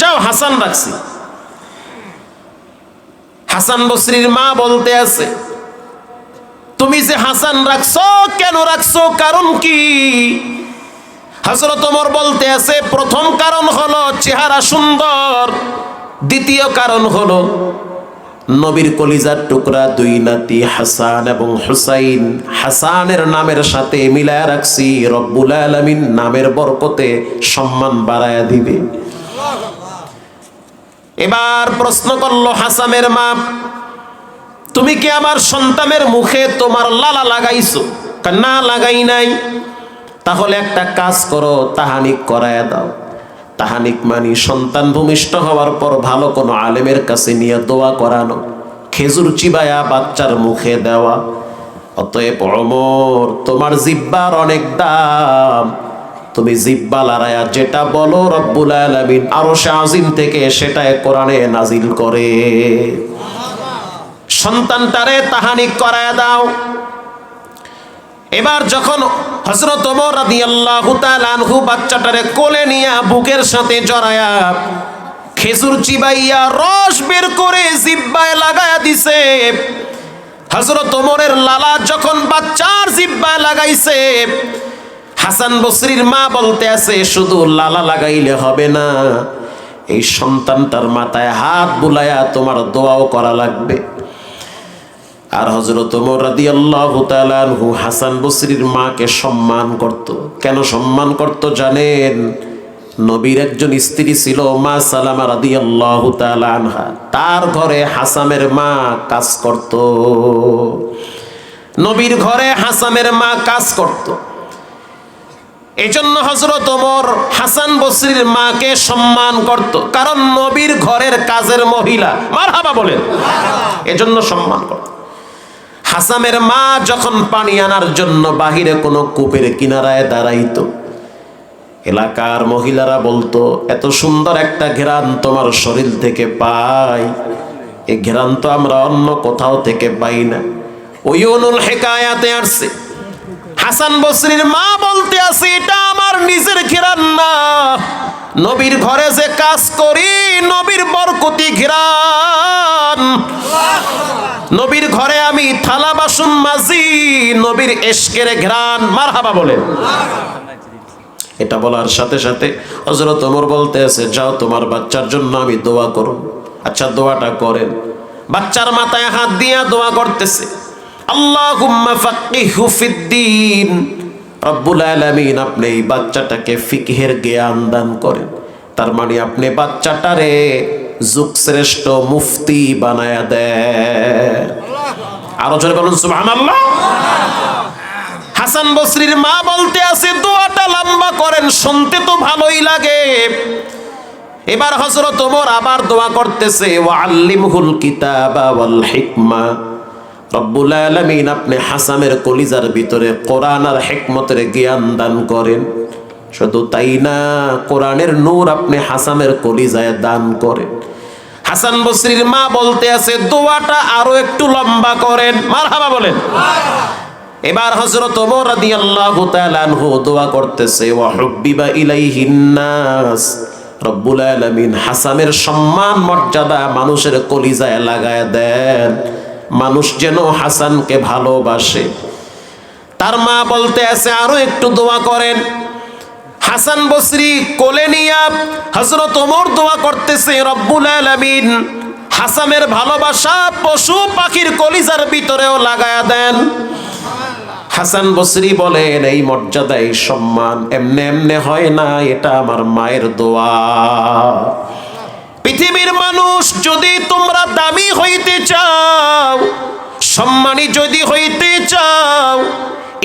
Speaker 1: যাও হাসান রাখছি। হাসান বসরির মা বলতে আছে, তুমি যে হাসান রাখছো কেন রাখছো, কারণ কি? হযরত ওমর বলতে আছে, প্রথম কারণ হলো চেহারা সুন্দর, দ্বিতীয় কারণ হলো নবীর কলিজার টুকরা 2 নাতি হাসান এবং হুসাইন, হাসানের নামের সাথে মিলায়া রাখছি, রব্বুল আলামিন নামের বরকতে সম্মান বাড়ায়া দিবে। এবার প্রশ্ন করলো হাসানের মা, তুমি কি আমার সন্তানের মুখে তোমার লালা লাগাইছো? না লাগাই নাই। তাহলে একটা কাজ করো, তাহানিক করায়া দাও। তাহানিক মানে সন্তান ভূমিষ্ঠ হওয়ার পর ভালো কোনো আলেমের কাছে নিয়ে দোয়া করানো, খেজুর চিবায়া বাচ্চার মুখে দেওয়া। অতএব ওমর, তোমার জিহ্বার অনেক দাম, তুমি জিহ্বা লড়াইয়া যেটা বলো রব্বুল আলামিন আরশে আজিম থেকে সেটাই কোরআনে নাজিল করে। সন্তানটারে তাহানিক করায়া দাও। এবার যখন হযরত ওমর রাদিয়াল্লাহু তাআলা আনহু বাচ্চাটারে কোলে নিয়ে বুকের সাথে জড়ায়া খেজুর চিবাইয়া রস বের করে জিহ্বায় লাগায়া দিছে, হযরত ওমরের লালা যখন বাচ্চার জিহ্বায় লাগাইছে, হাসান বসরির মা বলতে আছে, শুধু লালা লাগাইলে হবে না, এই সন্তানটার মাথায় হাত বুলায়া তোমার দোয়াও করা লাগবে। আর হযরত ওমর রাদিয়াল্লাহু তাআলা আনহু হাসান বসরির মাকে সম্মান করত। কেন সম্মান করত জানেন? নবীর একজন স্ত্রী ছিল মা সালামা রাদিয়াল্লাহু তাআলা আনহা, তার ঘরে হাসানের মা কাজ করত। নবীর ঘরে হাসানের মা কাজ করত। এজন্য হযরত ওমর হাসান বসরির মাকে সম্মান করত, কারণ নবীর ঘরের কাজের মহিলা, মারহাবা বলেন, এজন্য সম্মান করত। হাসানের মা যখন পানি আনার জন্য বাহিরে কোনো কূপের কিনারায় দাঁড়াইতো, এলাকার মহিলারা বলতো, এত সুন্দর একটা ঘ্রাণ তোমার শরীর থেকে পাই, এই ঘ্রাণ তো আমরা অন্য কোথাও থেকে পাই না। উয়ুনুল হিকায়াতে আসছে, হাসান বসরির মা বলতে আছে, এটা আমার নিজের ঘ্রাণ না, নবীর ঘরে যে কাজ করি নবীর বরকতি ঘ্রাণ। নবীর ঘরে আমি থালা বাসন মাজি, নবীর ইশকের ঘ্রাণ, মারহাবা বলেন। এটা বলার সাথে সাথে হযরত ওমর বলতে আছে, যাও তোমার বাচ্চার জন্য আমি দোয়া করব। আচ্ছা দোয়াটা করেন। বাচ্চার মাথায় হাত দিয়া দোয়া করতেছে, আল্লাহুম্মা ফাক্কিহু ফিদ্দীন, রব্বুল আলামিন আপনি এই বাচ্চাটাকে ফিকহের জ্ঞান দান করেন। তার মানে আপনি বাচ্চাটারে যুগশ্রেষ্ঠ মুফতি বানায়া দেন। আরো জোরে বলুন সুবহানাল্লাহ। হাসান বসরির মা বলতে আছে, দোয়াটা লম্বা করেন, শুনতে তো ভালোই লাগে। এবার হযরত ওমর আবার দোয়া করতেছে, ওয়া আল্লিমহুল কিতাবা ওয়াল হিকমা, রব্বুল আলামিন আপনি হাসানের কলিজার ভিতরে কোরআন আর হিকমতের জ্ঞান দান করেন। শুধু তাই না, কোরআনের নূর আপনি হাসানের কলিজায় দান করেন। হাসান বসরির মা বলতে আছে, দোয়াটা আরো একটু লম্বা করেন। মারহাবা বলেন। এবার হযরত ওমর রাদিয়াল্লাহু তাআলা আনহু দোয়া করতেছে, ওয়া হুব্বিবা ইলাইহিন নাস, রব্বুল আলামিন হাসানের সম্মান মর্যাদা মানুষের কলিজায় লাগায় দেন, মানুষ যেন হাসানকে ভালোবাসে। তার মা বলতে আছে, আরো একটু দোয়া করেন। হাসান বসরি কোলে নিয়া হযরত ওমর দোয়া করতেছে, রব্বুল আলামিন হাসানের ভালোবাসা পশু পাখির কলিজার ভিতরেও লাগায়া দেন। হাসান বসরি বলেন, এই মর্যাদা এই সম্মান এমনে এমনে হয় না, এটা আমার মায়ের দোয়া। পৃথিবীর মানুষ যদি তোমরা দামি হইতে চাও, সম্মানী যদি হইতে চাও,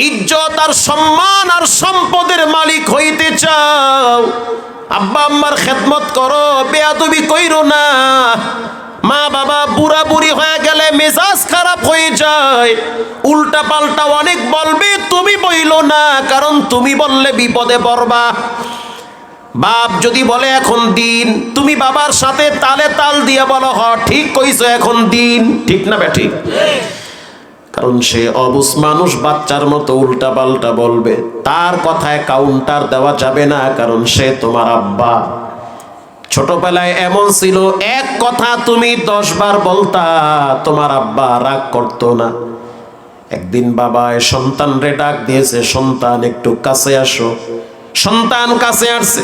Speaker 1: ইজ্জত আর সম্মান আর সম্পদের মালিক হইতে চাও, আব্বা আম্মার খেদমত করো, বেয়াদবি কইরো না। মা বাবা বুড়া বুড়ি হয়ে গেলে মেজাজ খারাপ হয়ে যায়, উল্টা পাল্টা অনেক বলবে, তুমি বইলো না, কারণ তুমি বললে বিপদে পড়বা। বাপ যদি বলে এখন দিন, তুমি বাবার সাথে তালে তাল দিয়ে বলো, হ ঠিক কইছো এখন দিন, ঠিক না বেঠিক? কারণ সে অবুঝ মানুষ, বাচ্চার মতো উল্টা পাল্টা বলবে, তার কথায় কাউন্টার দেওয়া যাবে না, কারণ সে তোমার আব্বা। ছোটবেলায় এমন ছিল, এক কথা তুমি 10 বার বলতা, তোমার আব্বা রাগ করতো না। একদিন বাবা সন্তানরে ডাক দিয়েছে, সন্তান একটু কাছে আসো। সন্তান কাছে আসছে।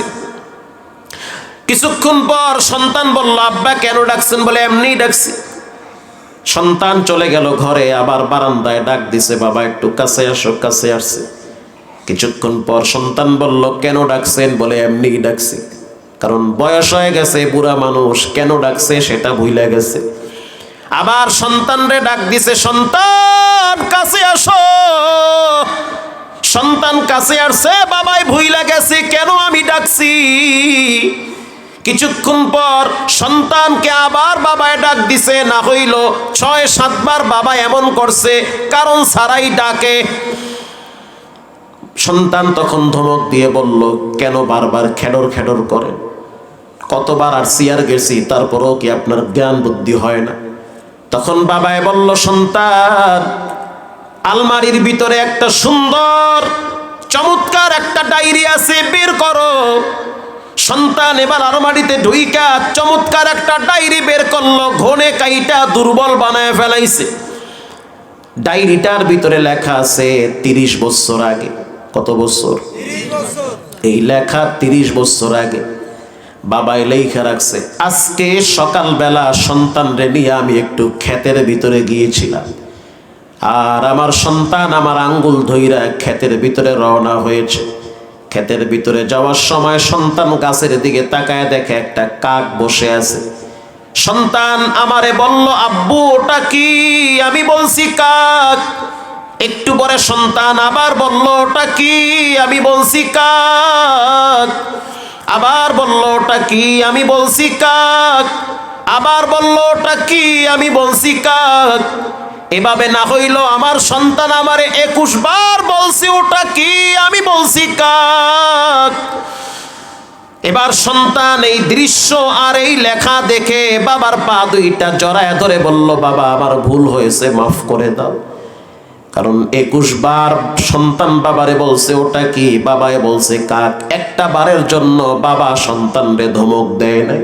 Speaker 1: কিছুক্ষণ পর সন্তান বলল, আব্বা কেন ডাকছেন? বলে এমনি ডাকছি। সন্তান চলে গেল ঘরে, আবার বারান্দায় ডাক দিছে, বাবা একটু কাছে আসো, কাছে আসছে। কিছুক্ষণ পর সন্তান বলল, কেন ডাকছেন? বলে এমনি ডাকছি। কারণ বয়স হয়ে গেছে, বুড়া মানুষ, কেন ডাকছে সেটা ভুলে গেছে। আবার সন্তানরে ডাক দিছে, সন্তান কাছে আসো। সন্তান কাছে আসছে, বাবাই ভুইলা গেছে কেন আমি ডাকছি। কিছুক্ষণ পর সন্তানকে আবার বাবায় ডাক দিছে, না হইল 6-7 বার বাবা এমন করছে, কারণ ছাড়াই ডাকে। সন্তান তখন ধমক দিয়ে বলল, কেন বারবার খেডর খেডর করেন? কতবার আর সিয়ার গেছি, তারপরেও কি আপনার জ্ঞান বুদ্ধি হয় না? তখন বাবায় বলল, সন্তান আলমারির ভিতরে একটা সুন্দর চমৎকার একটা ডায়েরি আছে, বের করো। সন্তান এবার আলমারিতে ঢুইকা চমৎকার একটা ডায়েরি বের করলো, ঘনে কাইটা দুর্বল বানায় ফেলাইছে। ডায়েরিটার ভিতরে লেখা আছে 30 বছর আগে। কত বছর? 30 বছর। এই লেখা 30 বছর আগে বাবাই লেখা রাখছে, আজকে সকালবেলা সন্তানরে নিয়ে আমি একটু ক্ষেতের ভিতরে গিয়েছিলাম, আর আমার সন্তান আমার আঙ্গুল ধইরা ক্ষেতের ভিতরে রওনা হয়েছে। ক্ষেতের ভিতরে যাওয়ার সময় সন্তান গাছের দিকে তাকায় দেখে একটা কাক বসে আছে। সন্তান আমারে বলল, আব্বু ওটা কি? আমি বলছি কাক। একটু পরে সন্তান আবার বলল, ওটা কি? আমি বলছি কাক। আবার বলল, ওটা কি? আমি বলছি কাক। আবার বলল, ওটা কি? আমি বলছি কাক। এভাবে না হইল আমার সন্তান আমারে 21 বার বলছে, ওটা কি? আমি বলছি কাক। এবার সন্তান এই দৃশ্য আর এই লেখা দেখে বাবার পা দুইটা জড়ায় ধরে বলল, বাবা আমার ভুল হয়েছে, মাফ করে দাও। কারণ 21 বার সন্তান বাবারে বলছে ওটা কি, বাবায় বলছে কাক। একটা বারের জন্য বাবা সন্তানরে ধমক দেয় নাই,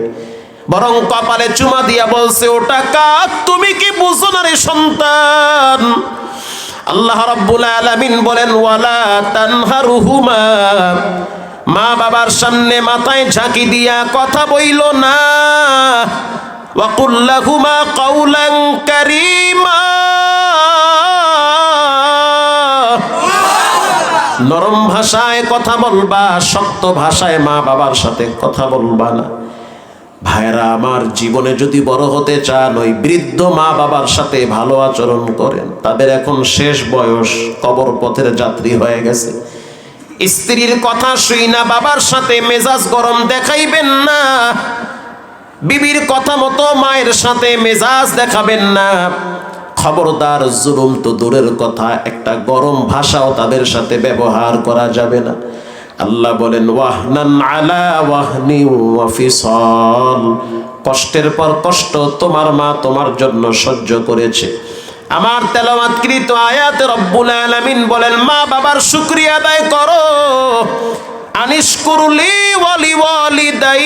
Speaker 1: বরং কপালে চুমা দিয়া বলছে ওটা কাক। তুমি কি বুঝো না রে সন্তান? আল্লাহ রাব্বুল আলামিন বলেন, ওয়ালা তানহারুহুমা, মা বাবার সামনে মাথায় ঝাঁকি দিয়া কথা বইল না। وقل لهما قولا كريما নরম ভাষায় কথা বলবা, শক্ত ভাষায় মা বাবার সাথে কথা বলবা না। ভাইরা আমার, জীবনে যদি বড় হতে চান ওই বৃদ্ধ মা বাবার সাথে ভালো আচরণ করেন। তাদের এখন শেষ বয়স, কবর পথের যাত্রী হয়ে গেছে। স্ত্রীর কথা শুই না বাবার সাথে মেজাজ গরম দেখাইবেন না, বিবির কথা মতো মায়ের সাথে মেজাজ দেখাবেন না। খবরদার, জুলুম তো দূরের কথা, একটা গরম ভাষাও তাদের সাথে ব্যবহার করা যাবে না। আল্লাহ বলেন ওয়াহনান আলা ওয়াহনি ওয়া ফিসাল, কষ্টের পর কষ্ট তোমার মা তোমার জন্য সহ্য করেছে। আমার তেলাওয়াতকৃত আয়াতে রব্বুল আলামিন বলেন মা বাবার শুকরিয়া আদায় করো। আনিশকুরলি ওয়ালি ওয়ালিদাই,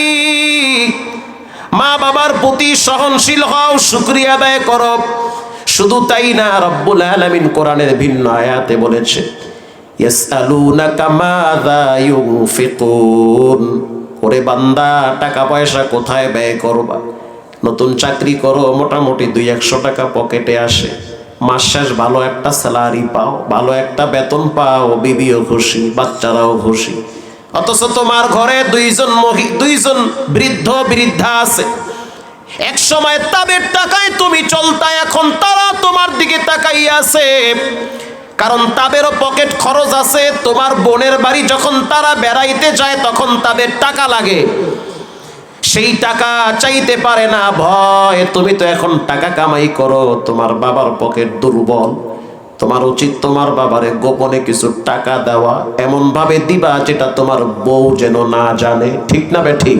Speaker 1: মা বাবার প্রতি সহনশীল হও, শুকরিয়া আদায় করো। শুধু তাই না, রব্বুল আলামিন কোরআনের ভিন্ন আয়াতে বলেছে ইয়াসআলুনাকা মাযা ইউনফিকুন, ওরে বান্দা টাকা পয়সা কোথায় ব্যয় করবা? নতুন চাকরি করো, মোটামুটি 200 টাকা পকেটে আসে, মাস শেষ ভালো একটা স্যালারি পাও, ভালো একটা বেতন পাও, বিবিও খুশি, বাচ্চারাও খুশি। অথচ তোমার ঘরে দুইজন বৃদ্ধ বৃদ্ধা আছে। এক সময় তাদের টাকায় তুমি চলতা, এখন তারা তোমার দিকে তাকাই আছে, কারণ তাদেরও পকেট খরচ আছে। তোমার বোনের বাড়ি যখন তারা বেড়াইতে যায় তখন তাদের টাকা লাগে, সেই টাকা চাইতে পারে না, ভয়। তুমি তো এখন টাকা কামাই করো, তোমার বাবার পকেট দুর্বল, তোমার উচিত তোমার বাবারে গোপনে কিছু টাকা দেওয়া, এমন ভাবে দিবা যেটা তোমার বউ যেন না জানে। ঠিক না বে ঠিক?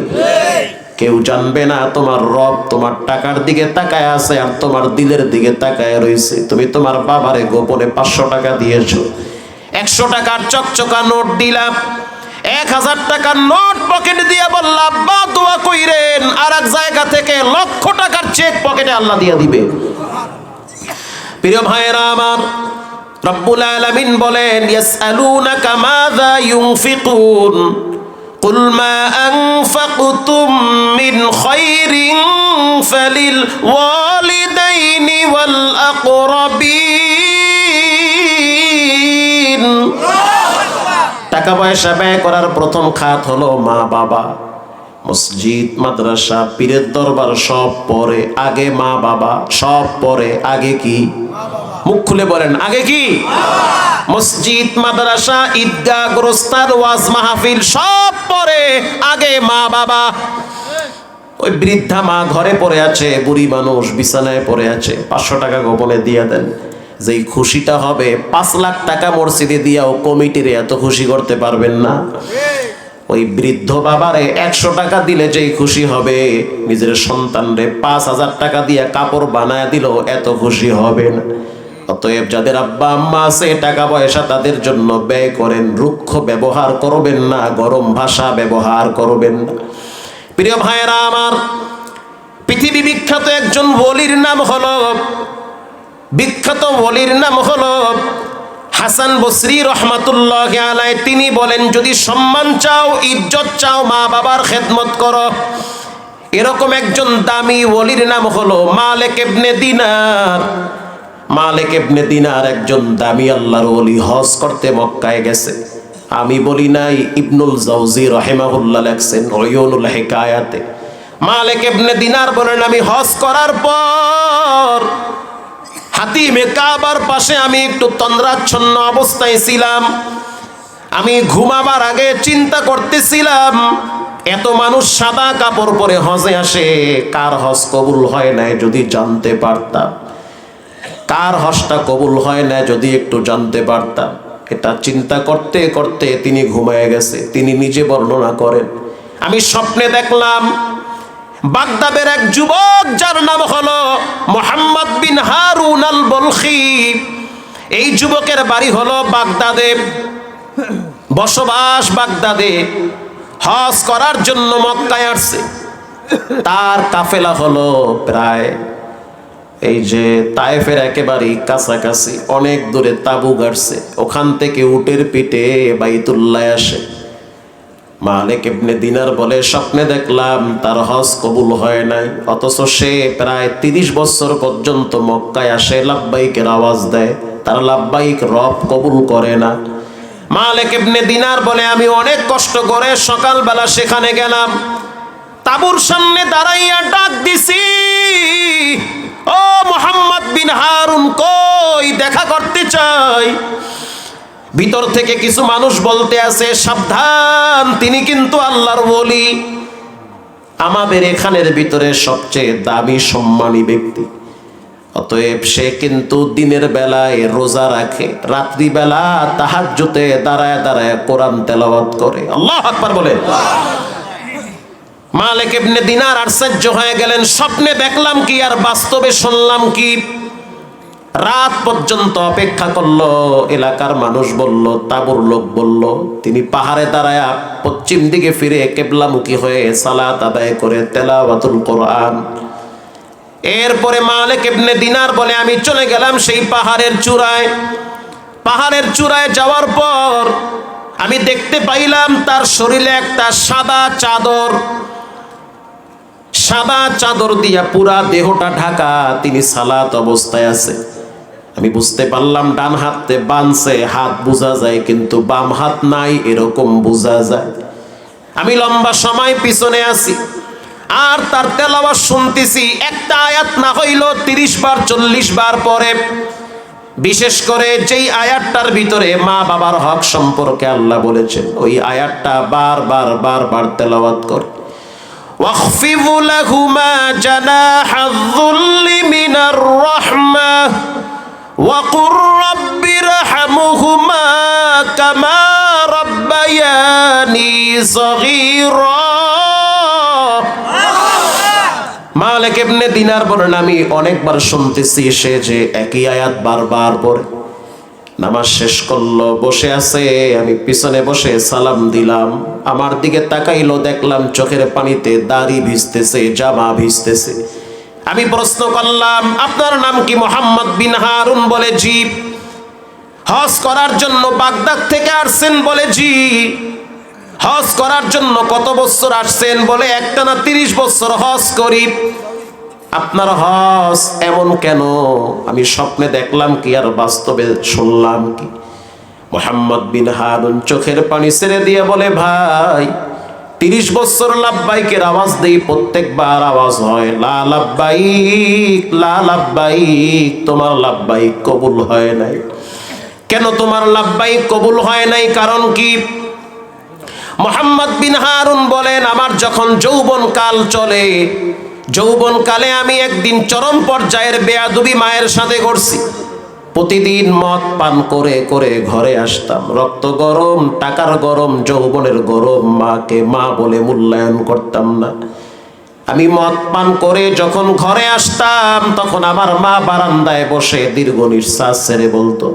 Speaker 1: কেউ জানবে না তোমার রব তোমার টাকার দিকে তাকায় আছে আর তোমার দিলের দিকে তাকায় রয়েছে। তুমি তোমার বাবারে গোপনে 500 টাকা দিয়েছো, 100 টাকার চকচকা নোট দিলাম, 1000 টাকার নোট পকেটে দিয়ে বললাম আব্বা দোয়া কইরেন, আর এক জায়গা থেকে 1,00,000 টাকার চেক পকেটে আল্লাহ দিয়ে দিবে। প্রিয় ভাইরা আমার, রব্বুল আলামিন বলেন ইয়াসআলুনাকা মাযা ইউনফিকুন কুল মা আনফাকতুম মিন খায়রিন ফালিল ওয়ালিদাইনি ওয়াল আকরাবিন। টাকা পয়সা ব্যয় করার প্রথম খাত হলো মা বাবা। মসজিদ, মাদ্রাসা, পীরের দরবার সব পরে, আগে মা বাবা। সব পরে, আগে কি? মুখ খুলে বলেন, আগে কি? মসজিদ, মাদ্রাসা, ঈদগাহ, গোরস্থান, ওয়াজ মাহফিল সব পরে, আগে মা বাবা। ওই বৃদ্ধা মা ঘরে পড়ে আছে, বুড়ি মানুষ বিছানায় পড়ে আছে, 500 টাকা গোপনে দিয়ে দেন। যেই খুশিটা হবে, 5 লাখ টাকা মসজিদে দিয়াও কমিটিরে এত খুশি করতে পারবেন না। ওই বৃদ্ধ বাবারে 100 টাকা দিলে যেই খুশি হবে, নিজের সন্তানরে 5000 টাকা দিয়ে কাপড় বানায় দিল এত খুশি হবে না। অতএব যাদের আব্বা আম্মা আছে, টাকা পয়সা তাদের জন্য ব্যয় করেন, রুক্ষ ব্যবহার করবেন না, গরম ভাষা ব্যবহার করবেন না। প্রিয় ভাইয়েরা আমার, পৃথিবী বিখ্যাত একজন ওলির নাম হলো হাসান বসরি রহমাতুল্লাহি আলাইহি। তিনি বলেন যদি সম্মান চাও, ইজ্জত চাও, মা বাবার খেদমত করো। এরকম একজন দামি ওলির নাম হলো মালিক ইবনে দিনার। মালিক ইবনে দিনার একজন দামি আল্লাহর ওলি, হজ করতে মক্কায় গেছে। আমি বলি নাই, ইবনুল জাওজি রাহিমাহুল্লাহ লেখছেন উয়ুনুল হিকায়াতে। মালিক ইবনে দিনার বলেন আমি হজ করার পর হাতিমে কাবার পাশে আমি একটু তন্দ্রাচ্ছন্ন অবস্থায় ছিলাম। আমি ঘুমাবার আগে চিন্তা করতেছিলাম, এত মানুষ সাদা কাপড় পরে হজে আসে, কার হজ কবুল হয় না যদি জানতে পারতাম, কার হজটা কবুল হয় না যদি একটু জানতে পারতাম। এটা চিন্তা করতে করতে তিনি ঘুমায় গেছে। তিনি নিজে বর্ণনা করেন, আমি স্বপ্নে দেখলাম বাগদাদের এক যুবক যার নাম হলো মুহাম্মদ বিন হারুন আল বলখি। এই যুবকের বাড়ি হলো বাগদাদে, বসবাস বাগদাদে, হজ করার জন্য মক্কায় আসছে। তার কাফেলা হলো প্রায় এই যে তায়েফের একেবারেই কাছাকাছি, অনেক দূরে তাবু গাড়ছে, ওখান থেকে উটের পিঠে বাইতুল্লাহ আসে। মালিক ইবনে দিনার বলে, স্বপ্নে দেখলাম তার হজ কবুল হয় নাই, অথচ সে প্রায় 30 বছর পর্যন্ত মক্কায় আসে, লাব্বাইকের আওয়াজ দেয়, তার লাব্বাইক রব কবুল করে না। মালিক ইবনে দিনার বলে, আমি অনেক কষ্ট করে সকালবেলা সেখানে গেলাম, তাঁবুর সামনে দাঁড়াইয়া ডাক দিছি, ও মুহাম্মদ বিন হারুন কই, দেখা করতে চাই। ভিতর থেকে কিছু মানুষ বলতে আছে, সাবধান, তিনি কিন্তু আল্লাহর ওলি, আমাদের এখানের ভিতরে সবচেয়ে দামি সম্মানী ব্যক্তি। অতএব সে কিন্তু দিনের বেলায় রোজা রাখে, রাত্রিবেলা তাহাজ্জুদে দাঁড়ায় দাঁড়ায় কোরআন তেলাওয়াত করে। আল্লাহু আকবার বলে। মালিক ইবনে দিনার আশ্চর্য হয়ে গেলেন, স্বপ্নে দেখলাম কি আর বাস্তবে শুনলাম কি। রাত পর্যন্ত অপেক্ষা করলো, এলাকার মানুষ বলল, তাঁবুর লোক বলল, তিনি পাহাড়ে দাঁড়ায়া পশ্চিম দিকে ফিরে কিবলামুখী হয়ে সালাত আদায় করে তেলাওয়াতুল কোরআন। এরপরে মালিক ইবনে দিনার বলে, আমি চলে গেলাম সেই পাহাড়ের চূড়ায়। পাহাড়ের চূড়ায় যাওয়ার পর আমি দেখতে পাইলাম তার শরীরে একটা সাদা চাদর, সাদা চাদর দিয়া পুরা দেহটা ঢাকা, তিনি সালাত অবস্থায় আছে। আমি বুঝতে পারলাম ডান হাতে বানছে, হাত বোঝা যায় কিন্তু বাম হাত নাই, এরকম বোঝা যায়। আমি লম্বা সময় পিছনে আছি আর তার তেলাওয়াত শুনতেছি, একটা আয়াত না হইল 30 বার 40 বার পরে। বিশেষ করে যেই আয়াতটার ভিতরে মা বাবার হক সম্পর্কে আল্লাহ বলেছেন, ওই আয়াতটা বারবার বারবার তেলাওয়াত করে। ওয়াখফিদ লাহুমা জানাহায-যুল্লি মিনার রাহমাহ ওয়াকুর রাব্বিরহামহুমা কামা রাব্বায়ানি সগীরা। মালিক ইবনে দিনার বলেন, আমি অনেকবার শুনতেছি সে যে একই আয়াত বারবার পড়ে। নামাজ শেষ করলো, বসে আছে, আমি পিছনে বসে সালাম দিলাম, আমার দিকে তাকাইলো, দেখলাম চোখের পানিতে দাড়ি ভিজতেছে, জামা ভিজতেছে। আমি প্রশ্ন করলাম, আপনার নাম কি? মুহাম্মদ বিন হারুন। বলে জি। হজ করার জন্য বাগদাদ থেকে আসছেন? বলে জি। হজ করার জন্য কত বছর আসছেন? বলে একটানা 30 বছর হজ করি। আপনার হজ এমন কেন? আমি স্বপ্নে দেখলাম কি আর বাস্তবে শুনলাম কি? মুহাম্মদ বিন হারুন চোখের পানি ছেড়ে দিয়ে বলে, ভাই 30 বছর লাব্বাইকের আওয়াজ দেই, প্রত্যেকবার আওয়াজ হয় লা লাব্বাইক লা লাব্বাইক, তোমার লাব্বাইক কবুল হয় নাই। কেন তোমার লাব্বাইক কবুল হয় নাই? কারণ কি? মুহাম্মদ বিন হারুন বলেন, আমার যখন যৌবন কাল চলে, যৌবন কালে আমি একদিন চরম পর্যায়ের বেয়াদবি মায়ের সাথে করছি। প্রতিদিন মদ পান করে করে ঘরে আসতাম, রক্ত গরম, টাকার গরম, যৌবনের গরম, মাকে মা বলে মূল্যায়ন করতাম না। আমি মদ পান করে যখন ঘরে আসতাম, তখন আমার মা বারান্দায় বসে দীর্ঘ নিঃশ্বাস ছেড়ে বলতো,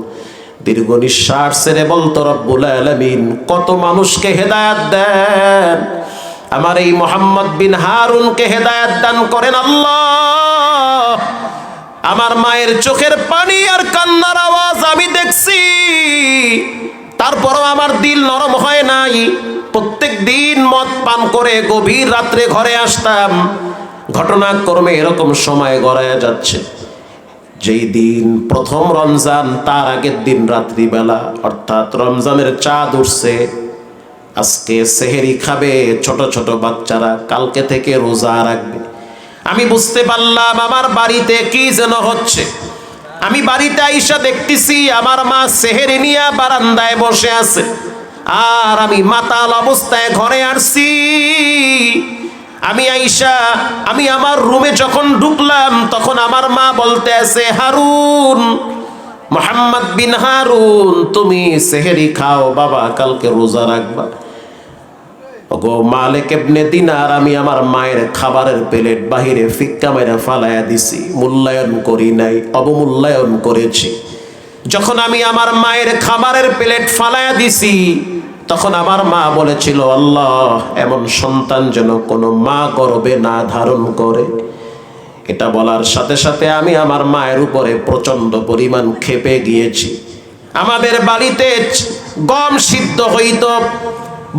Speaker 1: দীর্ঘ নিঃশ্বাস ছেড়ে বলতো, রব্বুল আলামিন কত মানুষকে হেদায়েত দেন, আমার এই মুহাম্মদ বিন হারুনকে হেদায়েত দান করেন আল্লাহ। আমার মায়ের চোখের পানি আর কান্নার আওয়াজ আমি দেখছি, তারপরও আমার দিল নরম হয় নাই। প্রত্যেক দিন মদ পান করে গভীর রাত্রে ঘরে আসতাম। ঘটনাক্রমে এরকম সময় গড়ায় যাচ্ছে, যেই দিন প্রথম রমজান, তার আগের দিন রাত্রিবেলা, অর্থাৎ রমজানের চাঁদ উঠছে, আজকে সেহেরি খাবে ছোট ছোট বাচ্চারা, কালকে থেকে রোজা রাখবে। আমি বুঝতে পারলাম আমার বাড়িতে কি যেন হচ্ছে। আমি বাড়িতে আইসা দেখতেছি আমার মা সেহেরি নিয়ে বারান্দায় বসে আছে, আর আমি মাতাল অবস্থায় ঘরে আসছি। আমি আইসা আমি আমার রুমে যখন ঢুকলাম, তখন আমার মা বলতে আছে, হারুন, মুহাম্মদ বিন হারুন, তুমি সেহেরি খাও বাবা, কালকে রোজা রাখবা। ওগো মালিক ইবনে দিনার, আমি আমার মায়ের খাবারের প্লেট বাহিরে ফিক্কা মেরে ফালাইয়া দিছি, মূল্যায়ন করি নাই, অবমূল্যায়ন করেছি। যখন আমি আমার মায়ের খাবারের প্লেট ফালাইয়া দিছি, তখন আমার মা বলেছিল, আল্লাহ এমন সন্তান যেন কোনো মা গর্ভে না ধারণ করে। এটা বলার সাথে সাথে আমি আমার মায়ের উপরে প্রচন্ড পরিমাণ ক্ষেপে গিয়েছি। আমাদের বাড়িতে গম সিদ্ধ হইত,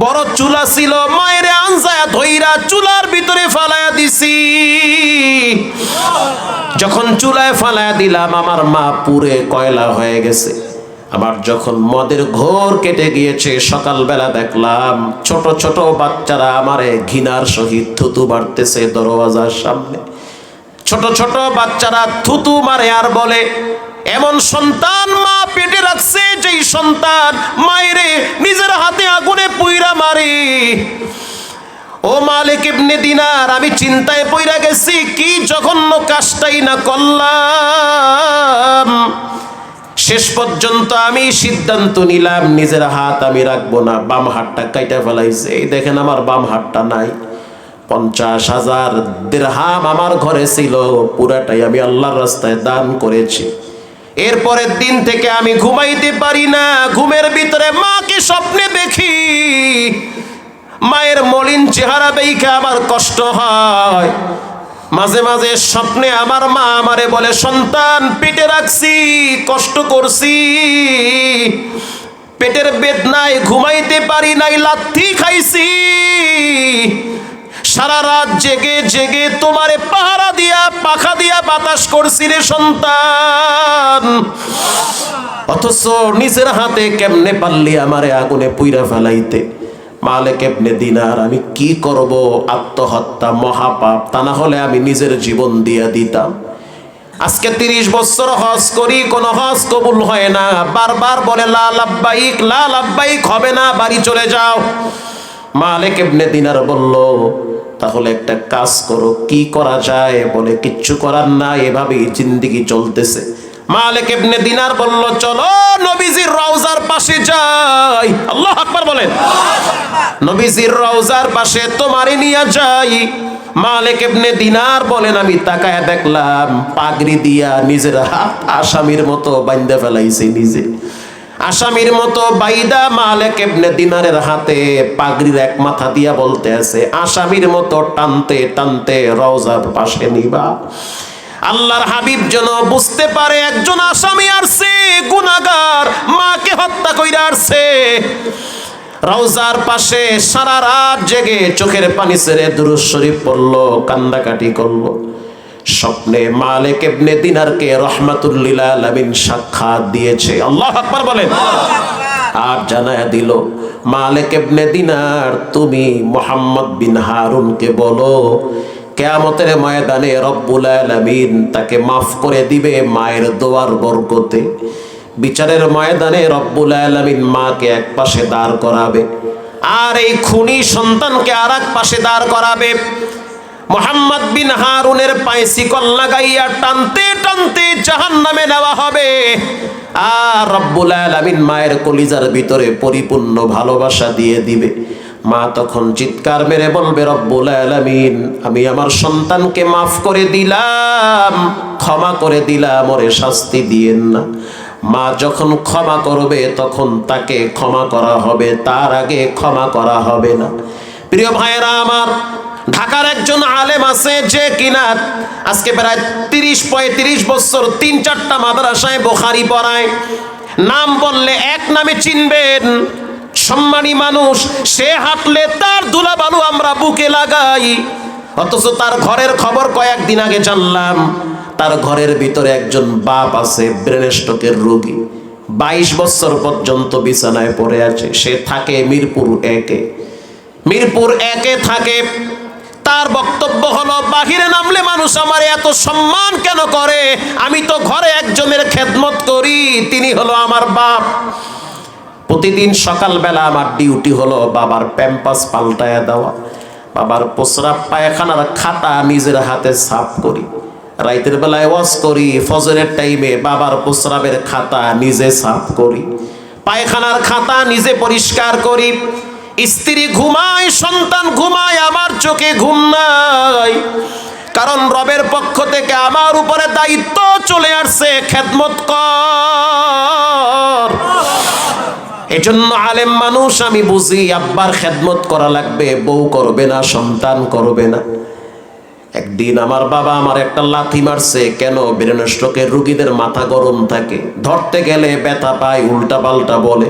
Speaker 1: বড় চুলা ছিল, মায়ের আনজায়া ধইরা চুলার ভিতরে ফালায়া দিছি। যখন চুলায় ফালায়া দিলাম আমার মা পুরে কয়লা হয়ে গেছে। আবার যখন মদের ঘোর কেটে গিয়েছে, সকালবেলা দেখলাম ছোট ছোট বাচ্চারা আমারে ঘৃণার সহিত থুতু মারতেছে দরওয়াজার সামনে। ছোট ছোট বাচ্চারা থুতু মারে আর বলে, এমন সন্তান মা পেটে রাখছে যেই সন্তান মায়েরে নিজের হাতে আগুনে পুইরা মারে। ও মালিক ইবনে দিনার, আমি চিন্তায় পইরা গেছি, কি জঘন্য কাজটাই না করলাম। শেষ পর্যন্ত আমি সিদ্ধান্ত নিলাম নিজের হাত আমি রাখবো না, বাম হাতটা কাইটা ফেলাইছে। এই দেখেন আমার বাম হাতটা নাই। 50,000 দিরহাম আমার ঘরে ছিল, পুরাটাই আমি আল্লাহর রাস্তায় দান করেছি। এরপরের দিন থেকে আমি ঘুমাইতে পারি না, ঘুমের ভিতরে মাকে স্বপ্নে দেখি। মায়ের মলিন চেহারা দেখে আমার কষ্ট হয়। মাঝে মাঝে স্বপ্নে আমার মা আমারে বলে, সন্তান পেটে রাখছি, কষ্ট করছি, পেটের বেদনায় ঘুমাইতে পারি নাই, লাথি খাইছি, সারা রাত জেগে জেগে তোমারে পাহারা দিয়া পাখা দিয়া বাতাস করছি রে সন্তান। অথচ নিজের হাতে কেমনে পারলি আমারে আগুনে পুইরা ফেলাইতে। মালিক ইবনে দিনার, আমি কি করব? আত্মহত্যা মহাপাপ, তা না হলে আমি নিজের জীবন দিয়া দিতাম। আজকে 30 বছর হজ করি, কোন হজ কবুল হয় না। বারবার বলে লা লাব্বাইক, লা লাব্বাইক, হবে না, বাড়ি চলে যাও। মালিক ইবনে দিনার বলল, তাহলে একটা কাজ করো। কি করা যায়? বলে কিচ্ছু করার না, এভাবেই জিন্দেগি চলতেছে। মালিক ইবনে দিনার বলল, চলো নবীজির রওজার পাশে যাই। আল্লাহু আকবার বলেন। নবীজির রওজার পাশে তোমারে নিয়ে যাই। মালিক ইবনে দিনার বলেন, আমি তাকায় দেখলাম পাগড়ি দিয়া নিজের হাত আসামির মতো বাঁধা ফেলাইছে। নিজে আসামির মতো বাইদা মালিক ইবনে দিনারের হাতে পাগড়ির এক মাথা দিয়া বলতে আছে, আসামির মতো টানতে টানতে রওজার পাশে নিবা। আল্লাহর হাবিব যেন বুঝতে পারে একজন আসামি আসছে, গুনাহগার, মাকে হত্যা কইরা আসছে। রওজার পাশে সারা রাত জেগে চোখের পানি ছেড়ে দুরূদ শরীফ পড়লো, কান্দাকাটি করলো। স্বপ্নে মালিক ইবনে দিনারকে রাহমাতুল লিল আলামিন সাক্ষাৎ দিয়েছে। আল্লাহু আকবার বলেন। আর জানায়া দিল, মালিক ইবনে দিনার, তুমি মুহাম্মদ বিন হারুনকে বলো কিয়ামতের ময়দানে রব্বুল আলামিন তাকে মাফ করে দিবে মায়ের দোয়ার বরকতে। বিচারের ময়দানে রব্বুল আলামিন মাকে এক পাশে দাঁড় করাবে, আর এই খুনি সন্তানকে আর এক পাশে দাঁড় করাবে। মুহাম্মদ বিন হারুনের পায়ে শিকল লাগাইয়া টানতে টানতে জাহান্নামে নেওয়া হবে। আর রব্বুল আলামিন মায়ের কলিজার ভিতরে পরিপূর্ণ ভালোবাসা দিয়ে দিবে। মা তখন চিৎকার মেরে বলবে, রব্বুল আলামিন, আমি আমার সন্তানকে মাফ করে দিলাম, ক্ষমা করে দিলাম, ওরে শাস্তি দিয়েন না। মা যখন ক্ষমা করবে তখন তাকে ক্ষমা করা হবে, তার আগে ক্ষমা করা হবে না। প্রিয় ভাইয়েরা আমার, ঢাকার একজন আলেম আছে যে কিনা আজকে প্রায় 30-35 বছর 3-4টা মাদ্রাসায় বুখারী পড়ায়। নাম বললে এক নামে চিনবেন, সম্মানী মানুষ। সে হাঁটলে তার ধুলাবালু আমরা বুকে লাগাই। অথচ তার ঘরের খবর কয়েকদিন আগে জানলাম, তার ঘরের ভিতরে একজন বাপ আছে ব্রেন স্ট্রোকের রোগী, 22 বছর পর্যন্ত বিছানায় পড়ে আছে। সে থাকে মিরপুর 1-এ থাকে। তার বক্তব্য হলো, বাহিরে নামলে মানুষ আমার এত সম্মান কেন করে? আমি তো ঘরে একজনের খেদমত করি, তিনি হলো আমার বাপ। প্রতিদিন সকালবেলা আমার ডিউটি হলো বাবার প্যাম্পাস পাল্টায়া দেওয়া, বাবার প্রস্রাব পায়খানার খাতা নিজের হাতে সাফ করি। রাতের বেলায় ওয়াজ করি, ফজরের টাইমে বাবার প্রস্রাবের খাতা নিজে সাফ করি, পায়খানার খাতা নিজে পরিষ্কার করি। স্ত্রী ঘুমায়, সন্তান ঘুমায়, আমার চোখে ঘুম নাই। কারণ রবের পক্ষ থেকে আমার উপরে দায়িত্ব চলে আসছে, খেদমত কর। এজন্য আলেম মানুষ আমি বুঝি, আব্বার খেদমত করা লাগবে, বউ করবে না, সন্তান করবে না। একদিন আমার বাবা আমার একটা লাথি মারছে। কেন? ব্রেন স্ট্রোকের রোগীদের মাথা গরম থাকে, ধরতে গেলে ব্যথা পায়, উল্টা পাল্টা বলে।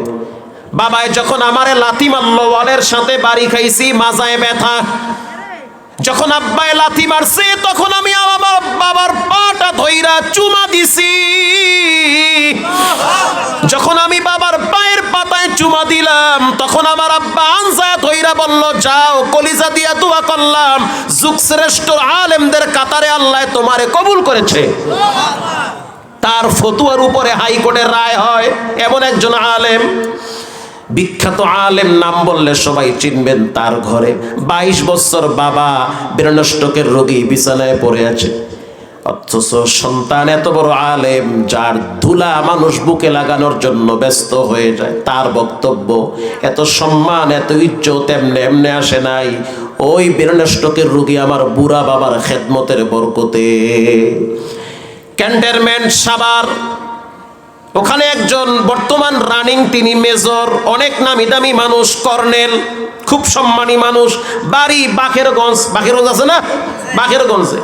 Speaker 1: বাবায় যখন আমারে লাথি মারলো, ওয়ালের সাথে বাড়ি খাইছি, মাজায় ব্যথা। যখন আব্বায় লাথি মারছে তখন আমি আমার বাবার পাটা ধইরা চুমা দিছি। যখন আমি বাবার পায়ের পাতায় চুমা দিলাম তখন আমার আব্বা আনজা ধইরা বলল, যাও কলিজা দিয়া দোয়া করলাম, যুগশ্রেষ্ঠ আলেমদের কাতারে আল্লাহ তোমারে কবুল করেছে। তার ফতুয়ার উপরে হাইকোর্টের রায় হয়। এমন একজন আলেম, বিখ্যাত আলেম, নাম বললে সবাই চিনবেন। তার ঘরে 22 বছর বাবা ব্রেনস্ট্রোকের রোগী বিছানায় পড়ে আছে, অথচ সন্তান এত বড় আলেম যার ধুলা মানুষ বুকে লাগানোর জন্য ব্যস্ত হয়ে যায়। তার বক্তব্য, এত সম্মান এত ইজ্জত এমনে এমনে আসে নাই, ওই ব্রেনস্ট্রোকের রোগী আমার বুড়া বাবার খেদমতের বরকতে। ক্যান্টনমেন্ট সাভার, ওখানে একজন বর্তমান রানিং, তিনি মেজর, অনেক নামি দামি মানুষ, কর্নেল, খুব সম্মানী মানুষ, বাড়ি বাকেরগঞ্জ। বাকেরগঞ্জ আছে না? বাকেরগঞ্জে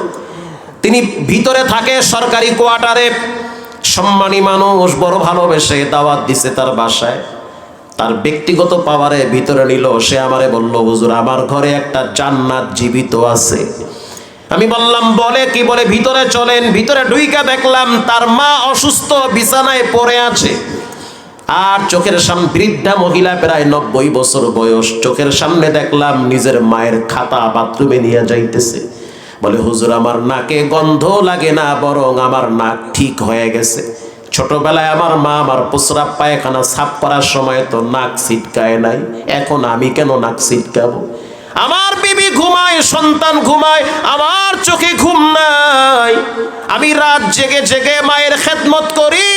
Speaker 1: তিনি ভিতরে থাকে সরকারি কোয়ার্টারে। সম্মানী মানুষ, বড় ভালোবেসে দাওয়াত দিছে তার বাসায়। তার ব্যক্তিগত পাওয়ারে ভিতরে নিল। সে আমারে বলল, হুজুর আমার ঘরে একটা জান্নাত জীবিত আছে। আমি বললাম, বলে কি? বলে ভিতরে চলেন। ভিতরে ঢুইকা দেখলাম তার মা অসুস্থ, বিছানায় পড়ে আছে। আর চোখের সামনে বৃদ্ধা মহিলা, প্রায় 90 বছর বয়স। চোখের সামনে দেখলাম নিজের মায়ের খাতা বাথরুমে নিয়ে যাইতেছে। বলে, হুজুর আমার নাকে গন্ধ লাগে না, বরং আমার নাক ঠিক হয়ে গেছে। ছোটবেলায় আমার মা আমার প্রস্রাব পায়খানা সাফ করার সময় তো নাক ছিটকায় নাই, এখন আমি কেন নাক ছিটকাবো? আমার বিবি ঘুমায়, সন্তান ঘুমায়, আমার চোখে ঘুম নাই। আমি রাত জেগে জেগে মায়ের খেদমত করি।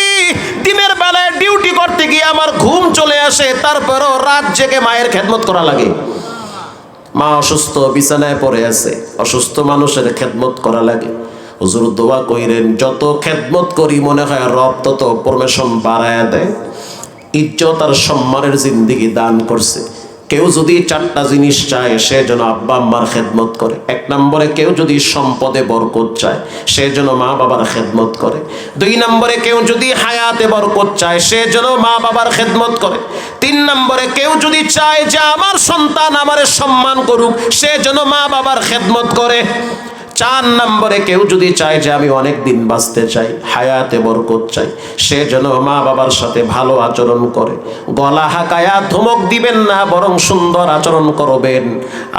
Speaker 1: দিনের বেলায় ডিউটি করতে গিয়ে আমার ঘুম চলে আসে, তারপরও রাত জেগে মায়ের খেদমত করা লাগে। মা অসুস্থ, বিছানায় পড়ে আছে, অসুস্থ মানুষের খেদমত করা লাগে। হুজুর দোয়া কইরেন, যত খেদমত করি মনে হয় রব তত প্রমোশন বাড়ায়া দেয়, ইজ্জত আর সম্মানের জিন্দেগি দান করছে। কেউ যদি 4টা জিনিস চায়, সে যেন আব্বা আম্মার খেদমত করে। 1 নম্বরে কেউ যদি সম্পদে বরকত চায়, সে যেন মা বাবার খেদমত করে। 2 নম্বরে কেউ যদি হায়াতে বরকত চায়, সে যেন মা বাবার খেদমত করে। 3 নম্বরে কেউ যদি চায় যে আমার সন্তান আমারে সম্মান করুক, সে যেন মা বাবার খেদমত করে। 4 নম্বরে কেউ যদি চায় যে আমি অনেক দিন বাঁচতে চাই, হায়াতে বরকত চাই, সে যেন মা বাবার সাথে ভালো আচরণ করে। গলা হাকায়া ধমক দিবেন না, বরং সুন্দর আচরণ করবেন।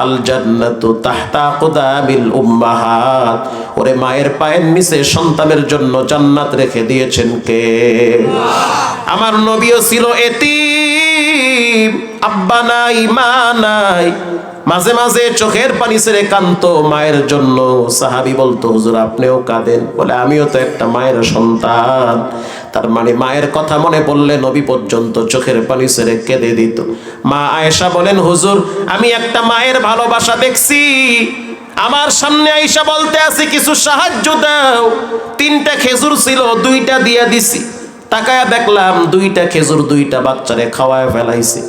Speaker 1: আল জান্নাতু তাহতা আকদামিল উম্মাহাত, ওরে মায়ের পায়ের নিচে সন্তানের জন্য জান্নাত রেখে দিয়েছেন কে? আমার নবীও ছিল এতিম, আব্বা নাই, মা নাই। মাঝে মাঝে চোখের পানি ছেড়ে কাঁদতো মায়ের জন্য। সাহাবী বলতো, হুজুর আপনিও কাঁদেন? বলে, আমিও তো একটা মায়ের সন্তান। তার মানে মায়ের কথা মনে পড়লে নবী পর্যন্ত চোখের পানি ছেড়ে কেঁদে দিত। মা আয়েশা বলেন, হুজুর আমি একটা মায়ের ভালোবাসা দেখছি। আমার সামনে আয়েশা বলতে আছে, কিছু সাহায্য দাও। 3টা খেজুর ছিল, 2টা দিয়ে দিছি। তাকায়া দেখলাম 2টা খেজুর 2টা বাচ্চারে খাওয়ায় ফেলাইছি।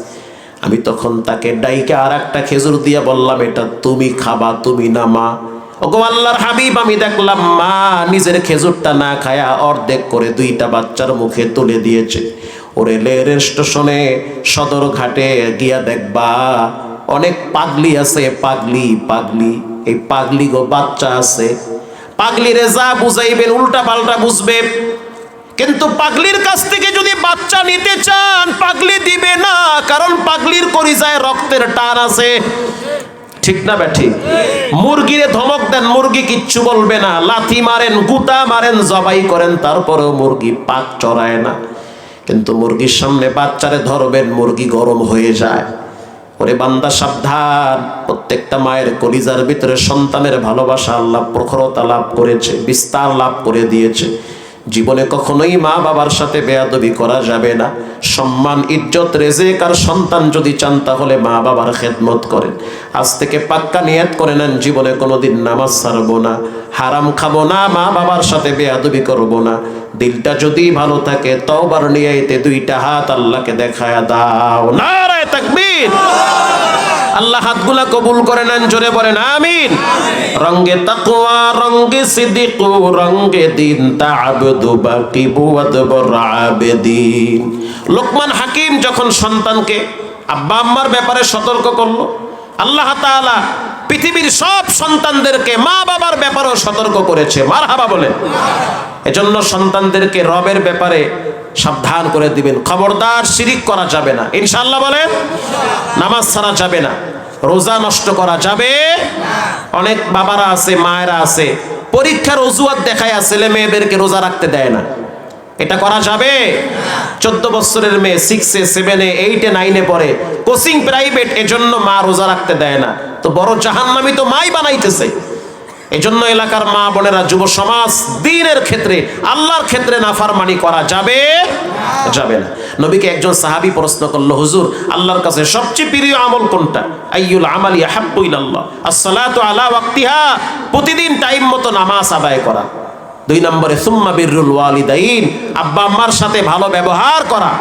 Speaker 1: আমি তখন তাকে ডাইকে আর একটা খেজুর দিয়ে বললাম, এটা তুমি খাবা, তুমি না মা। ওগো আল্লাহর হাবিব, আমি দেখলাম মা নিজের খেজুরটা না খায়া অর্ধেক করে 2টা বাচ্চার মুখে তুলে দিয়েছে। ওরে রেল স্টেশনে সদর ঘাটে গিয়া দেখবা অনেক পাগলি আছে, পাগলি পাগলি, এই পাগলি গো বাচ্চা আছে। পাগলিরে যা বুঝাইবেন উল্টা পাল্টা বুঝবে, কিন্তু পাগলির কাছ থেকে যদি বাচ্চা নিতে চান, পাগলি দিবে না, কারণ পাগলির কলিজায় রক্তের টান আছে। ঠিক না ব্যাঠি? মুরগিরে ধমক দেন, মুরগি কিচ্ছু বলবে না। লাথি মারেন, গুতা মারেন, জবাই করেন, তারপরেও মুরগি পাক চড়ায় না। কিন্তু মুরগির সামনে বাচ্চারে ধরবেন, মুরগি গরম হয়ে যায়। ওরে বান্দা সাবধান, প্রত্যেকটা মায়ের কলিজার ভিতরে সন্তানের ভালোবাসা আল্লাহ প্রখরতা লাভ করেছে, বিস্তার লাভ করে দিয়েছে। জীবনে কখনোই মা বাবার সাথে বেয়াদবি করা যাবে না। সম্মান, ইজ্জত, রেজেক আর সন্তান যদি চান, তাহলে মা বাবার খেদমত করেন। আজ থেকে পাক্কা নিয়ত করে নেন, জীবনে কোনোদিন নামাজ ছাড়বো না, হারাম খাবো না, মা বাবার সাথে বেয়াদবি করবো না। দিলটা যদি ভালো থাকে, তওবার নিয়তে 2টা হাত আল্লাহকে দেখায়া দাও। নারায়ে তাকবীর। আল্লাহ হাতগুলা কবুল করে নেন, জোরে বলেন আমিন। রঙ্গে তাকওয়া রঙ্গে সিদ্দিক রঙ্গে দিন তা'আবুদু বাকিবু ওয়াদবর আবেদিন। লোকমান হাকিম যখন সন্তানকে আব্বা আম্মার ব্যাপারে সতর্ক করলো, আল্লাহ তাআলা পৃথিবীর সব সন্তানদেরকে মা বাবার ব্যাপারেও সতর্ক করেছে। মারহাবা বলেন। এজন্য সন্তানদেরকে রবের ব্যাপারে সাবধান করে দিবেন। খবরদার শিরিক করা যাবে না, ইনশাআল্লাহ বলেন। নামাজ ছাড়া যাবে না, রোজা নষ্ট করা যাবে না। অনেক বাবারা আছে, মায়েরা আছে, পরীক্ষার অজুহাত দেখায় ছেলে মেয়েদেরকে রোজা রাখতে দেয় না। এটা করা যাবে? 14 বছরের মেয়ে 6-এ 7-এ 8-এ 9-এ পড়ে, কোচিং প্রাইভেট, এজন্য মা রোজা রাখতে দেয় না। তো বড় জাহান্নামী তো মাই বানাইতেছে। এজন্য এলাকার মা বোনেরা, যুব সমাজ, দ্বীনের ক্ষেত্রে আল্লাহর ক্ষেত্রে নাফরমানি করা যাবে যাবে না। নবীকে একজন সাহাবী প্রশ্ন করলো, হুজুর আল্লাহর কাছে সবচেয়ে প্রিয় আমল কোনটা? আইয়ুল আমালি আহাব্বু ইলাল্লাহ? আসসালাতু আলা ওয়াক্তিহা, প্রতিদিন টাইম মতো নামাজ আদায় করা। 2 নম্বরে সুম্মা বিররুল ওয়ালিদাইন, আব্বা আম্মার সাথে ভালো ব্যবহার করা।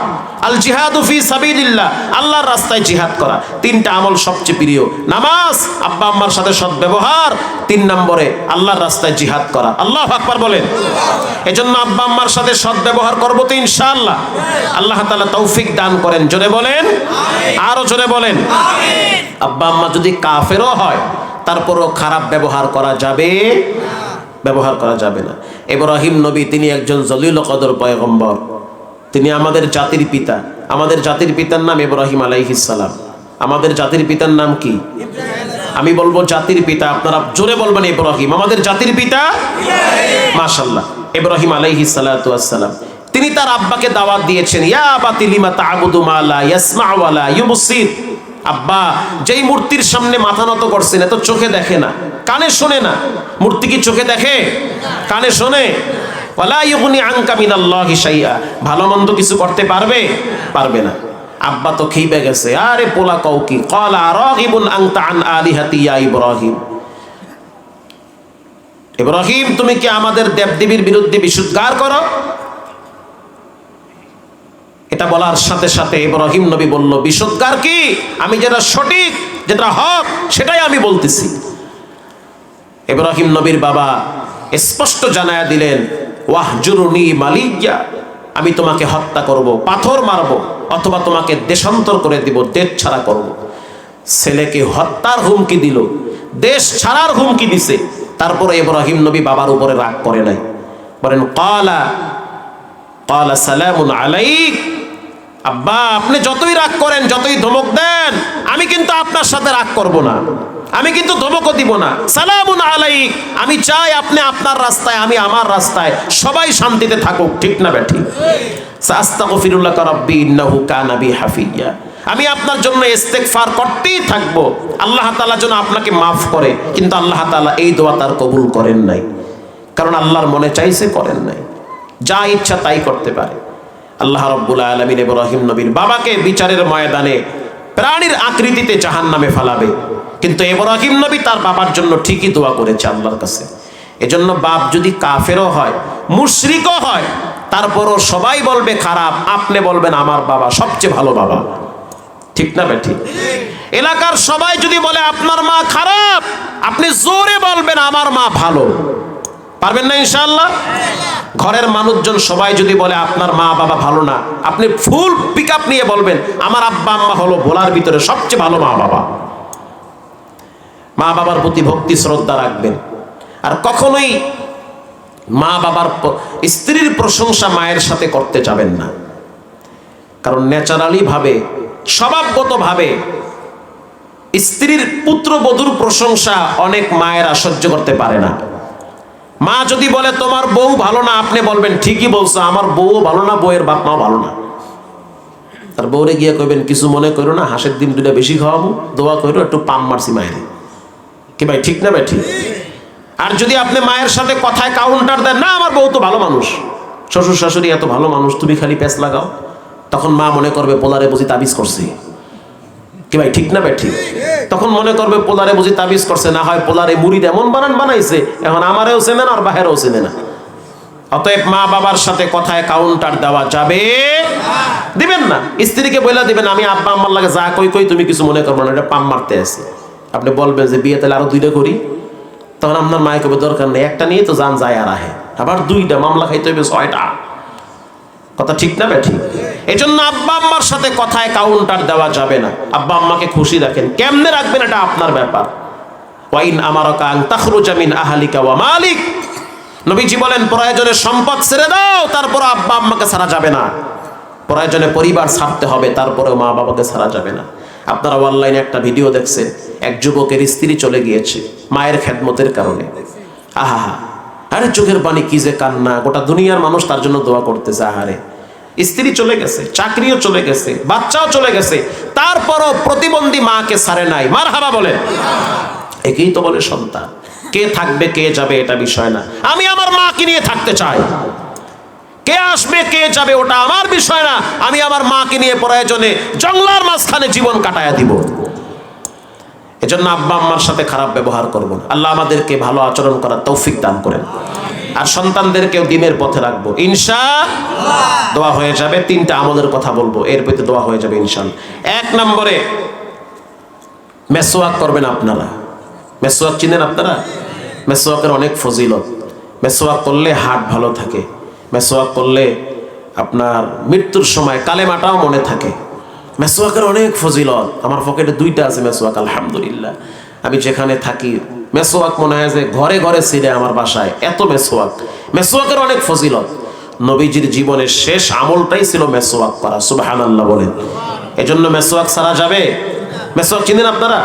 Speaker 1: আল জিহাদু ফি সাবিলিল্লাহ, আল্লাহর রাস্তায় জিহাদ করা। 3টা আমল সবচেয়ে প্রিয়, নামাজ, আব্বা আম্মার সাথে সৎ ব্যবহার, 3 নম্বরে আল্লাহর রাস্তায় জিহাদ করা। আল্লাহু আকবার বলেন। এজন্য আব্বা আম্মার সাথে সৎ ব্যবহার করব তো ইনশাআল্লাহ। আল্লাহ তাআলা তৌফিক দান করেন, জোরে বলেন আমিন। আরো জোরে বলেন আমিন। আব্বা আম্মা যদি কাফেরও হয়, তারপরও খারাপ ব্যবহার করা যাবে ব্যবহার করা যাবে না। ইব্রাহিম নবী, তিনি একজন জলিল কদর পয়গম্বর, তিনি আমাদের জাতির পিতা। আমাদের জাতির পিতার নাম ইব্রাহিম আলাইহিস সালাম। আমাদের জাতির পিতার নাম কি? আমি বলবো জাতির পিতা, আপনারা জোরে বলবেন ইব্রাহিম। আমাদের জাতির পিতা মাশাআল্লাহ ইব্রাহিম আলাইহিস সালাতু ওয়াস সালাম। তিনি তার আব্বাকে দাওয়াত দিয়েছেন, ইয়া আবাতি লিমা তা'বুদু মা লা ইয়াসমা ওয়া লা ইউবসির। আব্বা, যেই মূর্তির সামনে মাথা নত করছেন, এত চোখে দেখে না, কানে শোনে না। মূর্তি কি চোখে দেখে? কানে শোনে। ওয়ালা ইউগনি আনকা মিনাল্লাহি শাইআ, ভালো মন্দ কিছু করতে পারবে না। আব্বা তো খেইবে গেছে, আরে পোলা কও কি? ক্বালা রাগিবুন আনতা আন আলিহাতি ইয়া ইব্রাহিম। ইব্রাহিম, তুমি কি আমাদের দেবদেবীর বিরুদ্ধে বিশুদ্ধার করো? এটা বলার সাথে সাথে ইব্রাহিম নবী বলল, বিশুদ্ধার কি? আমি যেটা সঠিক, যেটা হক, সেটাই আমি বলতেছি। ইব্রাহিম নবীর বাবা স্পষ্ট জানায়া দিলেন, ওয়াহজুরুনি মালিয়া, আমি তোমাকে হত্যা করব, পাথর মারব, অথবা তোমাকে দেশান্তর করে দিব, দেশ ছাড়া করব। ছেলেকে হত্যার হুমকি দিল, দেশ ছাড়ার হুমকি দিছে। তারপরে ইব্রাহিম নবী বাবার উপরে রাগ করে নাই, বলেন ক্বালা সালামুন আলাইক। আব্বা, আপনি যতই রাগ করেন, যতই ধমক দেন, আমি কিন্তু আপনার সাথে রাগ করব না, আমি কিন্তু ধমকও দিব না। সালামুন আলাইক, আমি চাই আপনি আপনার রাস্তায়, আমি আমার রাস্তায়, সবাই শান্তিতে থাকুক, ঠিক না বেঠিক? আস্তাগফিরুল্লাহ রাব্বি ইন্নাহু কানা বি হাফিয়া, আমি আপনার জন্য ইস্তেগফার করতেই থাকবো, আল্লাহ তাআলা যেন আপনাকে মাফ করে। কিন্তু আল্লাহ তাআলা এই দোয়া তার কবুল করেন নাই, কারণ আল্লাহর মনে চাইছে, করেন নাই। যা ইচ্ছা তাই করতে পারে। আল্লাহ রাব্বুল আলামিন ইব্রাহিম নবীর বাবাকে বিচারের ময়দানে প্রাণীর আকৃতিতে জাহান্নামে ফেলাবে, কিন্তু ইব্রাহিম নবী তার বাবার জন্য ঠিকই দোয়া করেছে আল্লাহর কাছে। এজন্য বাপ যদি কাফেরও হয়, মুশরিকও হয়, তারপরও সবাই বলবে খারাপ, আপনি বলবেন আমার বাবা সবচেয়ে ভালো বাবা, ঠিক না বেঠি? এলাকার সবাই যদি বলে আপনার মা খারাপ, আপনি জোরে বলবেন আমার মা ভালো। পারবেন না ইনশাআল্লাহ? ঘরের মানুষজন সবাই যদি বলে আপনার মা বাবা ভালো না, আপনি ফুল পিকআপ নিয়ে বলবেন আমার আব্বা আম্মা হলো ভোলার ভিতরে সবচেয়ে ভালো মা বাবা। মা বাবার প্রতি ভক্তি শ্রদ্ধা রাখবেন। আর কখনোই মা বাবার স্ত্রীর প্রশংসা মায়ের সাথে করতে যাবেন না, কারণ ন্যাচারালি ভাবে, স্বভাবগত ভাবে স্ত্রীর পুত্রবধূর প্রশংসা অনেক মায়েরা সহ্য করতে পারে না। মা যদি বলে তোমার বউ ভালো না, আপনি বলবেন ঠিকই বলছো, আমার বউও ভালো না, বউয়ের বাপ মাও ভালো না। তার বউরে গিয়ে কইবেন কিছু মনে করো না, হাঁসের ডিম 2টা বেশি খাওয়াবো, দোয়া করো, একটু পাম মারছি মায়ের, কি ভাই ঠিক না ভাই ঠিক? আর যদি আপনি মায়ের সাথে কথায় কাউন্টার দেন, না আমার বউ তো ভালো মানুষ, শ্বশুর শাশুড়ি এত ভালো মানুষ, তুমি খালি প্যাঁচ লাগাও, তখন মা মনে করবে পোলারে বুঝি তাবিজ করছে, কি ভাই ঠিক না ভাই ঠিক? তখন মনে করবে পোলারে বুঝি তাবিজ করছে, না হয় পোলারে মুড়িদ এমন বানাইছে, এখন আমারেও চেনে না আর বাহেরও চেনে না, অতএব মা বাবার সাথে কথায় কাউন্টার দেওয়া যাবে দিবেন না। স্ত্রীকে বলে দিবেন আমি আব্বা আম্মার লাগে যা কই কই তুমি কিছু মনে করবো না, এটা পাম মারতে আসি। আপনি বলবেন যে বিয়ে তাহলে আরো 2টা করি, তখন আপনার মায়ের কবে দরকার নেই, একটা নিয়ে তো যান যায় আর আহে, আবার 2টা মামলা খাইতে হবে 6টা। কথা ঠিক না বেঠি? এই জন্য আব্বা আম্মার সাথে কথায় কাউন্টার দেওয়া যাবে না। আব্বা আম্মাকে খুশি রাখেন, কেমনে রাখবেন এটা আপনার ব্যাপার। ওয়াইন আমারাকা আন তাখরুজা মিন আহলিকা ওয়া মালিক, নবীজি বলেন প্রয়োজনে সম্পদ ছেড়ে দাও, তারপর আব্বা আম্মাকে ছাড়া যাবে না। প্রয়োজনে পরিবার ছাড়তে হবে, তারপরেও মা বাবাকে ছাড়া যাবে না। আপনারা অনলাইনে একটা ভিডিও দেখছেন, এক যুবকের স্ত্রী চলে গিয়েছে মায়ের খেদমতের কারণে। আহা, আরে চোখের পানি কি যে কান্না, গোটা দুনিয়ার মানুষ তার জন্য দোয়া করতেছে। আহারে, স্ত্রী চলে গেছে, চাকরিও চলে গেছে, বাচ্চাও চলে গেছে, তারপরও প্রতিবন্ধী মাকে ছাড়ে নাই। মারহাবা বলেন। একেই তো বলে সন্তান। কে থাকবে কে যাবে এটা বিষয় না, আমি আমার মাকে নিয়ে থাকতে চাই। কে আসবে কে যাবে ওটা আমার বিষয় না, আমি আমার মাকে নিয়ে প্রয়োজনে জঙ্গলার মাঝখানে জীবন কাটায়া দিব। এজন্য আব্বা আম্মার সাথে খারাপ ব্যবহার করব না। আল্লাহ আমাদেরকে ভালো আচরণ করার তৌফিক দান করেন, আর সন্তানদেরকেও দ্বীনের পথে রাখবো ইনশাআল্লাহ। দোয়া হয়ে যাবে। 3টা আমলের কথা বলবো, এর প্রতি দোয়া হয়ে যাবে ইনশাআল্লাহ। 1 নম্বরে মেসওয়াক করবেন আপনারা। মেসওয়াক চিনেন আপনারা? মেসওয়াকের অনেক ফজিলত। মেসওয়াক করলে হার্ট ভালো থাকে, মেসওয়াক করলে আপনার মৃত্যুর সময় কালেমাটাও মনে থাকে। মেসওয়াকের অনেক ফজিলত। আমার পকেটে 2টা আছে মেসওয়াক, আলহামদুলিল্লাহ। আমি যেখানে থাকি মেসওয়াক মনে হয় যে ঘরে ঘরে ছিঁড়ে আমার বাসায়, এত মেসওয়াক। মেসওয়াকের অনেক ফজিলত। নবীজির জীবনের শেষ আমলটাই ছিল মেসওয়াক করা, সুবহানাল্লাহ বলেন। এজন্য মেসওয়াক ছাড়া যাবে? মেসওয়াক চিনেন আপনারা?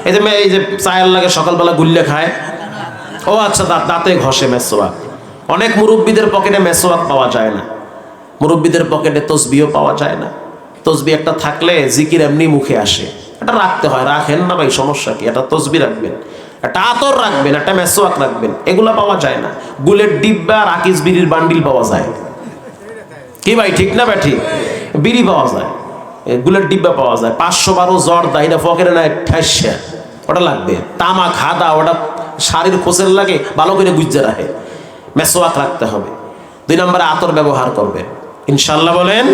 Speaker 1: এই যে চায়ের লাগে সকালবেলা গুল্লে খায়, ও আচ্ছা, দাঁতে ঘষে মেসওয়াক। অনেক মুরব্বীদের পকেটে মেসওয়াক পাওয়া যায় না, মুরব্বীদের পকেটে তসবিও পাওয়া যায় না। তসবি একটা থাকলে জিকির এমনি মুখে আসে, এটা রাখতে হয়। রাখেন না ভাই, সমস্যা কি? এটা তসবি রাখবেন, একটা আতর রাখবেন, একটা মেসওয়াক রাখবেন, এগুলা পাওয়া যায় না। গুলের ডিব্বা আর আকিস বিড়ির বান্ডিল পাওয়া যায়, কি ভাই ঠিক না ভাই? ঠিক, বিড়ি পাওয়া যায়, গুলের ডিব্বা পাওয়া যায়। 512 জ্বর দাহিনা ফকেরে না ঠাইসা, ওটা লাগবে। তামাক হাদা ওটা শাড়ির খোঁচের লাগে, ভালো করে গুজ্জে রাখে। মেসওয়াক রাখতে হবে। 2 নম্বরে আতর ব্যবহার করবেন ইনশাআল্লাহ বলেন।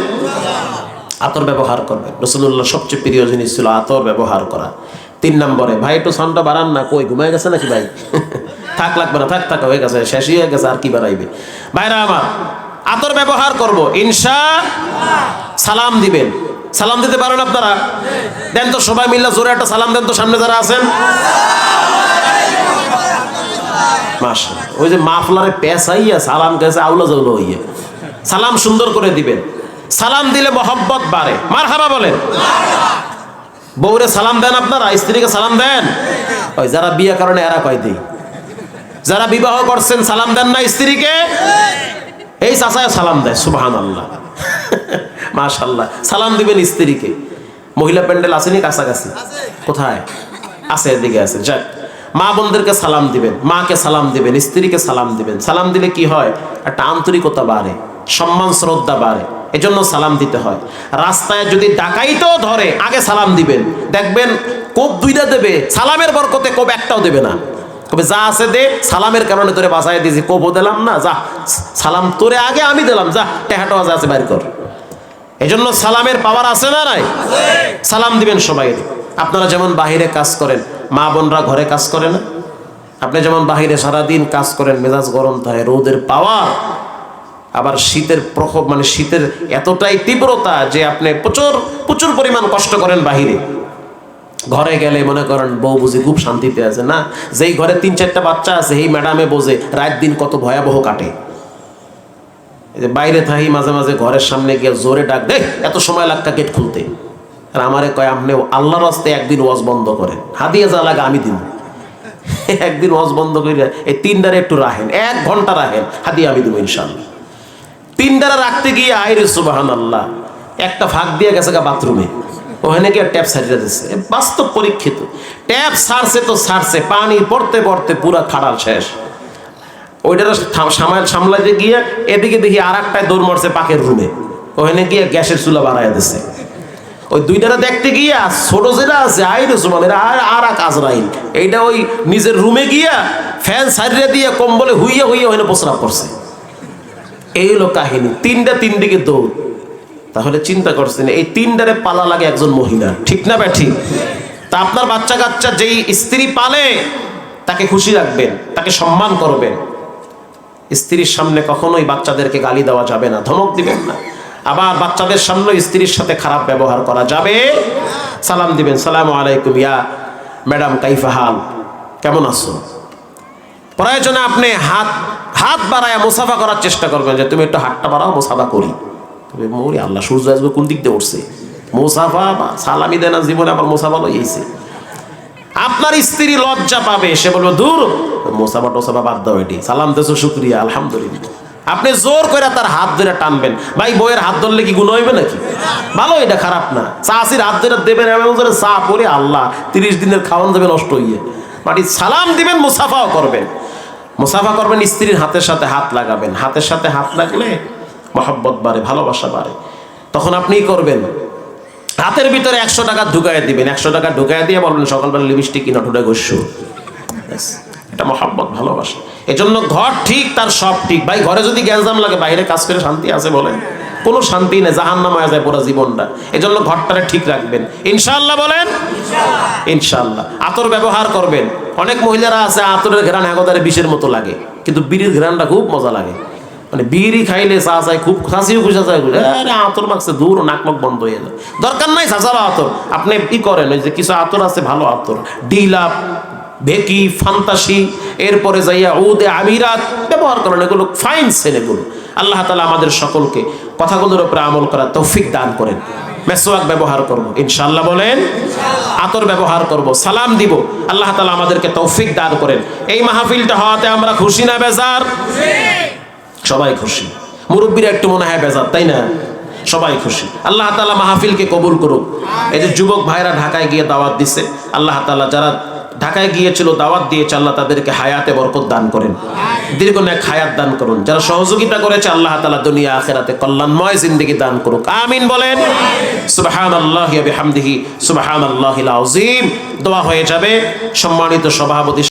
Speaker 1: আতর ব্যবহার করবেন, রাসূলুল্লাহ সবচেয়ে প্রিয় জিনিস ছিল আতর ব্যবহার করা। 3 নম্বরে, ভাই একটু সাউন্ডটা বাড়ান না, কই ঘুমায় গেছে নাকি ভাই? থাক, লাগবে না, থাক হয়ে গেছে, শেষই হয়ে গেছে, আর কি বাড়াইবে? ভাইরা আমার, আতর ব্যবহার করব ইনশাআল্লাহ। সালাম দিবেন। সালাম দিতে পারেন আপনারা? দেন তো সবাই মিল্লা জোরে একটা সালাম দেন তো, সামনে যারা আছেন। মাশাআল্লাহ, ওই যে মাফলারে পেছাইয়া সালাম গেছে আউলা জাউলা হইয়া, সালাম সুন্দর করে দিবেন। সালাম দিলে মহব্বত বাড়ে। মারহাবা বলেন। বউরে সালাম দেন আপনারা? স্ত্রীকে সালাম দেন? ওই যারা বিয়ে কারণে এরা কয় দেই, যারা বিবাহ করছেন সালাম দেন না স্ত্রীকে? এই চাচায় সালাম দেয়, সুবহানাল্লাহ, মাশাআল্লাহ। সালাম দিবেন স্ত্রীকে। মহিলা প্যান্ডেল আসেনি কাছাকাছি? কোথায় আছে? এদিকে আছে। যাক, মা বোনদেরকে সালাম দিবেন, মাকে সালাম দিবেন, স্ত্রীকে সালাম দিবেন। সালাম দিলে কি হয়? একটা আন্তরিকতা বাড়ে, সম্মান শ্রদ্ধা বাড়ে। এজন্য সালাম দিতে হয়। রাস্তায় যদি ডাকাইতেও ধরে আগে সালাম দিবেন, দেখবেন কোপ 2টা দেবে, সালামের বরকতে কোপ একটাও দেবে না। তবে যা আছে দে, সালামের কারণে তোরে বাঁচাই দিয়েছি, কোপও দিলাম না, যা সালাম তোরে আগে আমি দিলাম, যা টেহাটো আছে বাইর কর। এজন্য সালামের পাওয়ার আছে না নাই? সালাম দিবেন সবাই। আপনারা যেমন বাহিরে কাজ করেন, মা বোনরা ঘরে কাজ করে না? আপনি যেমন বাহিরে সারাদিন কাজ করেন, মেজাজ গরম থাকে, রোদের পাওয়ার, আবার শীতের প্রকোপ, মানে শীতের এতটাই তীব্রতা যে আপনি প্রচুর পরিমাণ কষ্ট করেন বাহিরে। ঘরে গেলে মনে করেন বউ বুঝি খুব শান্তিতে আছে না? যেই ঘরে 3-4টা বাচ্চা আছে, এই ম্যাডামে বোঝে রাত দিন কত ভয়াবহ কাটে। বাইরে থাকি মাঝে মাঝে ঘরের সামনে গিয়ে জোরে ডাক দেয়, এত সময় লাগতা গেট খুলতে। আর আমারে কয়, আপনি আল্লাহর রাস্তে একদিন ওয়াজ বন্ধ করেন, হাদিয়া যা লাগে আমি দিব। একদিন ওয়াজ বন্ধ করে এই 3টারে একটু রাখেন, 1 ঘন্টা রাখেন, হাদিয়া আমি দেবো ইনশাআল্লাহ। 3টারে রাখতে গিয়ে আইরে সুবহানাল্লাহ, একটা ফাঁক দিয়ে গেছে বাথরুমে, ওখানে গিয়ে ট্যাপ সারিয়ে দিচ্ছে। বাস্তব পরীক্ষিত, ট্যাপ সারছে তো সারছে, পানি পড়তে পড়তে পুরা খাড়াল শেষ। ওইটার সামলাতে গিয়ে এদিকে দেখি আর একটায় দৌড় মারছে পাকের রুমে, ওখানে গিয়ে গ্যাসের চুলা বাড়াইয়া দিচ্ছে। ওই 2টারে দেখতে গিয়া ছোট যেটা আছে আইরে সুমান, এরা আর এক আজরাইল, এইটা ওই নিজের রুমে গিয়া ফ্যান সারিয়ে দিয়ে কম্বলে হুইয়া ওখানে প্রস্রাব করছে। এই হলো কাহিনী। তিন দিকে দৌড়। তাহলে চিন্তা করছেন এই তিনটারে পালা লাগে একজন মহিলা, ঠিক না ব্যাঠি? তা আপনার বাচ্চা কাচ্চা যেই স্ত্রী পালে তাকে খুশি রাখবেন, তাকে সম্মান করবেন। স্ত্রীর সামনে কখনোই বাচ্চাদেরকে গালি দেওয়া যাবে না, ধমক দিবেন না। আবার বাচ্চাদের সামনে স্ত্রীর সাথে খারাপ ব্যবহার করা যাবে। সালাম দিবেন, সালামু আলাইকুম ইয়া ম্যাডাম, কাইফা হাল, কেমন আছো? প্রয়োজনে আপনি হাত বাড়ায় মুসাফা করার চেষ্টা করবেন, যে তুমি একটু হাতটা বাড়াও, মুসাফা করি। তবে মরি আল্লাহ, সূর্য আসবে কোন দিক দিয়ে উঠছে, মুসাফা বা সালামি দেনা জীবনে আবার মুসাফা লইছে। আপনার স্ত্রী লজ্জা পাবে, সে বলবে দূর মুসাফা টোসাফা বাদ দাও, এটি সালাম দেছো শুকরিয়া আলহামদুলিল্লাহ। আপনি জোর করে তার হাত ধরে টানবেন। ভাই বইয়ের হাত ধরলে কি গুনাহ হইবে নাকি? ভালো, এটা খারাপ না। চাষির হাত ধরে দেবেন, এমন করে চা পরে আল্লাহ 30 দিনের খাওয়ান যাবে নষ্ট হইয়ে। বাড়ি সালাম দিবেন, মুসাফাও করবেন। মুসাফা করবেন, স্ত্রীর হাতের সাথে হাত লাগাবেন। হাতের সাথে হাত লাগলে মহব্বত বাড়ে, ভালোবাসা বাড়ে। তখন আপনিই করবেন, হাতের ভিতরে 100 টাকা ঢুকাইয়া দিবেন। 100 টাকা ঢুকাইয়া দিয়ে বলবেন সকালবেলা লিপস্টিক কিনা ঠোঁটে ঘষছো। এটা মহব্বত, ভালোবাসা। এজন্য ঘর ঠিক তার সব ঠিক। ভাই ঘরে যদি গ্যাঞ্জাম লাগে, বাইরে কাজ করে শান্তি আছে বলেন? কোনো শান্তি নেই, জাহান্নামে হয়ে যায় পুরো জীবনটা। এজন্য ঘরটারে ঠিক রাখবেন ইনশাআল্লাহ, বলেন ইনশাআল্লাহ। আতর ব্যবহার করবেন। অনেক মহিলারা আছে আতরের ঘ্রাণ এগোদারে বিষের মতো লাগে, কিন্তু বিড়ির ঘ্রাণটা খুব মজা লাগে। মানে বিড়ি খাইলে চা চাই, খুব খাসিও খুঁজা যায়, আরে আতর মাখছে, দূর নাকমক বন্ধ হয়ে যায়। দরকার নাই সাজাবা আতর। আপনি ই করেন, ওই যে কিছু আতর আছে ভালো আতর, ডিলাপ, ভেকি, ফান্তাসি, এরপরে যাইয়া উদে আমিরাত ব্যবহার করেন। এগুলো ফাইন সেল এগুলো। আল্লাহ তাআলা আমাদের সকলকে কথাগুলোর উপরে আমল করার তৌফিক দান করেন। মেসওয়াক ব্যবহার করব ইনশাআল্লাহ, বলেন আতর ব্যবহার করব, সালাম দিব। আল্লাহ তাআলা আমাদেরকে তৌফিক দান করেন। এই মাহফিলটা হওয়াতে আমরা খুশি না বেজার? সবাই খুশি। মুরব্বীরা একটু মনে হয় বেজার, তাই না? সবাই খুশি। আল্লাহ তাআলা মাহফিলকে কবুল করুক। এই যে যুবক ভাইরা ঢাকায় গিয়ে দাওয়াত দিছে, আল্লাহ তাআলা যারা ঢাকায় গিয়েছিল দাওয়াত দিয়েছে, আল্লাহ তাদেরকে হায়াতে বরকত দান করেন, দীর্ঘ নেক হায়াত দান করুন। যারা সহযোগিতা করেছে, আল্লাহ তাআলা দুনিয়া আখিরাতে কল্যাণময় জিন্দেগি দান করুক, আমিন বলেন। সুবহানাল্লাহি ওয়া বিহামদিহি সুবহানাল্লাহিল আযীম। দোয়া হয়ে যাবে। সম্মানিত সভাপতি